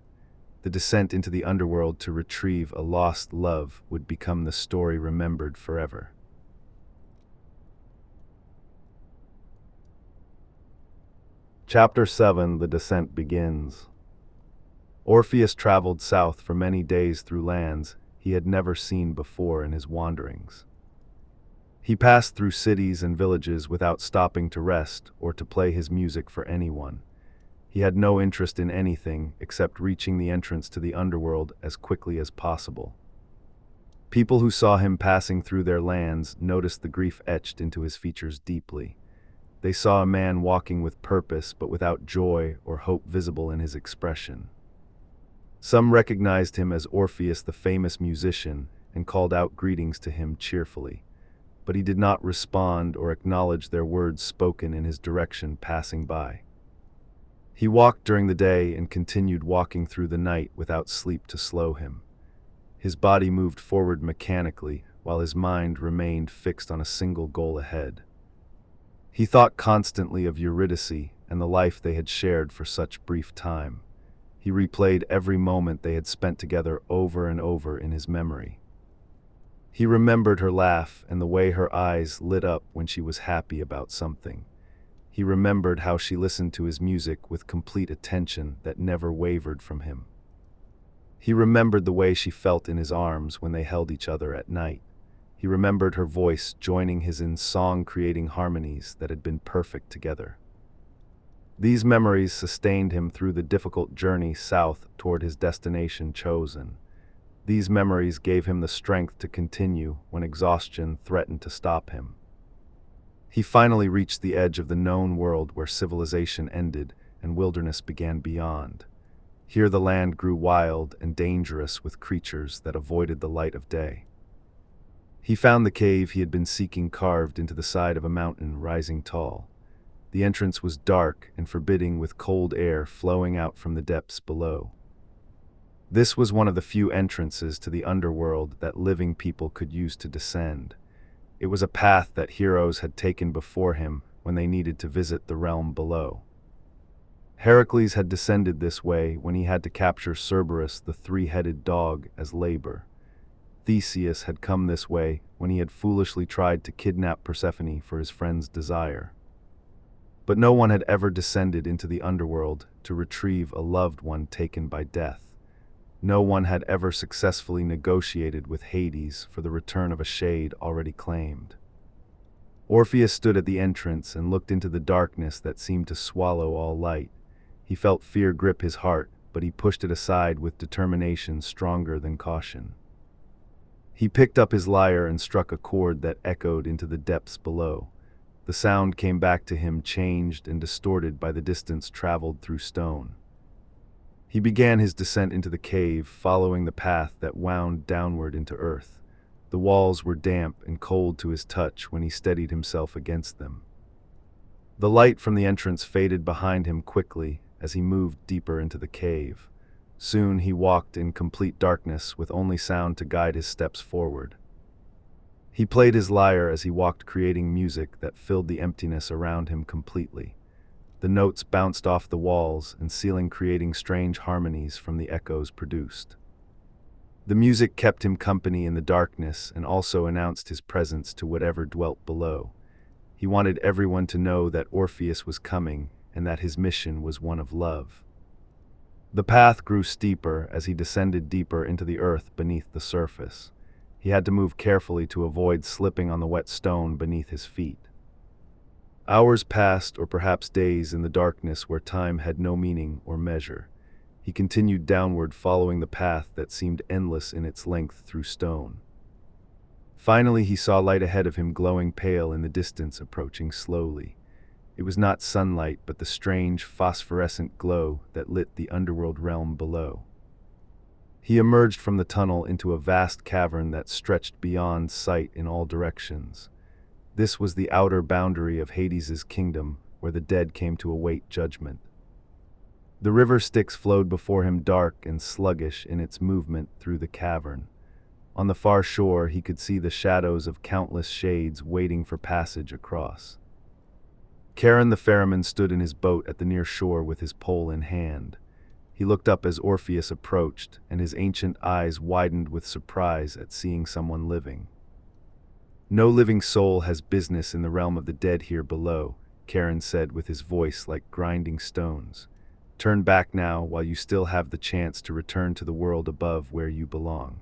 The descent into the underworld to retrieve a lost love would become the story remembered forever. Chapter 7: The Descent begins. Orpheus traveled south for many days through lands he had never seen before in his wanderings. He passed through cities and villages without stopping to rest or to play his music for anyone. He had no interest in anything except reaching the entrance to the underworld as quickly as possible. People who saw him passing through their lands noticed the grief etched into his features deeply. They saw a man walking with purpose but without joy or hope visible in his expression. Some recognized him as Orpheus, the famous musician, and called out greetings to him cheerfully, but he did not respond or acknowledge their words spoken in his direction passing by. He walked during the day and continued walking through the night without sleep to slow him. His body moved forward mechanically, while his mind remained fixed on a single goal ahead. He thought constantly of Eurydice and the life they had shared for such brief time. He replayed every moment they had spent together over and over in his memory. He remembered her laugh and the way her eyes lit up when she was happy about something. He remembered how she listened to his music with complete attention that never wavered from him. He remembered the way she felt in his arms when they held each other at night. He remembered her voice joining his in song-creating harmonies that had been perfect together. These memories sustained him through the difficult journey south toward his destination chosen. These memories gave him the strength to continue when exhaustion threatened to stop him. He finally reached the edge of the known world where civilization ended and wilderness began beyond. Here the land grew wild and dangerous with creatures that avoided the light of day. He found the cave he had been seeking carved into the side of a mountain rising tall. The entrance was dark and forbidding with cold air flowing out from the depths below. This was one of the few entrances to the underworld that living people could use to descend. It was a path that heroes had taken before him when they needed to visit the realm below. Heracles had descended this way when he had to capture Cerberus, the three-headed dog, as labor. Theseus had come this way when he had foolishly tried to kidnap Persephone for his friend's desire. But no one had ever descended into the underworld to retrieve a loved one taken by death. No one had ever successfully negotiated with Hades for the return of a shade already claimed. Orpheus stood at the entrance and looked into the darkness that seemed to swallow all light. He felt fear grip his heart, but he pushed it aside with determination stronger than caution. He picked up his lyre and struck a chord that echoed into the depths below. The sound came back to him changed and distorted by the distance traveled through stone. He began his descent into the cave, following the path that wound downward into earth. The walls were damp and cold to his touch when he steadied himself against them. The light from the entrance faded behind him quickly as he moved deeper into the cave. Soon he walked in complete darkness with only sound to guide his steps forward. He played his lyre as he walked, creating music that filled the emptiness around him completely. The notes bounced off the walls and ceiling, creating strange harmonies from the echoes produced. The music kept him company in the darkness and also announced his presence to whatever dwelt below. He wanted everyone to know that Orpheus was coming and that his mission was one of love. The path grew steeper as he descended deeper into the earth beneath the surface. He had to move carefully to avoid slipping on the wet stone beneath his feet. Hours passed, or perhaps days, in the darkness where time had no meaning or measure. He continued downward, following the path that seemed endless in its length through stone. Finally, he saw light ahead of him, glowing pale in the distance, approaching slowly. It was not sunlight, but the strange phosphorescent glow that lit the underworld realm below. He emerged from the tunnel into a vast cavern that stretched beyond sight in all directions. This was the outer boundary of Hades' kingdom, where the dead came to await judgment. The river Styx flowed before him, dark and sluggish in its movement through the cavern. On the far shore, he could see the shadows of countless shades waiting for passage across. Charon the ferryman stood in his boat at the near shore with his pole in hand. He looked up as Orpheus approached, and his ancient eyes widened with surprise at seeing someone living. "No living soul has business in the realm of the dead here below," Charon said with his voice like grinding stones. "Turn back now while you still have the chance to return to the world above where you belong."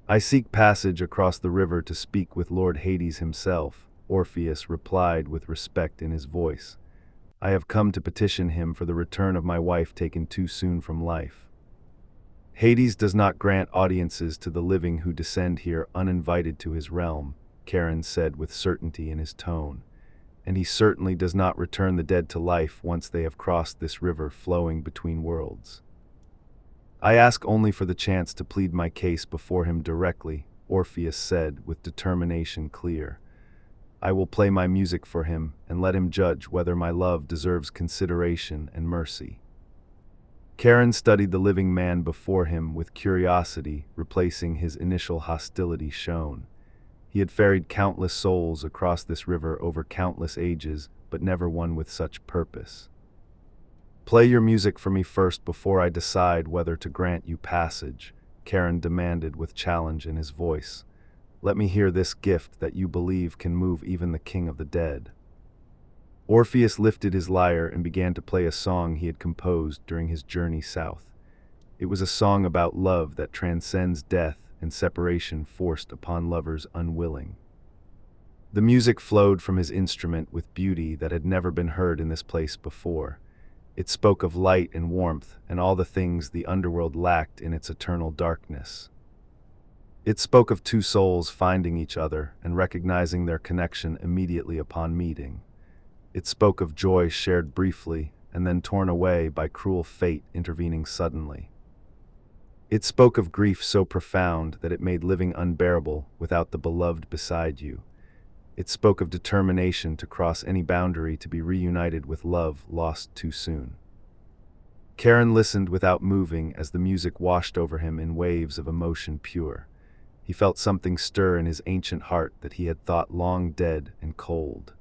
"I seek passage across the river to speak with Lord Hades himself," Orpheus replied with respect in his voice. "I have come to petition him for the return of my wife taken too soon from life." "Hades does not grant audiences to the living who descend here uninvited to his realm," Charon said with certainty in his tone, "and he certainly does not return the dead to life once they have crossed this river flowing between worlds. I ask only for the chance to plead my case before him directly," Orpheus said with determination clear. "I will play my music for him and let him judge whether my love deserves consideration and mercy." Charon studied the living man before him with curiosity, replacing his initial hostility shown. He had ferried countless souls across this river over countless ages, but never one with such purpose. "Play your music for me first before I decide whether to grant you passage," Charon demanded with challenge in his voice. "Let me hear this gift that you believe can move even the king of the dead." Orpheus lifted his lyre and began to play a song he had composed during his journey south. It was a song about love that transcends death and separation forced upon lovers unwilling. The music flowed from his instrument with beauty that had never been heard in this place before. It spoke of light and warmth and all the things the underworld lacked in its eternal darkness. It spoke of two souls finding each other and recognizing their connection immediately upon meeting. It spoke of joy shared briefly and then torn away by cruel fate intervening suddenly. It spoke of grief so profound that it made living unbearable without the beloved beside you. It spoke of determination to cross any boundary to be reunited with love lost too soon. Charon listened without moving as the music washed over him in waves of emotion pure. He felt something stir in his ancient heart that he had thought long dead and cold.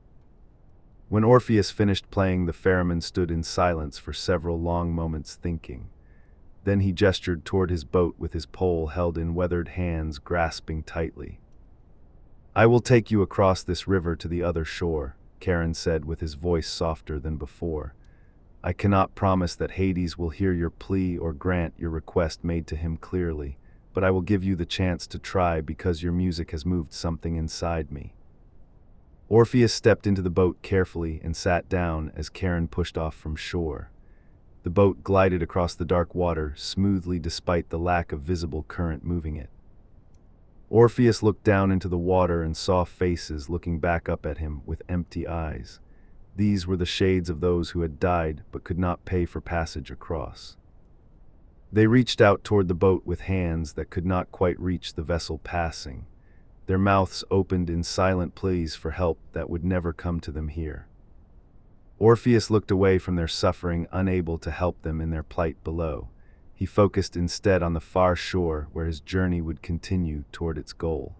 When Orpheus finished playing, the ferryman stood in silence for several long moments thinking. Then he gestured toward his boat with his pole held in weathered hands grasping tightly. "I will take you across this river to the other shore," Charon said with his voice softer than before. "I cannot promise that Hades will hear your plea or grant your request made to him clearly, but I will give you the chance to try because your music has moved something inside me." Orpheus stepped into the boat carefully and sat down as Charon pushed off from shore. The boat glided across the dark water smoothly despite the lack of visible current moving it. Orpheus looked down into the water and saw faces looking back up at him with empty eyes. These were the shades of those who had died but could not pay for passage across. They reached out toward the boat with hands that could not quite reach the vessel passing. Their mouths opened in silent pleas for help that would never come to them here. Orpheus looked away from their suffering, unable to help them in their plight below. He focused instead on the far shore where his journey would continue toward its goal.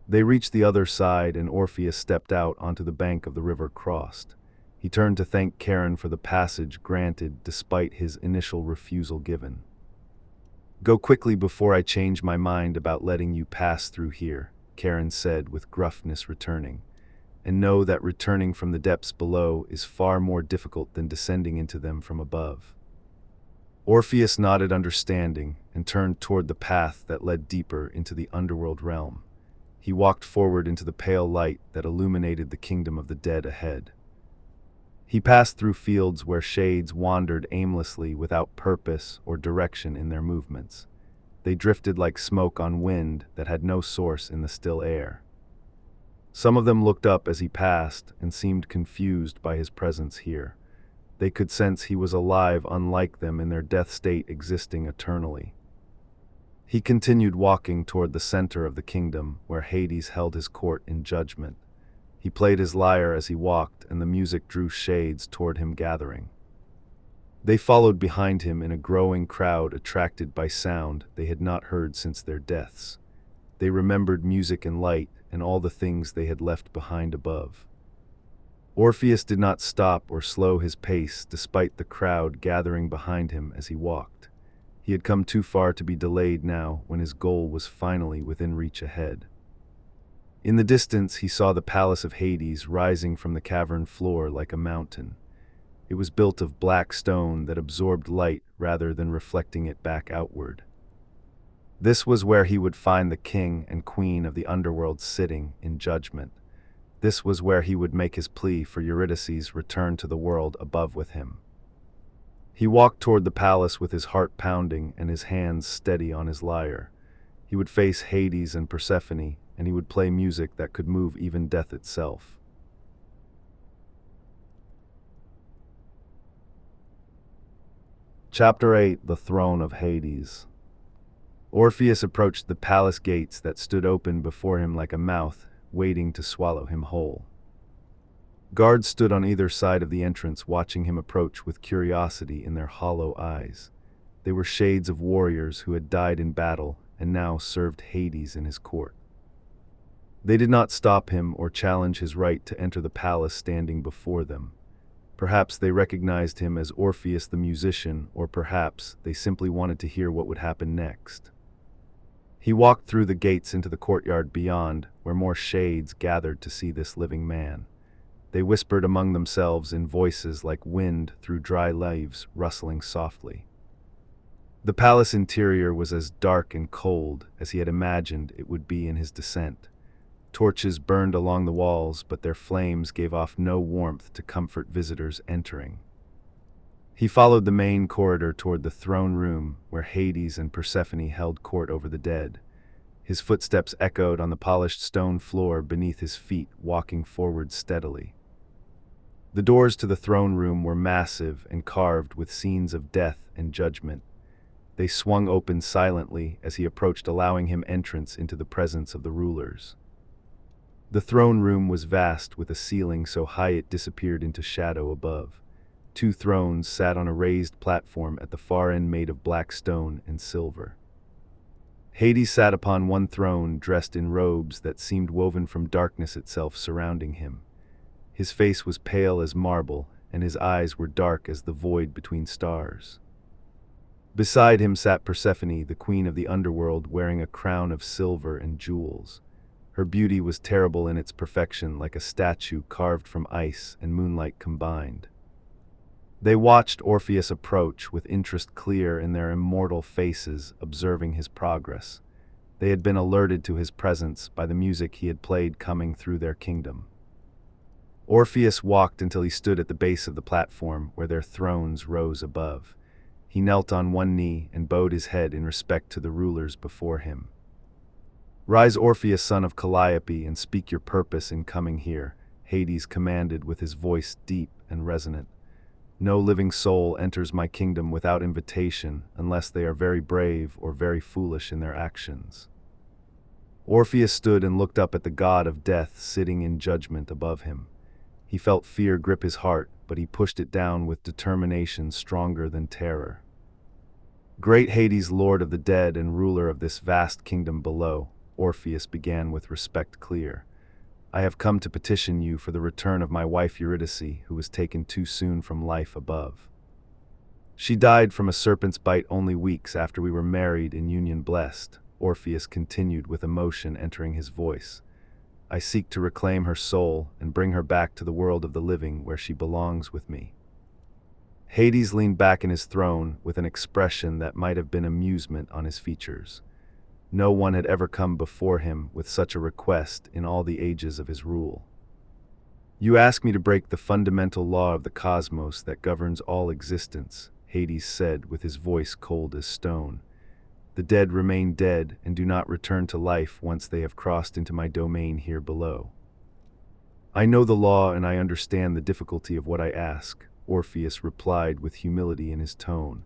They reached the other side and Orpheus stepped out onto the bank of the river crossed. He turned to thank Charon for the passage granted despite his initial refusal given. "Go quickly before I change my mind about letting you pass through here," Charon said with gruffness returning. "And know that returning from the depths below is far more difficult than descending into them from above." Orpheus nodded understanding and turned toward the path that led deeper into the underworld realm. He walked forward into the pale light that illuminated the kingdom of the dead ahead. He passed through fields where shades wandered aimlessly without purpose or direction in their movements. They drifted like smoke on wind that had no source in the still air. Some of them looked up as he passed and seemed confused by his presence here. They could sense he was alive unlike them in their death state existing eternally. He continued walking toward the center of the kingdom where Hades held his court in judgment. He played his lyre as he walked and the music drew shades toward him gathering. They followed behind him in a growing crowd attracted by sound they had not heard since their deaths. They remembered music and light and all the things they had left behind above. Orpheus did not stop or slow his pace despite the crowd gathering behind him as he walked. He had come too far to be delayed now when his goal was finally within reach ahead. In the distance, he saw the palace of Hades rising from the cavern floor like a mountain. It was built of black stone that absorbed light rather than reflecting it back outward. This was where he would find the king and queen of the underworld sitting in judgment. This was where he would make his plea for Eurydice's return to the world above with him. He walked toward the palace with his heart pounding and his hands steady on his lyre. He would face Hades and Persephone, and he would play music that could move even death itself. Chapter 8: The Throne of Hades. Orpheus approached the palace gates that stood open before him like a mouth, waiting to swallow him whole. Guards stood on either side of the entrance, watching him approach with curiosity in their hollow eyes. They were shades of warriors who had died in battle and now served Hades in his court. They did not stop him or challenge his right to enter the palace standing before them. Perhaps they recognized him as Orpheus the musician, or perhaps they simply wanted to hear what would happen next. He walked through the gates into the courtyard beyond, where more shades gathered to see this living man. They whispered among themselves in voices like wind through dry leaves rustling softly. The palace interior was as dark and cold as he had imagined it would be in his descent. Torches burned along the walls, but their flames gave off no warmth to comfort visitors entering. He followed the main corridor toward the throne room where Hades and Persephone held court over the dead. His footsteps echoed on the polished stone floor beneath his feet, walking forward steadily. The doors to the throne room were massive and carved with scenes of death and judgment. They swung open silently as he approached, allowing him entrance into the presence of the rulers. The throne room was vast, with a ceiling so high it disappeared into shadow above. 2 thrones sat on a raised platform at the far end made of black stone and silver. Hades sat upon one throne, dressed in robes that seemed woven from darkness itself surrounding him. His face was pale as marble, and his eyes were dark as the void between stars. Beside him sat Persephone, the queen of the underworld, wearing a crown of silver and jewels. Her beauty was terrible in its perfection, like a statue carved from ice and moonlight combined. They watched Orpheus approach with interest clear in their immortal faces, observing his progress. They had been alerted to his presence by the music he had played coming through their kingdom. Orpheus walked until he stood at the base of the platform where their thrones rose above. He knelt on one knee and bowed his head in respect to the rulers before him. "Rise, Orpheus, son of Calliope, and speak your purpose in coming here," Hades commanded with his voice deep and resonant. "No living soul enters my kingdom without invitation unless they are very brave or very foolish in their actions." Orpheus stood and looked up at the god of death sitting in judgment above him. He felt fear grip his heart, but he pushed it down with determination stronger than terror. "Great Hades, lord of the dead and ruler of this vast kingdom below," Orpheus began with respect clear, "I have come to petition you for the return of my wife Eurydice, who was taken too soon from life above. She died from a serpent's bite only weeks after we were married in union blessed," Orpheus continued with emotion entering his voice. "I seek to reclaim her soul and bring her back to the world of the living where she belongs with me." Hades leaned back in his throne with an expression that might have been amusement on his features. No one had ever come before him with such a request in all the ages of his rule. "You ask me to break the fundamental law of the cosmos that governs all existence," Hades said with his voice cold as stone. "The dead remain dead and do not return to life once they have crossed into my domain here below." "I know the law and I understand the difficulty of what I ask," Orpheus replied with humility in his tone.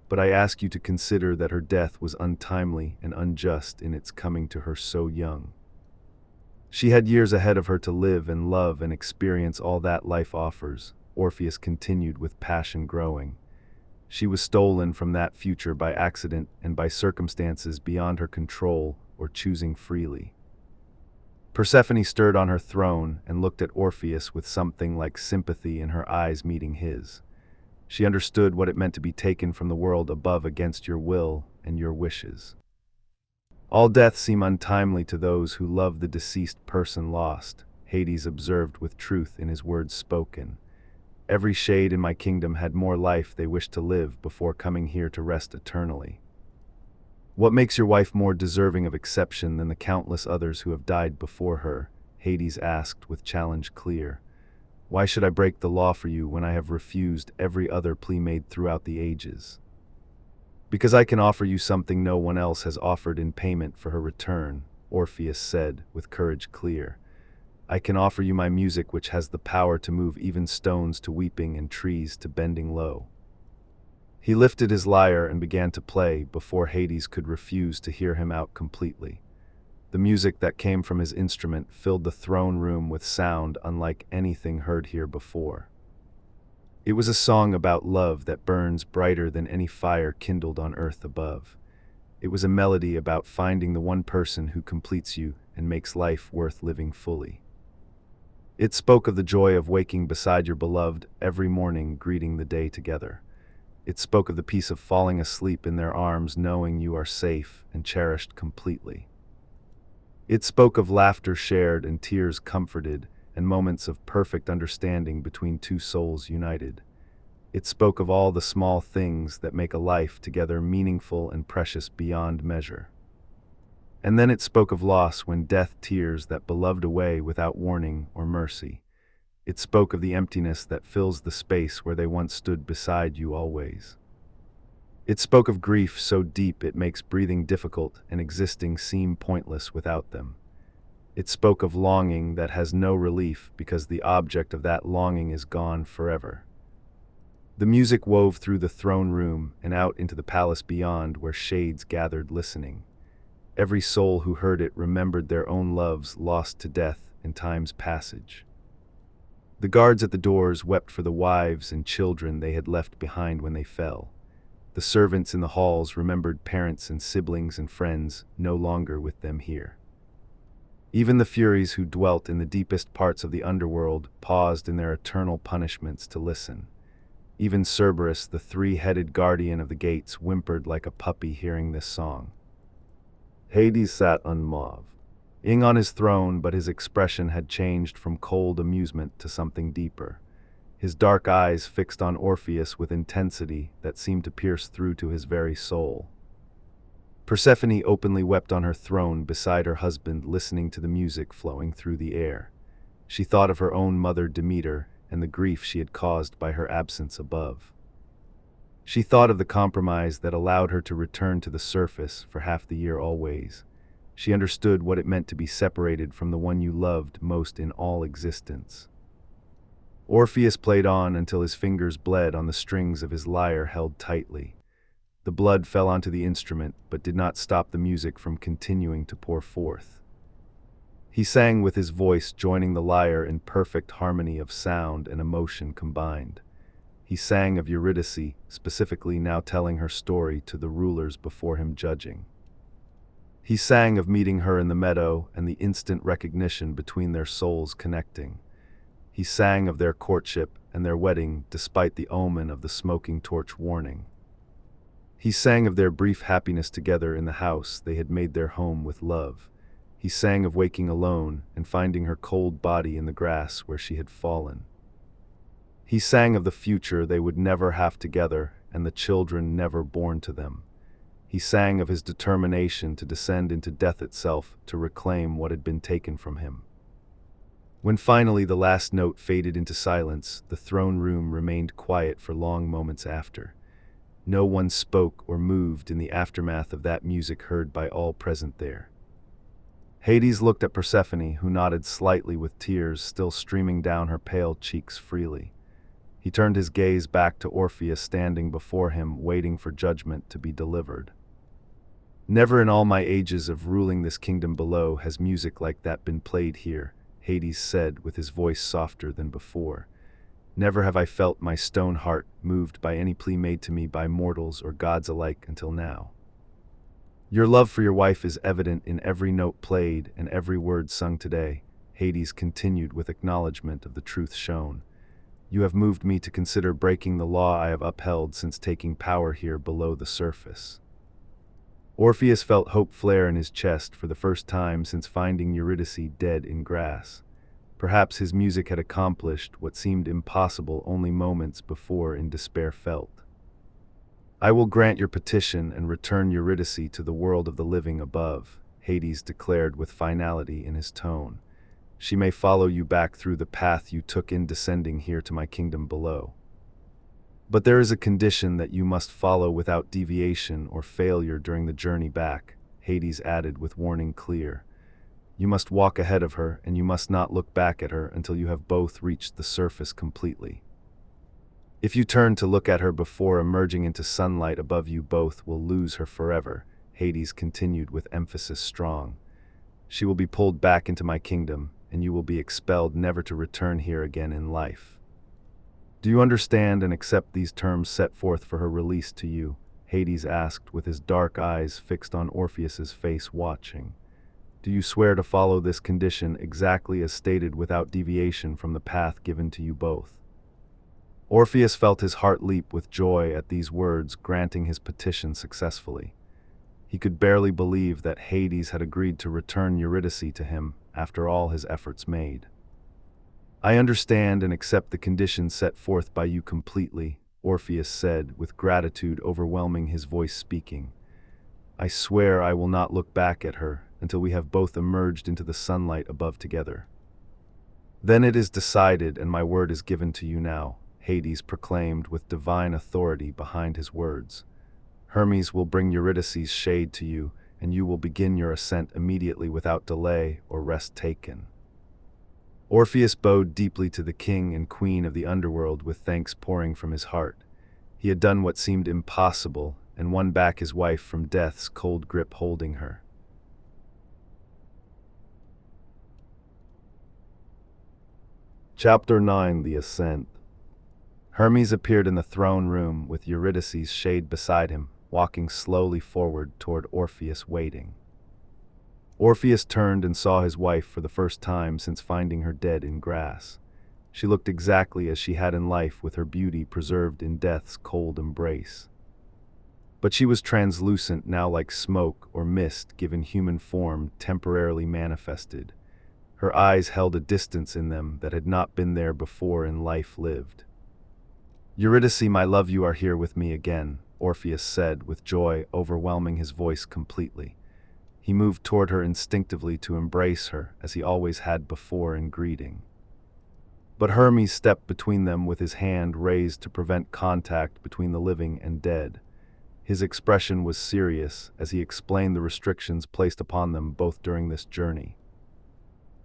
"But I ask you to consider that her death was untimely and unjust in its coming to her so young. She had years ahead of her to live and love and experience all that life offers," Orpheus continued with passion growing. "She was stolen from that future by accident and by circumstances beyond her control or choosing freely. Persephone stirred on her throne and looked at Orpheus with something like sympathy in her eyes meeting his. She understood what it meant to be taken from the world above against your will and your wishes. All deaths seem untimely to those who love the deceased person lost, Hades observed with truth in his words spoken. Every shade in my kingdom had more life they wished to live before coming here to rest eternally. What makes your wife more deserving of exception than the countless others who have died before her? Hades asked with challenge clear. Why should I break the law for you when I have refused every other plea made throughout the ages? Because I can offer you something no one else has offered in payment for her return, Orpheus said with courage clear. I can offer you my music which has the power to move even stones to weeping and trees to bending low. He lifted his lyre and began to play before Hades could refuse to hear him out completely. The music that came from his instrument filled the throne room with sound unlike anything heard here before. It was a song about love that burns brighter than any fire kindled on earth above. It was a melody about finding the one person who completes you and makes life worth living fully. It spoke of the joy of waking beside your beloved every morning, greeting the day together. It spoke of the peace of falling asleep in their arms, knowing you are safe and cherished completely. It spoke of laughter shared and tears comforted, and moments of perfect understanding between two souls united. It spoke of all the small things that make a life together meaningful and precious beyond measure. And then it spoke of loss when death tears that beloved away without warning or mercy. It spoke of the emptiness that fills the space where they once stood beside you always. It spoke of grief so deep it makes breathing difficult and existing seem pointless without them. It spoke of longing that has no relief because the object of that longing is gone forever. The music wove through the throne room and out into the palace beyond where shades gathered listening. Every soul who heard it remembered their own loves lost to death in time's passage. The guards at the doors wept for the wives and children they had left behind when they fell. The servants in the halls remembered parents and siblings and friends no longer with them here. Even the Furies who dwelt in the deepest parts of the underworld paused in their eternal punishments to listen. Even Cerberus, the three-headed guardian of the gates, whimpered like a puppy hearing this song. Hades sat unmoved, on his throne, but his expression had changed from cold amusement to something deeper. His dark eyes fixed on Orpheus with intensity that seemed to pierce through to his very soul. Persephone openly wept on her throne beside her husband, listening to the music flowing through the air. She thought of her own mother Demeter and the grief she had caused by her absence above. She thought of the compromise that allowed her to return to the surface for half the year always. She understood what it meant to be separated from the one you loved most in all existence. Orpheus played on until his fingers bled on the strings of his lyre held tightly. The blood fell onto the instrument, but did not stop the music from continuing to pour forth. He sang with his voice, joining the lyre in perfect harmony of sound and emotion combined. He sang of Eurydice, specifically now telling her story to the rulers before him judging. He sang of meeting her in the meadow and the instant recognition between their souls connecting. He sang of their courtship and their wedding despite the omen of the smoking torch warning. He sang of their brief happiness together in the house they had made their home with love. He sang of waking alone and finding her cold body in the grass where she had fallen. He sang of the future they would never have together and the children never born to them. He sang of his determination to descend into death itself to reclaim what had been taken from him. When finally the last note faded into silence, the throne room remained quiet for long moments after. No one spoke or moved in the aftermath of that music heard by all present there. Hades looked at Persephone, who nodded slightly with tears still streaming down her pale cheeks freely. He turned his gaze back to Orpheus standing before him, waiting for judgment to be delivered. Never in all my ages of ruling this kingdom below has music like that been played here, Hades said with his voice softer than before. Never have I felt my stone heart moved by any plea made to me by mortals or gods alike until now. Your love for your wife is evident in every note played and every word sung today, Hades continued with acknowledgement of the truth shown. You have moved me to consider breaking the law I have upheld since taking power here below the surface. Orpheus felt hope flare in his chest for the first time since finding Eurydice dead in grass. Perhaps his music had accomplished what seemed impossible only moments before in despair felt. I will grant your petition and return Eurydice to the world of the living above, Hades declared with finality in his tone. She may follow you back through the path you took in descending here to my kingdom below. But there is a condition that you must follow without deviation or failure during the journey back, Hades added with warning clear. You must walk ahead of her, and you must not look back at her until you have both reached the surface completely. If you turn to look at her before emerging into sunlight above you, both will lose her forever, Hades continued with emphasis strong. She will be pulled back into my kingdom, and you will be expelled never to return here again in life. Do you understand and accept these terms set forth for her release to you? Hades asked with his dark eyes fixed on Orpheus's face watching. Do you swear to follow this condition exactly as stated without deviation from the path given to you both? Orpheus felt his heart leap with joy at these words, granting his petition successfully. He could barely believe that Hades had agreed to return Eurydice to him after all his efforts made. I understand and accept the conditions set forth by you completely, Orpheus said, with gratitude overwhelming his voice speaking. I swear I will not look back at her until we have both emerged into the sunlight above together. Then it is decided, and my word is given to you now, Hades proclaimed with divine authority behind his words. Hermes will bring Eurydice's shade to you, and you will begin your ascent immediately without delay or rest taken. Orpheus bowed deeply to the king and queen of the underworld with thanks pouring from his heart. He had done what seemed impossible and won back his wife from death's cold grip holding her. Chapter 9: The Ascent. Hermes appeared in the throne room with Eurydice's shade beside him, walking slowly forward toward Orpheus waiting. Orpheus turned and saw his wife for the first time since finding her dead in grass. She looked exactly as she had in life, with her beauty preserved in death's cold embrace. But she was translucent now, like smoke or mist given human form temporarily manifested. Her eyes held a distance in them that had not been there before in life lived. Eurydice, my love, you are here with me again, Orpheus said with joy overwhelming his voice completely. He moved toward her instinctively to embrace her, as he always had before in greeting. But Hermes stepped between them with his hand raised to prevent contact between the living and dead. His expression was serious as he explained the restrictions placed upon them both during this journey.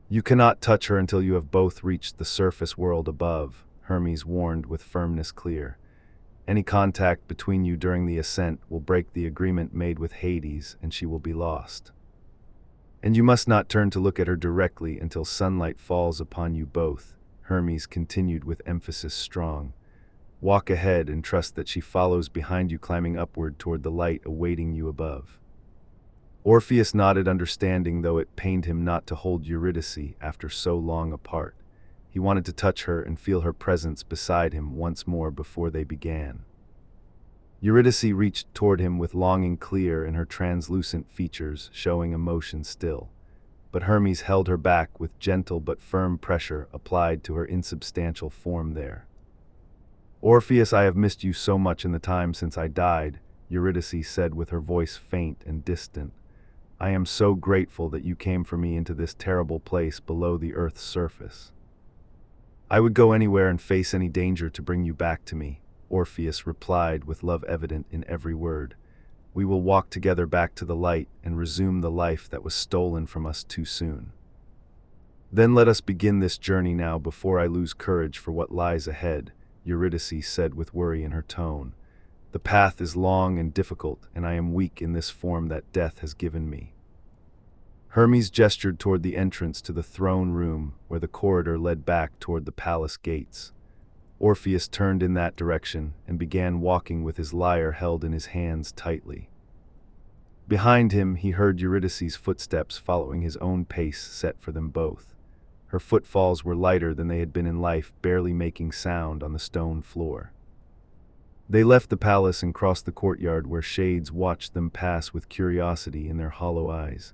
You cannot touch her until you have both reached the surface world above, Hermes warned with firmness clear. Any contact between you during the ascent will break the agreement made with Hades, and she will be lost. And you must not turn to look at her directly until sunlight falls upon you both, Hermes continued with emphasis strong. Walk ahead and trust that she follows behind you, climbing upward toward the light awaiting you above. Orpheus nodded, understanding, though it pained him not to hold Eurydice after so long apart. He wanted to touch her and feel her presence beside him once more before they began. Eurydice reached toward him with longing clear in her translucent features, showing emotion still. But Hermes held her back with gentle but firm pressure applied to her insubstantial form there. Orpheus, I have missed you so much in the time since I died, Eurydice said with her voice faint and distant. I am so grateful that you came for me into this terrible place below the earth's surface. I would go anywhere and face any danger to bring you back to me, Orpheus replied with love evident in every word. We will walk together back to the light and resume the life that was stolen from us too soon. Then let us begin this journey now before I lose courage for what lies ahead, Eurydice said with worry in her tone. The path is long and difficult, and I am weak in this form that death has given me. Hermes gestured toward the entrance to the throne room, where the corridor led back toward the palace gates. Orpheus turned in that direction and began walking with his lyre held in his hands tightly. Behind him, he heard Eurydice's footsteps following his own pace set for them both. Her footfalls were lighter than they had been in life, barely making sound on the stone floor. They left the palace and crossed the courtyard where shades watched them pass with curiosity in their hollow eyes.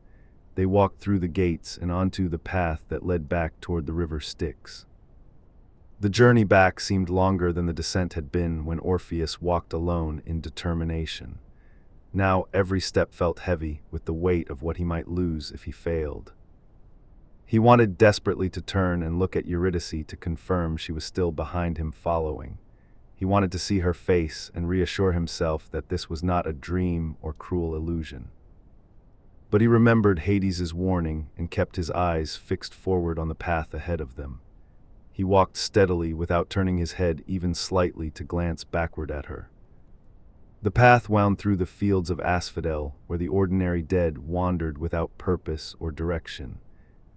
They walked through the gates and onto the path that led back toward the river Styx. The journey back seemed longer than the descent had been when Orpheus walked alone in determination. Now every step felt heavy with the weight of what he might lose if he failed. He wanted desperately to turn and look at Eurydice to confirm she was still behind him following. He wanted to see her face and reassure himself that this was not a dream or cruel illusion. But he remembered Hades's warning and kept his eyes fixed forward on the path ahead of them. He walked steadily without turning his head even slightly to glance backward at her. The path wound through the fields of asphodel, where the ordinary dead wandered without purpose or direction.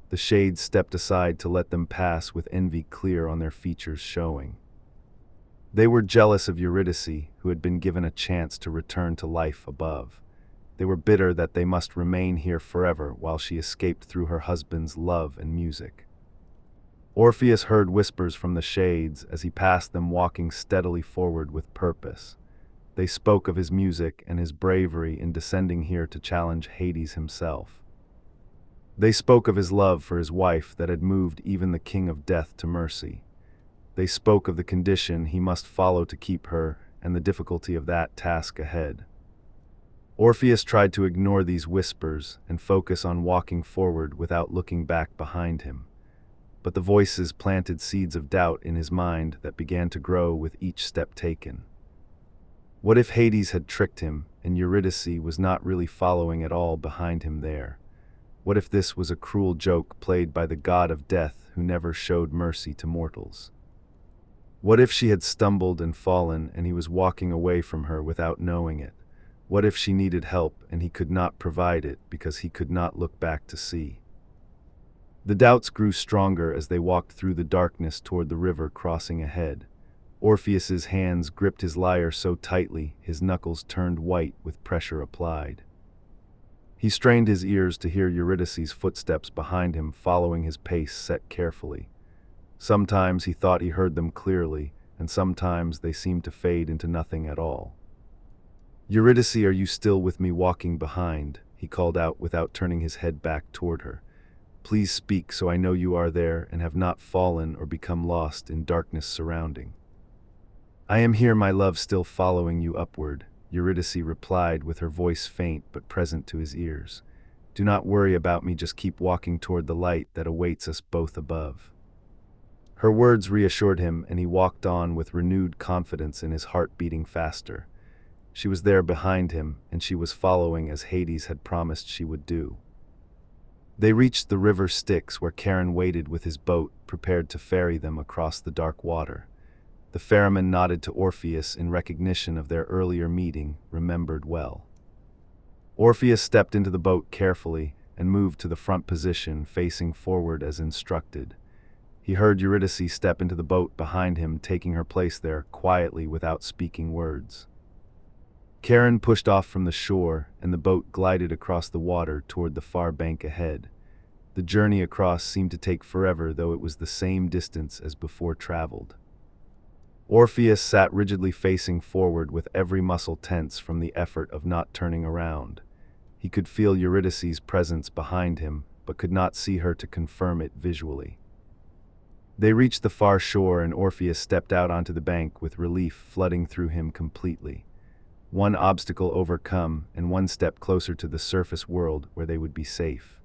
The shades stepped aside to let them pass with envy clear on their features showing. They were jealous of Eurydice, who had been given a chance to return to life above. They were bitter that they must remain here forever while she escaped through her husband's love and music. Orpheus heard whispers from the shades as he passed them, walking steadily forward with purpose. They spoke of his music and his bravery in descending here to challenge Hades himself. They spoke of his love for his wife that had moved even the king of death to mercy. They spoke of the condition he must follow to keep her and the difficulty of that task ahead. Orpheus tried to ignore these whispers and focus on walking forward without looking back behind him. But the voices planted seeds of doubt in his mind that began to grow with each step taken. What if Hades had tricked him and Eurydice was not really following at all behind him there? What if this was a cruel joke played by the god of death who never showed mercy to mortals? What if she had stumbled and fallen and he was walking away from her without knowing it? What if she needed help and he could not provide it because he could not look back to see? The doubts grew stronger as they walked through the darkness toward the river crossing ahead. Orpheus's hands gripped his lyre so tightly his knuckles turned white with pressure applied. He strained his ears to hear Eurydice's footsteps behind him following his pace set carefully. Sometimes he thought he heard them clearly, and sometimes they seemed to fade into nothing at all. "Eurydice, are you still with me walking behind?" he called out without turning his head back toward her. "Please speak so I know you are there and have not fallen or become lost in darkness surrounding." "I am here, my love, still following you upward," Eurydice replied with her voice faint but present to his ears. "Do not worry about me, just keep walking toward the light that awaits us both above." Her words reassured him and he walked on with renewed confidence in his heart beating faster. She was there behind him and she was following as Hades had promised she would do. They reached the river Styx where Charon waited with his boat, prepared to ferry them across the dark water. The ferryman nodded to Orpheus in recognition of their earlier meeting, remembered well. Orpheus stepped into the boat carefully and moved to the front position, facing forward as instructed. He heard Eurydice step into the boat behind him, taking her place there quietly without speaking words. Charon pushed off from the shore, and the boat glided across the water toward the far bank ahead. The journey across seemed to take forever, though it was the same distance as before traveled. Orpheus sat rigidly facing forward with every muscle tense from the effort of not turning around. He could feel Eurydice's presence behind him, but could not see her to confirm it visually. They reached the far shore and Orpheus stepped out onto the bank with relief flooding through him completely. One obstacle overcome and one step closer to the surface world where they would be safe.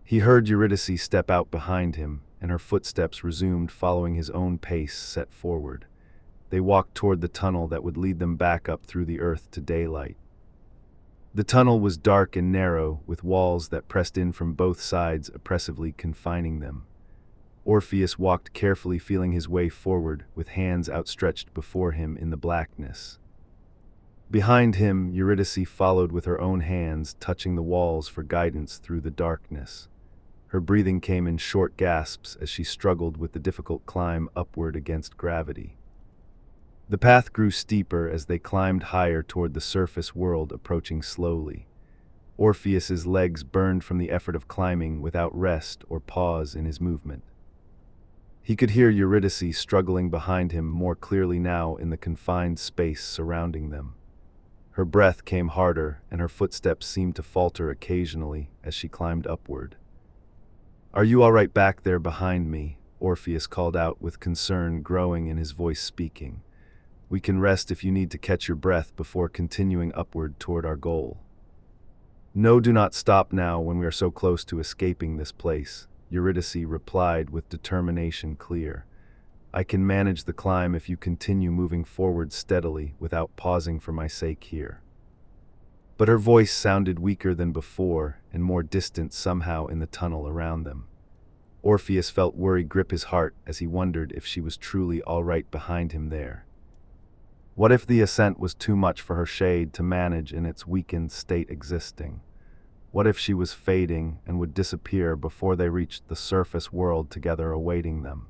He heard Eurydice step out behind him, and her footsteps resumed following his own pace set forward. They walked toward the tunnel that would lead them back up through the earth to daylight. The tunnel was dark and narrow, with walls that pressed in from both sides, oppressively confining them. Orpheus walked carefully, feeling his way forward, with hands outstretched before him in the blackness. Behind him, Eurydice followed with her own hands, touching the walls for guidance through the darkness. Her breathing came in short gasps as she struggled with the difficult climb upward against gravity. The path grew steeper as they climbed higher toward the surface world, approaching slowly. Orpheus's legs burned from the effort of climbing without rest or pause in his movement. He could hear Eurydice struggling behind him more clearly now in the confined space surrounding them. Her breath came harder, and her footsteps seemed to falter occasionally as she climbed upward. "Are you all right back there behind me?" Orpheus called out with concern growing in his voice speaking. "We can rest if you need to catch your breath before continuing upward toward our goal." "No, do not stop now when we are so close to escaping this place," Eurydice replied with determination clear. "I can manage the climb if you continue moving forward steadily without pausing for my sake here." But her voice sounded weaker than before and more distant somehow in the tunnel around them. Orpheus felt worry grip his heart as he wondered if she was truly all right behind him there. What if the ascent was too much for her shade to manage in its weakened state existing? What if she was fading and would disappear before they reached the surface world together awaiting them?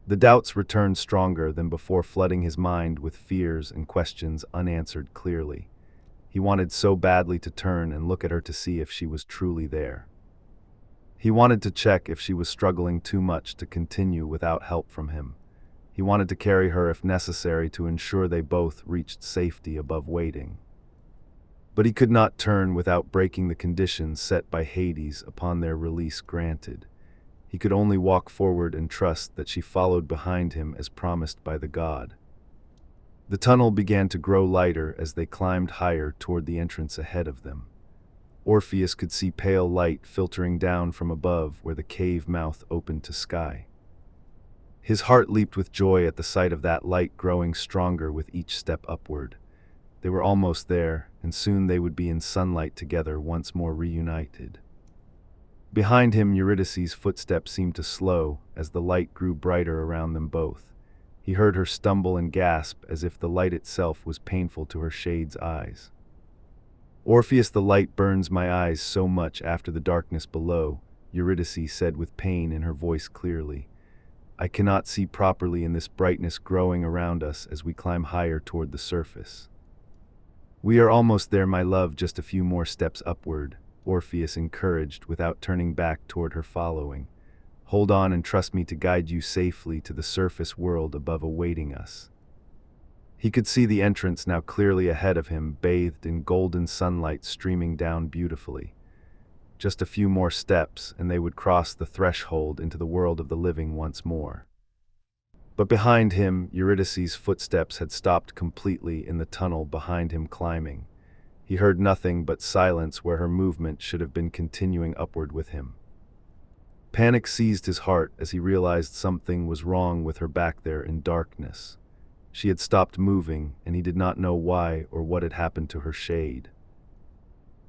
The doubts returned stronger than before, flooding his mind with fears and questions unanswered clearly. He wanted so badly to turn and look at her to see if she was truly there. He wanted to check if she was struggling too much to continue without help from him. He wanted to carry her if necessary to ensure they both reached safety above waiting. But he could not turn without breaking the conditions set by Hades upon their release granted. He could only walk forward and trust that she followed behind him as promised by the god. The tunnel began to grow lighter as they climbed higher toward the entrance ahead of them. Orpheus could see pale light filtering down from above where the cave mouth opened to sky. His heart leaped with joy at the sight of that light growing stronger with each step upward. They were almost there, and soon they would be in sunlight together once more reunited. Behind him, Eurydice's footsteps seemed to slow as the light grew brighter around them both. He heard her stumble and gasp as if the light itself was painful to her shade's eyes. "Orpheus, the light burns my eyes so much after the darkness below," Eurydice said with pain in her voice clearly. "I cannot see properly in this brightness growing around us as we climb higher toward the surface." "We are almost there, my love, just a few more steps upward," Orpheus encouraged without turning back toward her following. "Hold on and trust me to guide you safely to the surface world above awaiting us." He could see the entrance now clearly ahead of him, bathed in golden sunlight streaming down beautifully. Just a few more steps, and they would cross the threshold into the world of the living once more. But behind him, Eurydice's footsteps had stopped completely in the tunnel behind him climbing. He heard nothing but silence where her movement should have been continuing upward with him. Panic seized his heart as he realized something was wrong with her back there in darkness. She had stopped moving, and he did not know why or what had happened to her shade.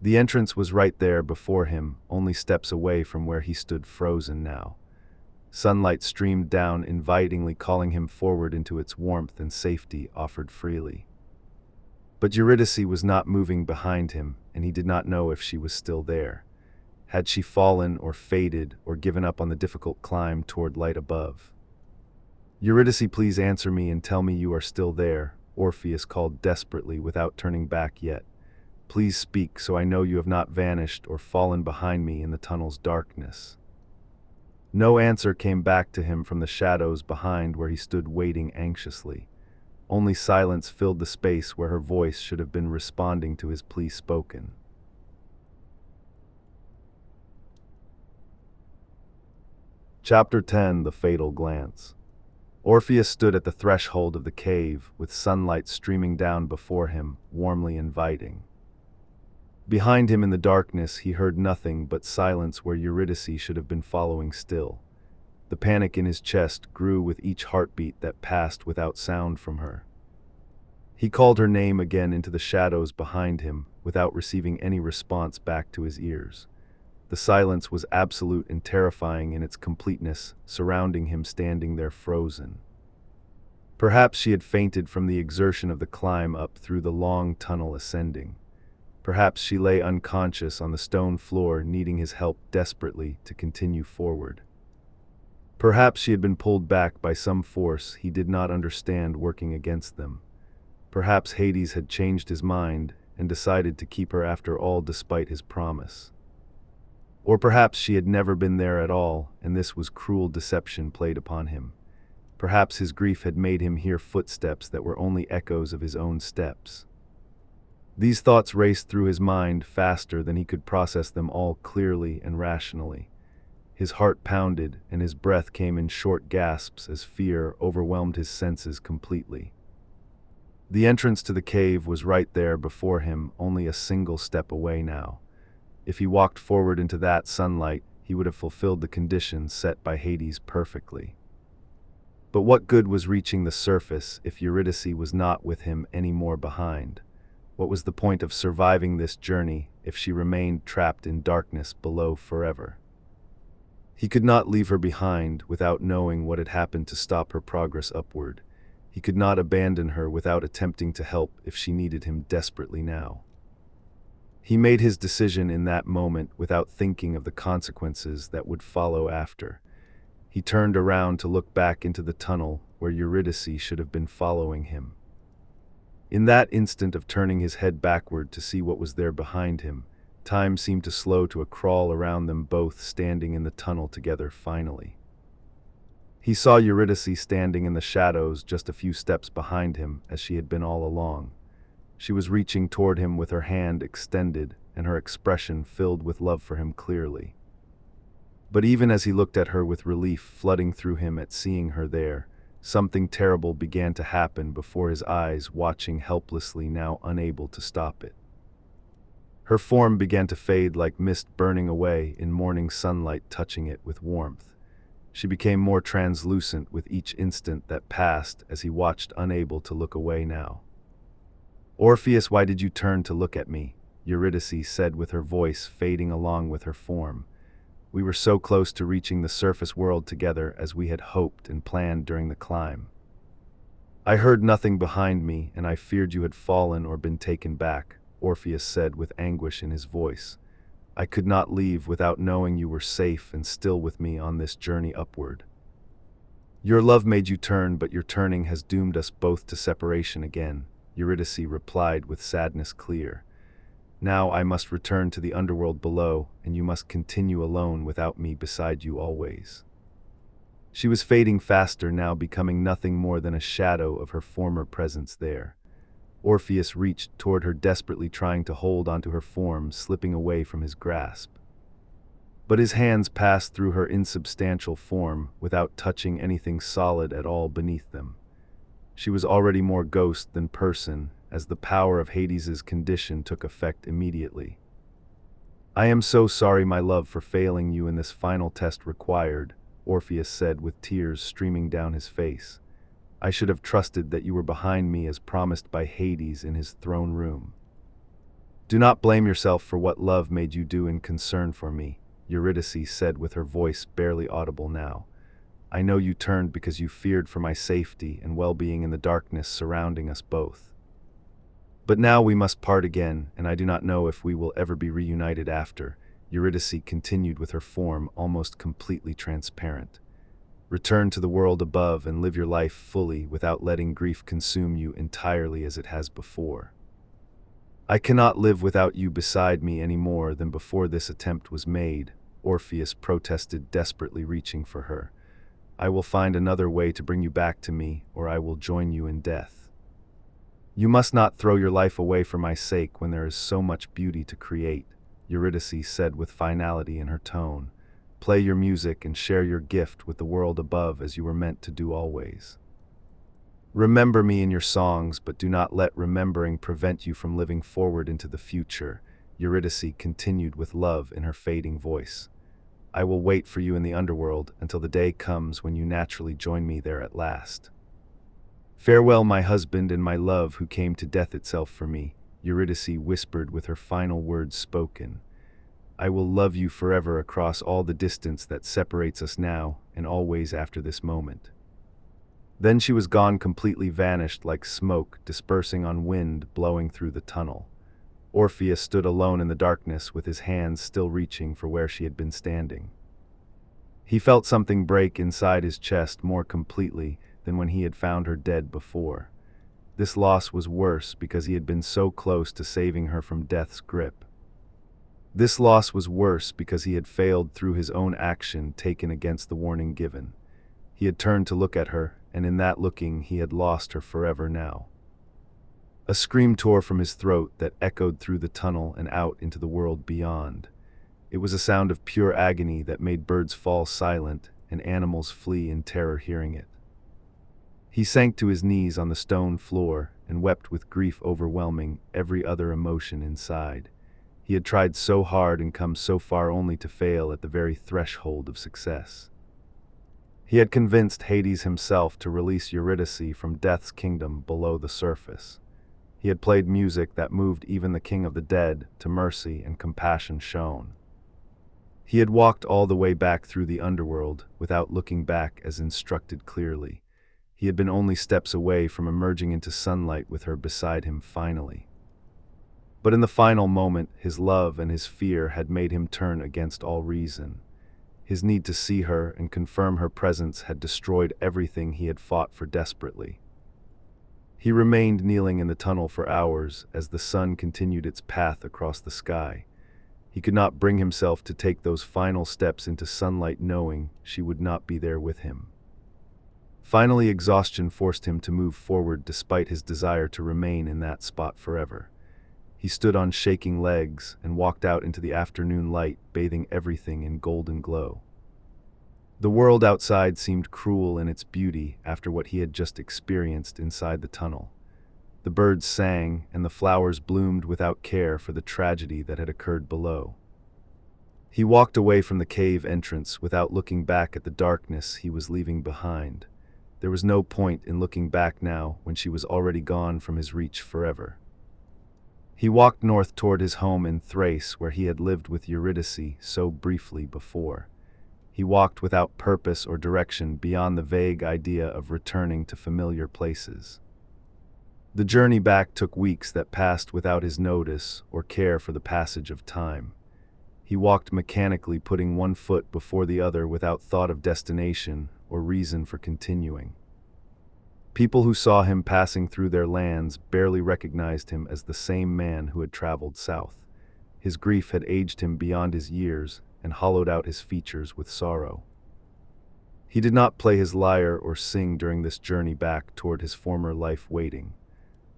The entrance was right there before him, only steps away from where he stood frozen now. Sunlight streamed down invitingly, calling him forward into its warmth and safety offered freely. But Eurydice was not moving behind him, and he did not know if she was still there. Had she fallen or faded or given up on the difficult climb toward light above? "Eurydice, please answer me and tell me you are still there," Orpheus called desperately without turning back yet. "Please speak so I know you have not vanished or fallen behind me in the tunnel's darkness." No answer came back to him from the shadows behind where he stood waiting anxiously. Only silence filled the space where her voice should have been responding to his plea spoken. Chapter 10: The Fatal Glance. Orpheus stood at the threshold of the cave, with sunlight streaming down before him, warmly inviting. Behind him in the darkness he heard nothing but silence where Eurydice should have been following still. The panic in his chest grew with each heartbeat that passed without sound from her. He called her name again into the shadows behind him, without receiving any response back to his ears. The silence was absolute and terrifying in its completeness, surrounding him standing there frozen. Perhaps she had fainted from the exertion of the climb up through the long tunnel ascending. Perhaps she lay unconscious on the stone floor, needing his help desperately to continue forward. Perhaps she had been pulled back by some force he did not understand working against them. Perhaps Hades had changed his mind, and decided to keep her after all despite his promise. Or perhaps she had never been there at all, and this was cruel deception played upon him. Perhaps his grief had made him hear footsteps that were only echoes of his own steps. These thoughts raced through his mind faster than he could process them all clearly and rationally. His heart pounded, and his breath came in short gasps as fear overwhelmed his senses completely. The entrance to the cave was right there before him, only a single step away now. If he walked forward into that sunlight, he would have fulfilled the conditions set by Hades perfectly. But what good was reaching the surface if Eurydice was not with him any more behind? What was the point of surviving this journey if she remained trapped in darkness below forever? He could not leave her behind without knowing what had happened to stop her progress upward. He could not abandon her without attempting to help if she needed him desperately now. He made his decision in that moment without thinking of the consequences that would follow after. He turned around to look back into the tunnel where Eurydice should have been following him. In that instant of turning his head backward to see what was there behind him, time seemed to slow to a crawl around them both standing in the tunnel together finally. He saw Eurydice standing in the shadows just a few steps behind him as she had been all along. She was reaching toward him with her hand extended and her expression filled with love for him clearly. But even as he looked at her with relief flooding through him at seeing her there, something terrible began to happen before his eyes, watching helplessly, now unable to stop it. Her form began to fade like mist burning away in morning sunlight touching it with warmth. She became more translucent with each instant that passed as he watched, unable to look away now. "Orpheus, why did you turn to look at me?" Eurydice said with her voice fading along with her form. "We were so close to reaching the surface world together as we had hoped and planned during the climb. I heard nothing behind me, and I feared you had fallen or been taken back," Orpheus said with anguish in his voice. "I could not leave without knowing you were safe and still with me on this journey upward. Your love made you turn, but your turning has doomed us both to separation again," Eurydice replied with sadness clear. "Now I must return to the underworld below, and you must continue alone without me beside you always." She was fading faster now, becoming nothing more than a shadow of her former presence there. Orpheus reached toward her desperately, trying to hold onto her form, slipping away from his grasp. But his hands passed through her insubstantial form without touching anything solid at all beneath them. She was already more ghost than person, as the power of Hades's condition took effect immediately. "I am so sorry, my love, for failing you in this final test required," Orpheus said with tears streaming down his face. "I should have trusted that you were behind me as promised by Hades in his throne room." "Do not blame yourself for what love made you do in concern for me," Eurydice said with her voice barely audible now. "I know you turned because you feared for my safety and well-being in the darkness surrounding us both. But now we must part again, and I do not know if we will ever be reunited after," Eurydice continued with her form almost completely transparent. "Return to the world above and live your life fully without letting grief consume you entirely as it has before. I cannot live without you beside me any more than before this attempt was made," Orpheus protested, desperately reaching for her. "I will find another way to bring you back to me, or I will join you in death. You must not throw your life away for my sake when there is so much beauty to create," Eurydice said with finality in her tone. "Play your music and share your gift with the world above as you were meant to do always. Remember me in your songs, but do not let remembering prevent you from living forward into the future," Eurydice continued with love in her fading voice. "I will wait for you in the underworld until the day comes when you naturally join me there at last. Farewell, my husband and my love who came to death itself for me," Eurydice whispered with her final words spoken. "I will love you forever across all the distance that separates us now and always after this moment." Then she was gone, completely vanished like smoke dispersing on wind blowing through the tunnel. Orpheus stood alone in the darkness with his hands still reaching for where she had been standing. He felt something break inside his chest more completely than when he had found her dead before. This loss was worse because he had been so close to saving her from death's grip. This loss was worse because he had failed through his own action taken against the warning given. He had turned to look at her, and in that looking he had lost her forever now. A scream tore from his throat that echoed through the tunnel and out into the world beyond. It was a sound of pure agony that made birds fall silent and animals flee in terror hearing it. He sank to his knees on the stone floor and wept with grief overwhelming every other emotion inside. He had tried so hard and come so far only to fail at the very threshold of success. He had convinced Hades himself to release Eurydice from death's kingdom below the surface. He had played music that moved even the king of the dead to mercy and compassion shown. He had walked all the way back through the underworld without looking back as instructed clearly. He had been only steps away from emerging into sunlight with her beside him finally. But in the final moment, his love and his fear had made him turn against all reason. His need to see her and confirm her presence had destroyed everything he had fought for desperately. He remained kneeling in the tunnel for hours as the sun continued its path across the sky. He could not bring himself to take those final steps into sunlight knowing she would not be there with him. Finally, exhaustion forced him to move forward despite his desire to remain in that spot forever. He stood on shaking legs and walked out into the afternoon light, bathing everything in golden glow. The world outside seemed cruel in its beauty after what he had just experienced inside the tunnel. The birds sang and the flowers bloomed without care for the tragedy that had occurred below. He walked away from the cave entrance without looking back at the darkness he was leaving behind. There was no point in looking back now when she was already gone from his reach forever. He walked north toward his home in Thrace where he had lived with Eurydice so briefly before. He walked without purpose or direction beyond the vague idea of returning to familiar places. The journey back took weeks that passed without his notice or care for the passage of time. He walked mechanically, putting one foot before the other without thought of destination or reason for continuing. People who saw him passing through their lands barely recognized him as the same man who had traveled south. His grief had aged him beyond his years and hollowed out his features with sorrow. He did not play his lyre or sing during this journey back toward his former life waiting.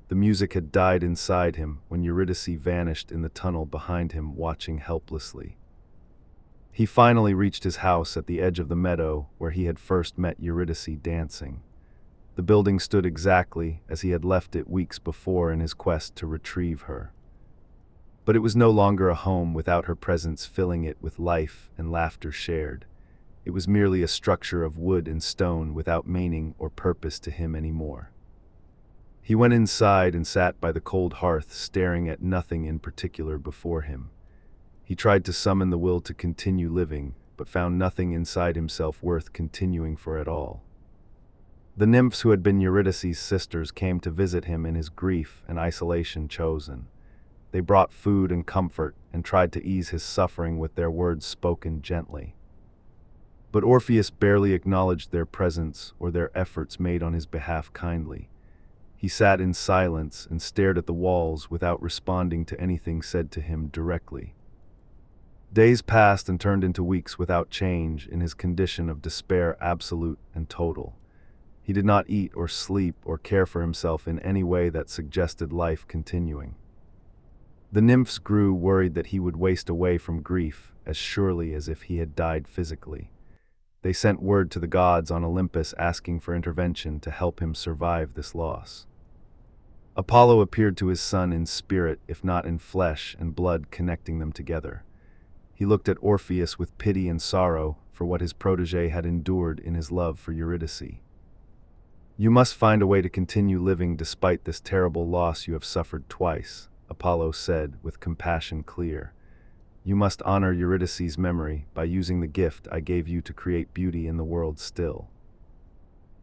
The music had died inside him when Eurydice vanished in the tunnel behind him, watching helplessly. He finally reached his house at the edge of the meadow where he had first met Eurydice dancing. The building stood exactly as he had left it weeks before in his quest to retrieve her. But it was no longer a home without her presence filling it with life and laughter shared. It was merely a structure of wood and stone without meaning or purpose to him anymore. He went inside and sat by the cold hearth, staring at nothing in particular before him. He tried to summon the will to continue living, but found nothing inside himself worth continuing for at all. The nymphs who had been Eurydice's sisters came to visit him in his grief and isolation chosen. They brought food and comfort and tried to ease his suffering with their words spoken gently. But Orpheus barely acknowledged their presence or their efforts made on his behalf kindly. He sat in silence and stared at the walls without responding to anything said to him directly. Days passed and turned into weeks without change in his condition of despair absolute and total. He did not eat or sleep or care for himself in any way that suggested life continuing. The nymphs grew worried that he would waste away from grief as surely as if he had died physically. They sent word to the gods on Olympus asking for intervention to help him survive this loss. Apollo appeared to his son in spirit, if not in flesh and blood, connecting them together. He looked at Orpheus with pity and sorrow for what his protege had endured in his love for Eurydice. "You must find a way to continue living despite this terrible loss you have suffered twice," Apollo said with compassion clear. "You must honor Eurydice's memory by using the gift I gave you to create beauty in the world still."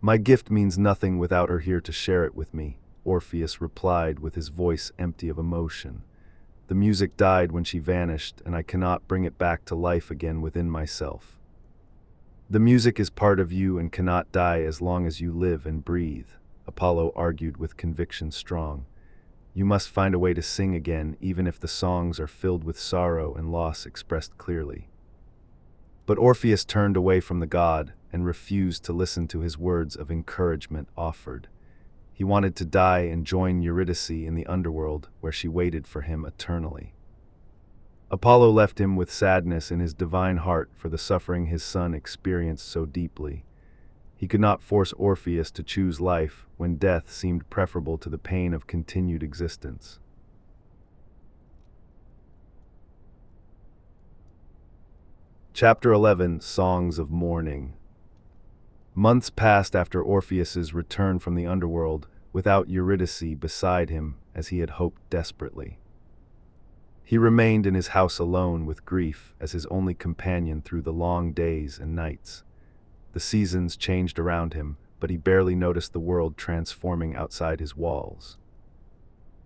"My gift means nothing without her here to share it with me," Orpheus replied with his voice empty of emotion. "The music died when she vanished, and I cannot bring it back to life again within myself. The music is part of you and cannot die as long as you live and breathe," Apollo argued with conviction strong. You must find a way to sing again, even if the songs are filled with sorrow and loss expressed clearly. But Orpheus turned away from the god and refused to listen to his words of encouragement offered. He wanted to die and join Eurydice in the underworld, where she waited for him eternally. Apollo left him with sadness in his divine heart for the suffering his son experienced so deeply. He could not force Orpheus to choose life when death seemed preferable to the pain of continued existence. Chapter 11: Songs of Mourning. Months passed after Orpheus's return from the underworld, without Eurydice beside him as he had hoped desperately. He remained in his house alone with grief as his only companion through the long days and nights. The seasons changed around him, but he barely noticed the world transforming outside his walls.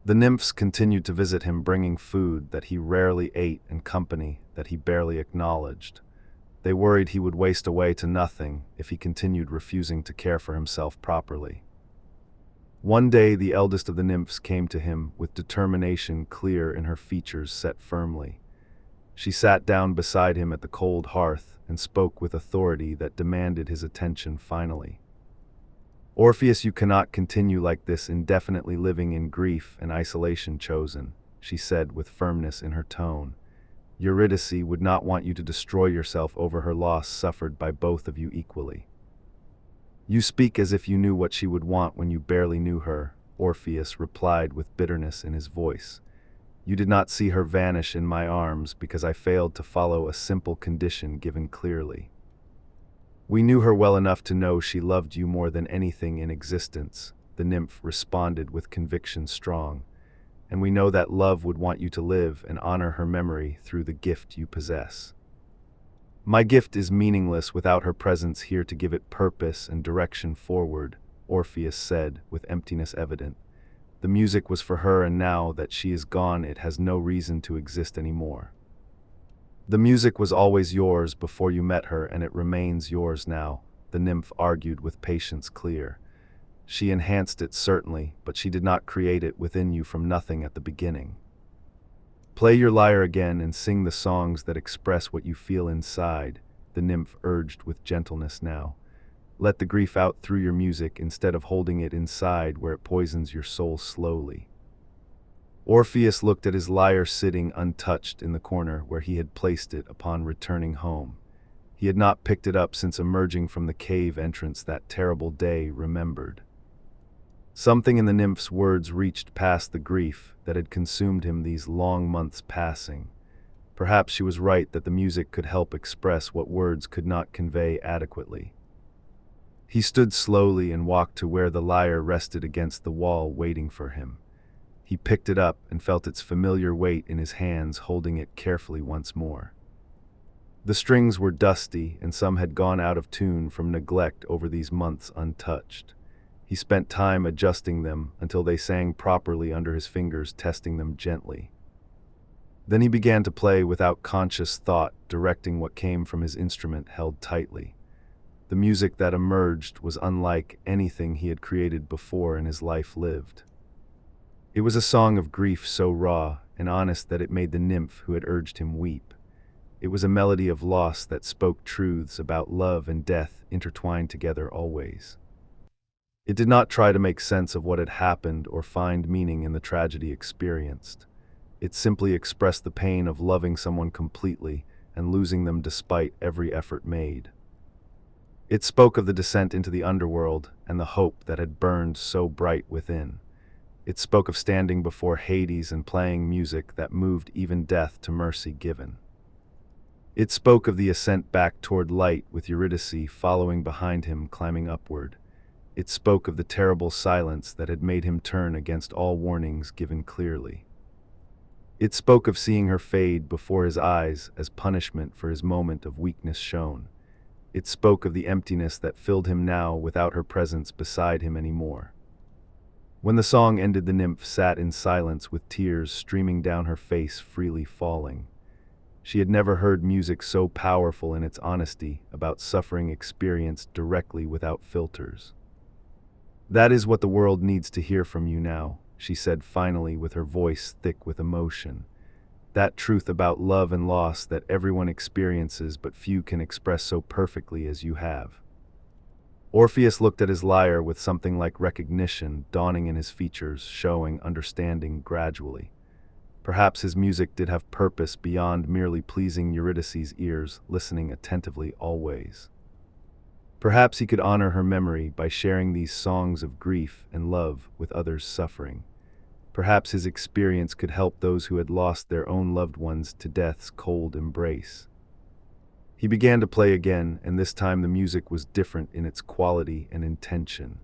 The nymphs continued to visit him, bringing food that he rarely ate and company that he barely acknowledged. They worried he would waste away to nothing if he continued refusing to care for himself properly. One day the eldest of the nymphs came to him with determination clear in her features set firmly. She sat down beside him at the cold hearth and spoke with authority that demanded his attention finally. "Orpheus, you cannot continue like this, indefinitely living in grief and isolation chosen," she said with firmness in her tone. "Eurydice would not want you to destroy yourself over her loss suffered by both of you equally." "You speak as if you knew what she would want when you barely knew her," Orpheus replied with bitterness in his voice. "You did not see her vanish in my arms because I failed to follow a simple condition given clearly. We knew her well enough to know she loved you more than anything in existence," the nymph responded with conviction strong. "And we know that love would want you to live and honor her memory through the gift you possess." "My gift is meaningless without her presence here to give it purpose and direction forward," Orpheus said, with emptiness evident. "The music was for her, and now that she is gone, it has no reason to exist anymore." "The music was always yours before you met her, and it remains yours now," the nymph argued with patience clear. "She enhanced it certainly, but she did not create it within you from nothing at the beginning. Play your lyre again and sing the songs that express what you feel inside," the nymph urged with gentleness now. "Let the grief out through your music instead of holding it inside where it poisons your soul slowly." Orpheus looked at his lyre sitting untouched in the corner where he had placed it upon returning home. He had not picked it up since emerging from the cave entrance that terrible day remembered. Something in the nymph's words reached past the grief that had consumed him these long months passing. Perhaps she was right that the music could help express what words could not convey adequately. He stood slowly and walked to where the lyre rested against the wall, waiting for him. He picked it up and felt its familiar weight in his hands, holding it carefully once more. The strings were dusty, and some had gone out of tune from neglect over these months untouched. He spent time adjusting them until they sang properly under his fingers, testing them gently. Then he began to play without conscious thought, directing what came from his instrument held tightly. The music that emerged was unlike anything he had created before in his life lived. It was a song of grief so raw and honest that it made the nymph who had urged him weep. It was a melody of loss that spoke truths about love and death intertwined together always. It did not try to make sense of what had happened or find meaning in the tragedy experienced. It simply expressed the pain of loving someone completely and losing them despite every effort made. It spoke of the descent into the underworld and the hope that had burned so bright within. It spoke of standing before Hades and playing music that moved even death to mercy given. It spoke of the ascent back toward light with Eurydice following behind him, climbing upward. It spoke of the terrible silence that had made him turn against all warnings given clearly. It spoke of seeing her fade before his eyes as punishment for his moment of weakness shown. It spoke of the emptiness that filled him now without her presence beside him anymore. When the song ended, the nymph sat in silence with tears streaming down her face, freely falling. She had never heard music so powerful in its honesty about suffering experienced directly without filters. "That is what the world needs to hear from you now," she said finally, with her voice thick with emotion. "That truth about love and loss that everyone experiences but few can express so perfectly as you have." Orpheus looked at his lyre with something like recognition dawning in his features, showing understanding gradually. Perhaps his music did have purpose beyond merely pleasing Eurydice's ears, listening attentively always. Perhaps he could honor her memory by sharing these songs of grief and love with others suffering. Perhaps his experience could help those who had lost their own loved ones to death's cold embrace. He began to play again, and this time the music was different in its quality and intention.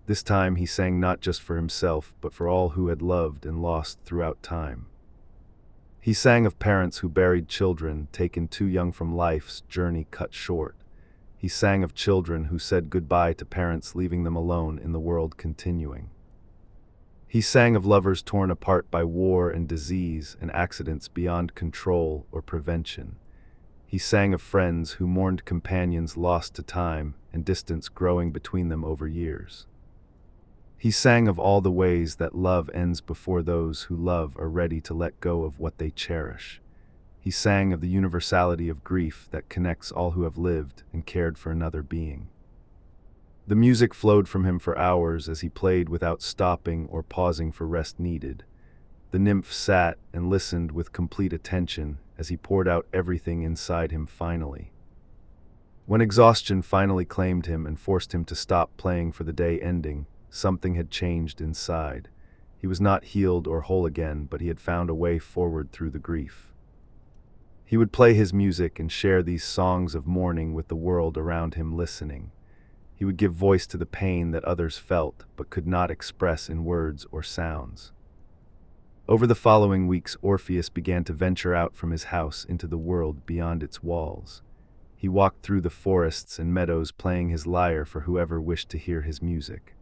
This time he sang not just for himself, but for all who had loved and lost throughout time. He sang of parents who buried children, taken too young from life's journey cut short. He sang of children who said goodbye to parents, leaving them alone in the world continuing. He sang of lovers torn apart by war and disease and accidents beyond control or prevention. He sang of friends who mourned companions lost to time and distance growing between them over years. He sang of all the ways that love ends before those who love are ready to let go of what they cherish. He sang of the universality of grief that connects all who have lived and cared for another being. The music flowed from him for hours as he played without stopping or pausing for rest needed. The nymph sat and listened with complete attention as he poured out everything inside him finally. When exhaustion finally claimed him and forced him to stop playing for the day ending, something had changed inside. He was not healed or whole again, but he had found a way forward through the grief. He would play his music and share these songs of mourning with the world around him listening. He would give voice to the pain that others felt but could not express in words or sounds. Over the following weeks, Orpheus began to venture out from his house into the world beyond its walls. He walked through the forests and meadows playing his lyre for whoever wished to hear his music.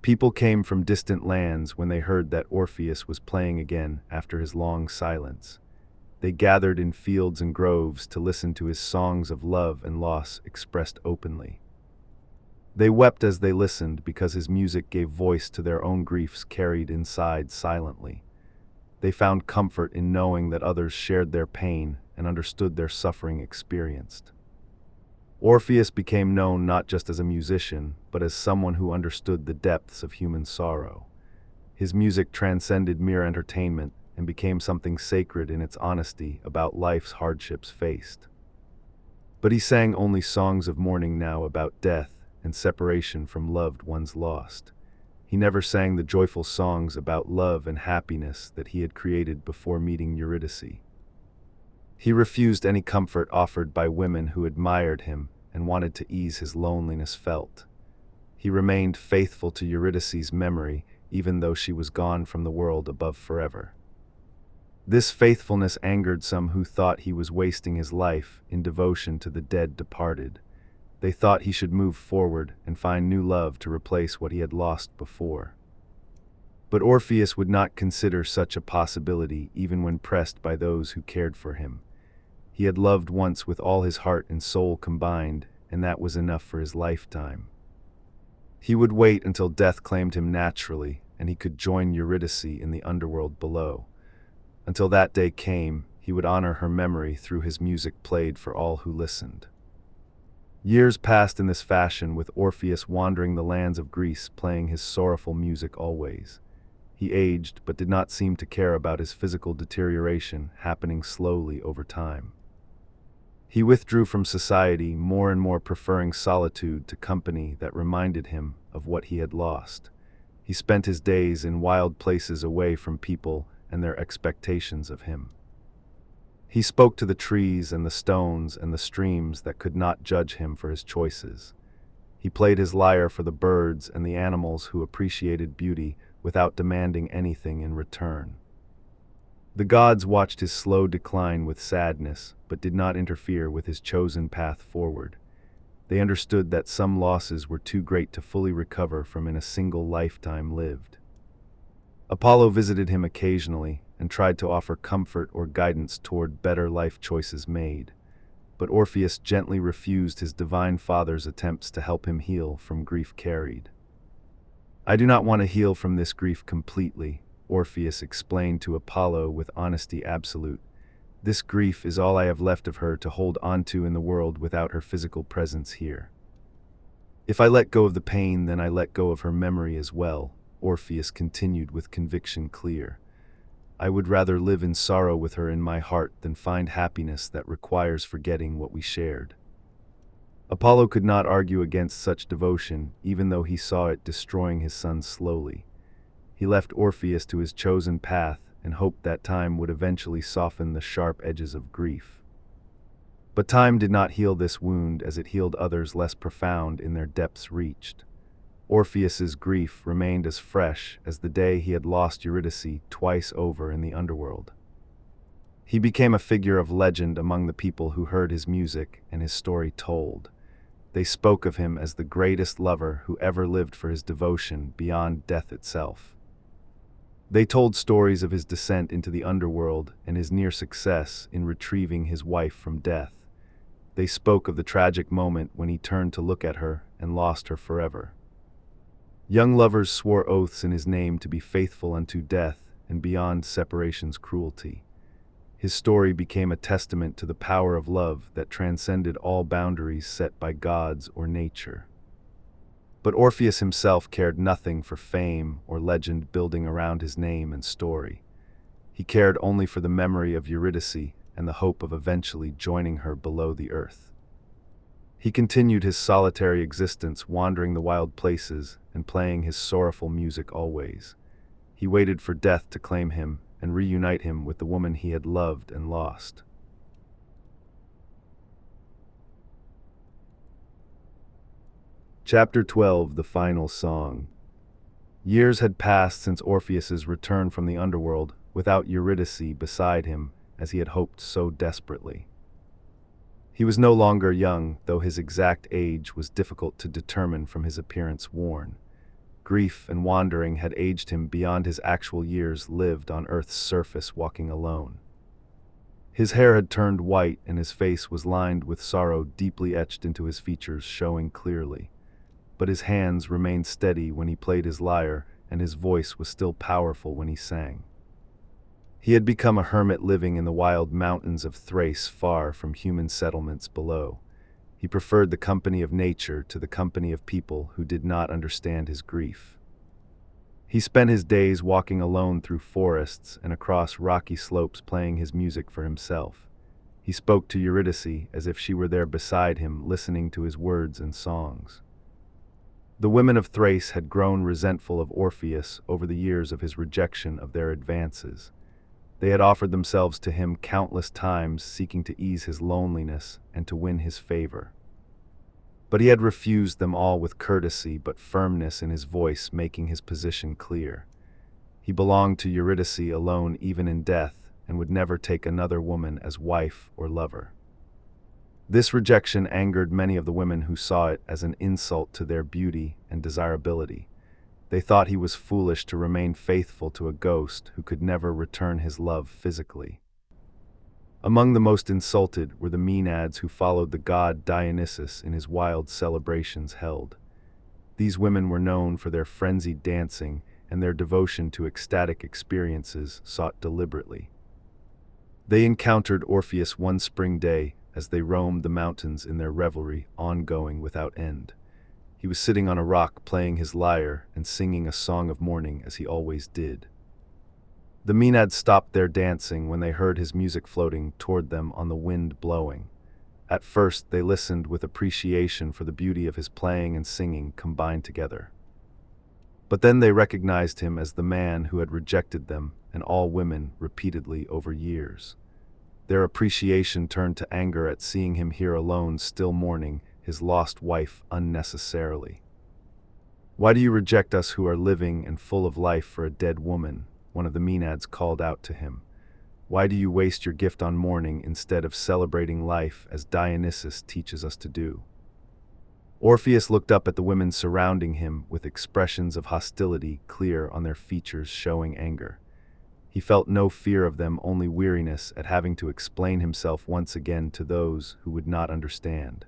People came from distant lands when they heard that Orpheus was playing again after his long silence. They gathered in fields and groves to listen to his songs of love and loss expressed openly. They wept as they listened because his music gave voice to their own griefs carried inside silently. They found comfort in knowing that others shared their pain and understood their suffering experienced. Orpheus became known not just as a musician, but as someone who understood the depths of human sorrow. His music transcended mere entertainment and became something sacred in its honesty about life's hardships faced. But he sang only songs of mourning now, about death and separation from loved ones lost. He never sang the joyful songs about love and happiness that he had created before meeting Eurydice. He refused any comfort offered by women who admired him and wanted to ease his loneliness felt. He remained faithful to Eurydice's memory even though she was gone from the world above forever. This faithfulness angered some who thought he was wasting his life in devotion to the dead departed. They thought he should move forward and find new love to replace what he had lost before. But Orpheus would not consider such a possibility even when pressed by those who cared for him. He had loved once with all his heart and soul combined, and that was enough for his lifetime. He would wait until death claimed him naturally, and he could join Eurydice in the underworld below. Until that day came, he would honor her memory through his music played for all who listened. Years passed in this fashion, with Orpheus wandering the lands of Greece, playing his sorrowful music always. He aged, but did not seem to care about his physical deterioration, happening slowly over time. He withdrew from society, more and more preferring solitude to company that reminded him of what he had lost. He spent his days in wild places away from people and their expectations of him. He spoke to the trees and the stones and the streams that could not judge him for his choices. He played his lyre for the birds and the animals who appreciated beauty without demanding anything in return. The gods watched his slow decline with sadness, but did not interfere with his chosen path forward. They understood that some losses were too great to fully recover from in a single lifetime lived. Apollo visited him occasionally and tried to offer comfort or guidance toward better life choices made, but Orpheus gently refused his divine father's attempts to help him heal from grief carried. "I do not want to heal from this grief completely," Orpheus explained to Apollo with honesty absolute. "This grief is all I have left of her to hold onto in the world without her physical presence here. If I let go of the pain, then I let go of her memory as well," Orpheus continued with conviction clear. "I would rather live in sorrow with her in my heart than find happiness that requires forgetting what we shared." Apollo could not argue against such devotion, even though he saw it destroying his son slowly. He left Orpheus to his chosen path and hoped that time would eventually soften the sharp edges of grief. But time did not heal this wound as it healed others less profound in their depths reached. Orpheus's grief remained as fresh as the day he had lost Eurydice twice over in the Underworld. He became a figure of legend among the people who heard his music and his story told. They spoke of him as the greatest lover who ever lived for his devotion beyond death itself. They told stories of his descent into the Underworld and his near success in retrieving his wife from death. They spoke of the tragic moment when he turned to look at her and lost her forever. Young lovers swore oaths in his name to be faithful unto death and beyond separation's cruelty. His story became a testament to the power of love that transcended all boundaries set by gods or nature. But Orpheus himself cared nothing for fame or legend building around his name and story. He cared only for the memory of Eurydice and the hope of eventually joining her below the earth. He continued his solitary existence, wandering the wild places and playing his sorrowful music always. He waited for death to claim him and reunite him with the woman he had loved and lost. Chapter 12: The Final Song. Years had passed since Orpheus's return from the Underworld, without Eurydice beside him, as he had hoped so desperately. He was no longer young, though his exact age was difficult to determine from his appearance worn. Grief and wandering had aged him beyond his actual years lived on Earth's surface walking alone. His hair had turned white and his face was lined with sorrow deeply etched into his features, showing clearly. But his hands remained steady when he played his lyre, and his voice was still powerful when he sang. He had become a hermit living in the wild mountains of Thrace, far from human settlements below. He preferred the company of nature to the company of people who did not understand his grief. He spent his days walking alone through forests and across rocky slopes, playing his music for himself. He spoke to Eurydice as if she were there beside him, listening to his words and songs. The women of Thrace had grown resentful of Orpheus over the years of his rejection of their advances. They had offered themselves to him countless times, seeking to ease his loneliness and to win his favor. But he had refused them all with courtesy but firmness in his voice, making his position clear. He belonged to Eurydice alone even in death, and would never take another woman as wife or lover. This rejection angered many of the women who saw it as an insult to their beauty and desirability. They thought he was foolish to remain faithful to a ghost who could never return his love physically. Among the most insulted were the Maenads who followed the god Dionysus in his wild celebrations held. These women were known for their frenzied dancing and their devotion to ecstatic experiences sought deliberately. They encountered Orpheus one spring day as they roamed the mountains in their revelry, ongoing without end. He was sitting on a rock playing his lyre and singing a song of mourning as he always did. The Maenads stopped their dancing when they heard his music floating toward them on the wind blowing. At first they listened with appreciation for the beauty of his playing and singing combined together. But then they recognized him as the man who had rejected them and all women repeatedly over years. Their appreciation turned to anger at seeing him here alone, still mourning his lost wife unnecessarily. "Why do you reject us who are living and full of life for a dead woman?" one of the Maenads called out to him. "Why do you waste your gift on mourning instead of celebrating life as Dionysus teaches us to do?" Orpheus looked up at the women surrounding him with expressions of hostility clear on their features, showing anger. He felt no fear of them, only weariness at having to explain himself once again to those who would not understand.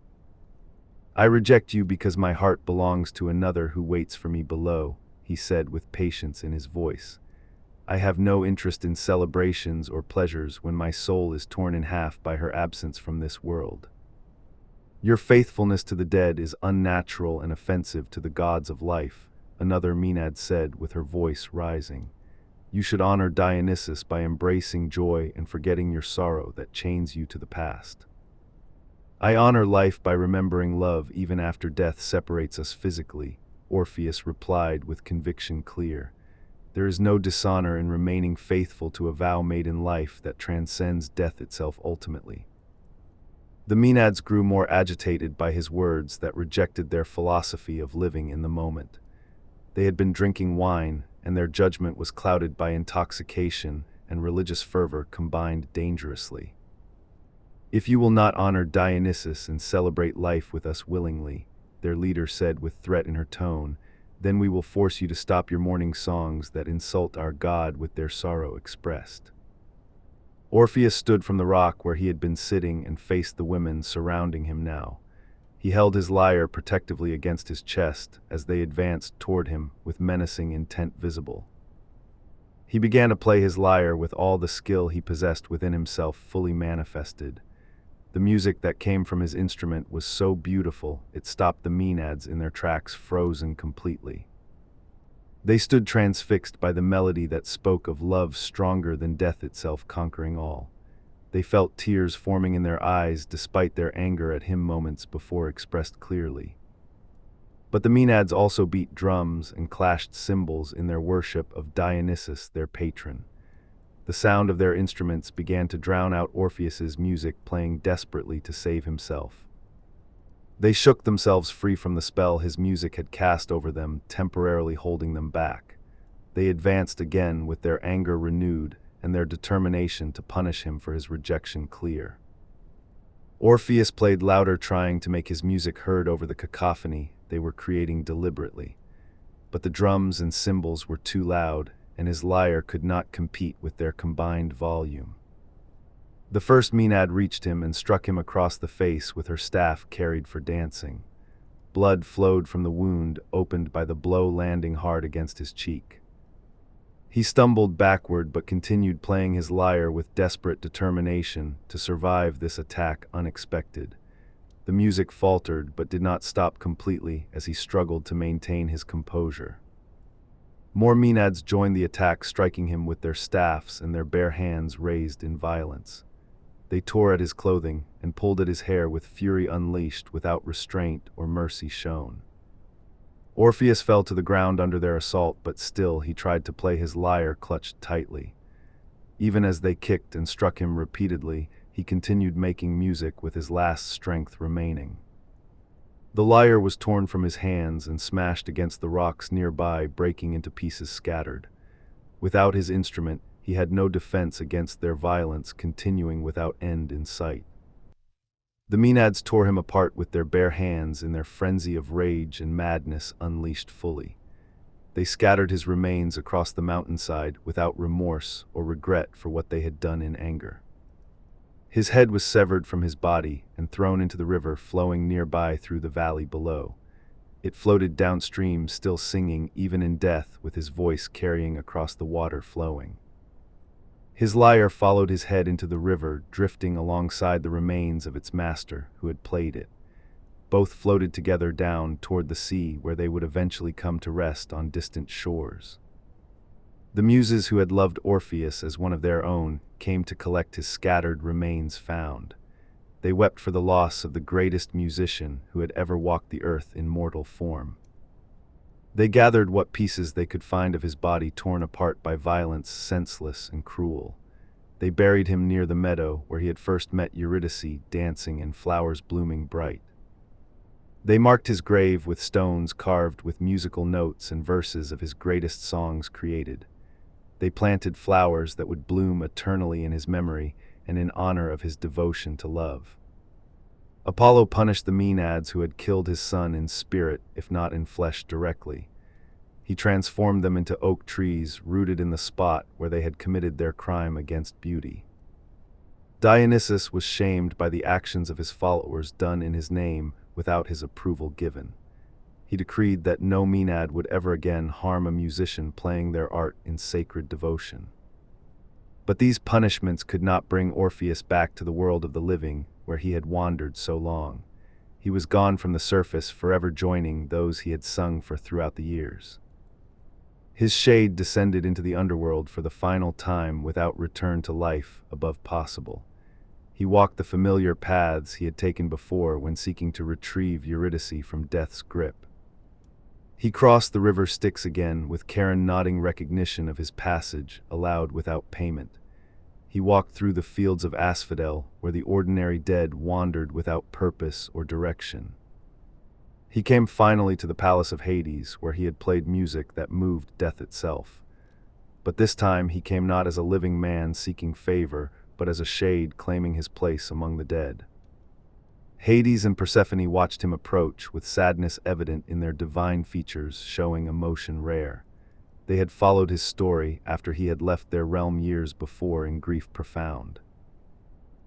"I reject you because my heart belongs to another who waits for me below," he said with patience in his voice. "I have no interest in celebrations or pleasures when my soul is torn in half by her absence from this world. Your faithfulness to the dead is unnatural and offensive to the gods of life," another Maenad said with her voice rising. "You should honor Dionysus by embracing joy and forgetting your sorrow that chains you to the past." "I honor life by remembering love even after death separates us physically," Orpheus replied with conviction clear. "There is no dishonor in remaining faithful to a vow made in life that transcends death itself ultimately." The Maenads grew more agitated by his words that rejected their philosophy of living in the moment. They had been drinking wine, and their judgment was clouded by intoxication and religious fervor combined dangerously. "If you will not honor Dionysus and celebrate life with us willingly," their leader said with threat in her tone, "then we will force you to stop your mourning songs that insult our god with their sorrow expressed." Orpheus stood from the rock where he had been sitting and faced the women surrounding him now. He held his lyre protectively against his chest as they advanced toward him with menacing intent visible. He began to play his lyre with all the skill he possessed within himself fully manifested. The music that came from his instrument was so beautiful it stopped the Maenads in their tracks frozen completely. They stood transfixed by the melody that spoke of love stronger than death itself conquering all. They felt tears forming in their eyes despite their anger at him moments before expressed clearly. But the Maenads also beat drums and clashed cymbals in their worship of Dionysus, their patron. The sound of their instruments began to drown out Orpheus's music playing desperately to save himself. They shook themselves free from the spell his music had cast over them, temporarily holding them back. They advanced again with their anger renewed and their determination to punish him for his rejection clear. Orpheus played louder, trying to make his music heard over the cacophony they were creating deliberately. But the drums and cymbals were too loud, and his lyre could not compete with their combined volume. The first Maenad reached him and struck him across the face with her staff carried for dancing. Blood flowed from the wound opened by the blow landing hard against his cheek. He stumbled backward but continued playing his lyre with desperate determination to survive this attack unexpected. The music faltered but did not stop completely as he struggled to maintain his composure. More Maenads joined the attack, striking him with their staffs and their bare hands raised in violence. They tore at his clothing and pulled at his hair with fury unleashed without restraint or mercy shown. Orpheus fell to the ground under their assault, but still he tried to play his lyre clutched tightly. Even as they kicked and struck him repeatedly, he continued making music with his last strength remaining. The lyre was torn from his hands and smashed against the rocks nearby, breaking into pieces scattered. Without his instrument, he had no defense against their violence continuing without end in sight. The Maenads tore him apart with their bare hands in their frenzy of rage and madness unleashed fully. They scattered his remains across the mountainside without remorse or regret for what they had done in anger. His head was severed from his body and thrown into the river flowing nearby through the valley below. It floated downstream, still singing even in death, with his voice carrying across the water flowing. His lyre followed his head into the river, drifting alongside the remains of its master who had played it. Both floated together down toward the sea, where they would eventually come to rest on distant shores. The muses who had loved Orpheus as one of their own came to collect his scattered remains found. They wept for the loss of the greatest musician who had ever walked the earth in mortal form. They gathered what pieces they could find of his body torn apart by violence senseless and cruel. They buried him near the meadow where he had first met Eurydice, dancing and flowers blooming bright. They marked his grave with stones carved with musical notes and verses of his greatest songs created. They planted flowers that would bloom eternally in his memory and in honor of his devotion to love. Apollo punished the Maenads who had killed his son in spirit, if not in flesh directly. He transformed them into oak trees rooted in the spot where they had committed their crime against beauty. Dionysus was shamed by the actions of his followers done in his name without his approval given. He decreed that no Maenad would ever again harm a musician playing their art in sacred devotion. But these punishments could not bring Orpheus back to the world of the living, where he had wandered so long. He was gone from the surface, forever joining those he had sung for throughout the years. His shade descended into the underworld for the final time without return to life above possible. He walked the familiar paths he had taken before when seeking to retrieve Eurydice from death's grip. He crossed the river Styx again, with Charon nodding recognition of his passage, allowed without payment. He walked through the fields of asphodel, where the ordinary dead wandered without purpose or direction. He came finally to the palace of Hades, where he had played music that moved death itself. But this time he came not as a living man seeking favor, but as a shade claiming his place among the dead. Hades and Persephone watched him approach, with sadness evident in their divine features, showing emotion rare. They had followed his story after he had left their realm years before in grief profound.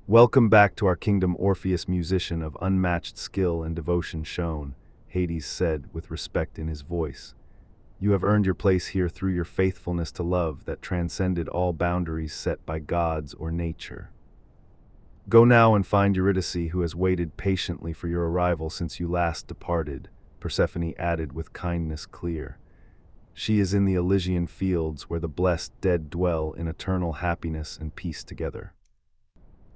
"Welcome back to our kingdom, Orpheus, musician of unmatched skill and devotion shown," Hades said with respect in his voice. "You have earned your place here through your faithfulness to love that transcended all boundaries set by gods or nature. Go now and find Eurydice, who has waited patiently for your arrival since you last departed," Persephone added with kindness clear. "She is in the Elysian fields, where the blessed dead dwell in eternal happiness and peace together."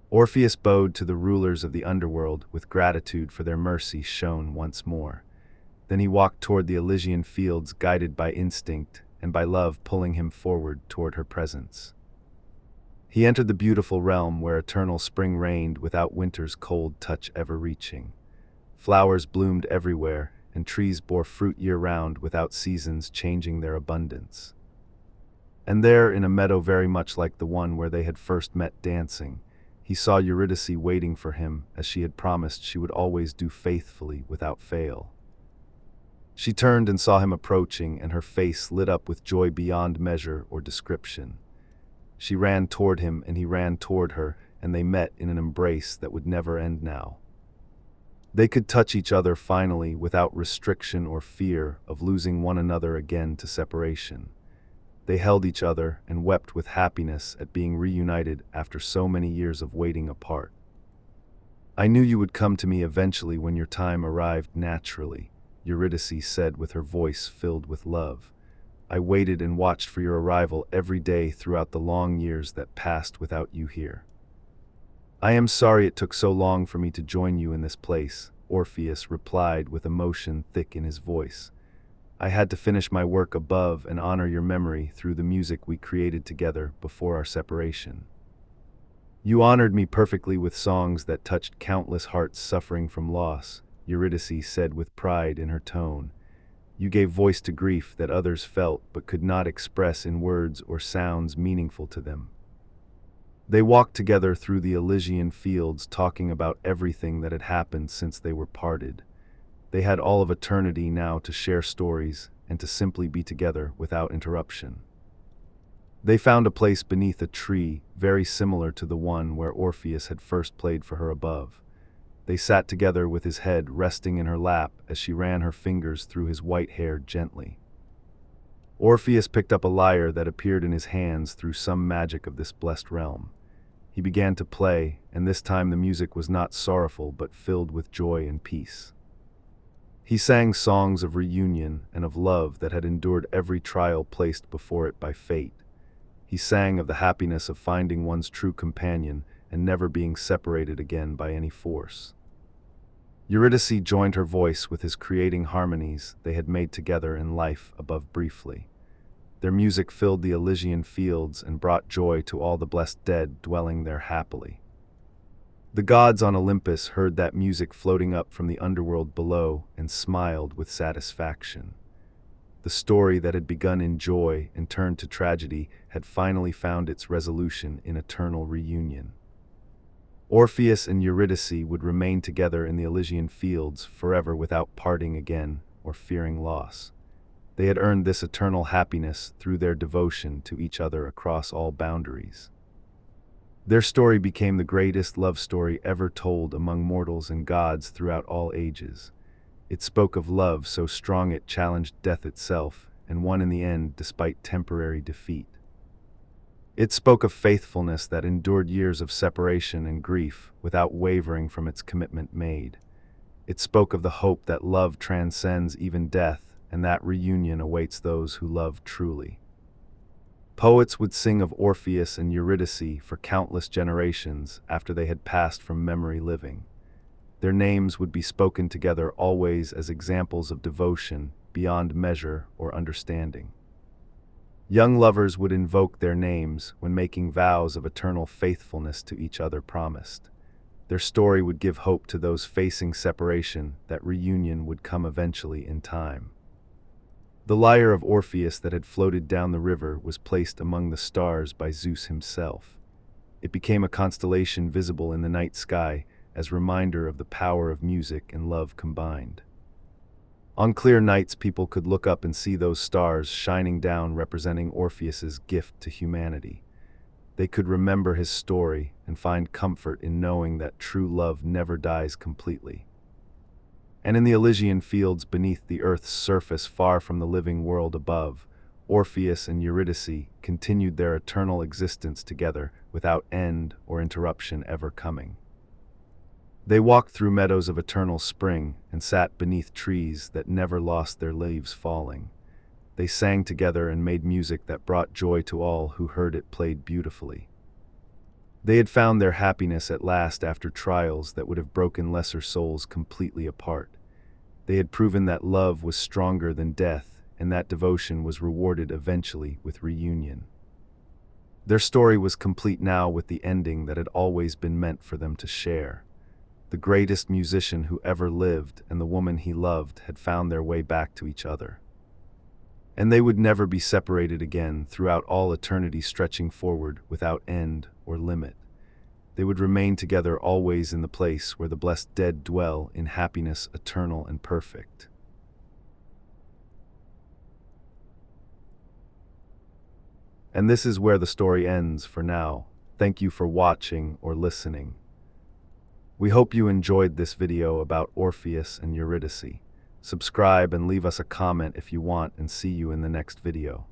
Orpheus bowed to the rulers of the underworld with gratitude for their mercy shown once more. Then he walked toward the Elysian fields, guided by instinct and by love pulling him forward toward her presence. He entered the beautiful realm where eternal spring reigned without winter's cold touch ever reaching. Flowers bloomed everywhere, and trees bore fruit year-round without seasons changing their abundance. And there, in a meadow very much like the one where they had first met dancing, he saw Eurydice waiting for him, as she had promised she would always do faithfully without fail. She turned and saw him approaching, and her face lit up with joy beyond measure or description. She ran toward him, and he ran toward her, and they met in an embrace that would never end now. They could touch each other finally, without restriction or fear of losing one another again to separation. They held each other and wept with happiness at being reunited after so many years of waiting apart. "I knew you would come to me eventually when your time arrived naturally," Eurydice said with her voice filled with love. "I waited and watched for your arrival every day throughout the long years that passed without you here. I am sorry it took so long for me to join you in this place," Orpheus replied with emotion thick in his voice. "I had to finish my work above and honor your memory through the music we created together before our separation. You honored me perfectly with songs that touched countless hearts suffering from loss," Eurydice said with pride in her tone. "You gave voice to grief that others felt but could not express in words or sounds meaningful to them." They walked together through the Elysian fields, talking about everything that had happened since they were parted. They had all of eternity now to share stories and to simply be together without interruption. They found a place beneath a tree, very similar to the one where Orpheus had first played for her above. They sat together with his head resting in her lap as she ran her fingers through his white hair gently. Orpheus picked up a lyre that appeared in his hands through some magic of this blessed realm. He began to play, and this time the music was not sorrowful but filled with joy and peace. He sang songs of reunion and of love that had endured every trial placed before it by fate. He sang of the happiness of finding one's true companion and never being separated again by any force. Eurydice joined her voice with his creating harmonies they had made together in life above briefly. Their music filled the Elysian fields and brought joy to all the blessed dead dwelling there happily. The gods on Olympus heard that music floating up from the underworld below and smiled with satisfaction. The story that had begun in joy and turned to tragedy had finally found its resolution in eternal reunion. Orpheus and Eurydice would remain together in the Elysian fields forever without parting again or fearing loss. They had earned this eternal happiness through their devotion to each other across all boundaries. Their story became the greatest love story ever told among mortals and gods throughout all ages. It spoke of love so strong it challenged death itself, and won in the end despite temporary defeat. It spoke of faithfulness that endured years of separation and grief without wavering from its commitment made. It spoke of the hope that love transcends even death, and that reunion awaits those who love truly. Poets would sing of Orpheus and Eurydice for countless generations after they had passed from memory living. Their names would be spoken together always as examples of devotion beyond measure or understanding. Young lovers would invoke their names when making vows of eternal faithfulness to each other promised. Their story would give hope to those facing separation that reunion would come eventually in time. The lyre of Orpheus that had floated down the river was placed among the stars by Zeus himself. It became a constellation visible in the night sky as reminder of the power of music and love combined. On clear nights, people could look up and see those stars shining down, representing Orpheus's gift to humanity. They could remember his story and find comfort in knowing that true love never dies completely. And in the Elysian fields beneath the earth's surface, far from the living world above, Orpheus and Eurydice continued their eternal existence together without end or interruption ever coming. They walked through meadows of eternal spring and sat beneath trees that never lost their leaves falling. They sang together and made music that brought joy to all who heard it played beautifully. They had found their happiness at last after trials that would have broken lesser souls completely apart. They had proven that love was stronger than death, and that devotion was rewarded eventually with reunion. Their story was complete now with the ending that had always been meant for them to share. The greatest musician who ever lived and the woman he loved had found their way back to each other. And they would never be separated again throughout all eternity, stretching forward without end or limit. They would remain together always in the place where the blessed dead dwell in happiness eternal and perfect. And this is where the story ends for now. Thank you for watching or listening. We hope you enjoyed this video about Orpheus and Eurydice. Subscribe and leave us a comment if you want, and see you in the next video.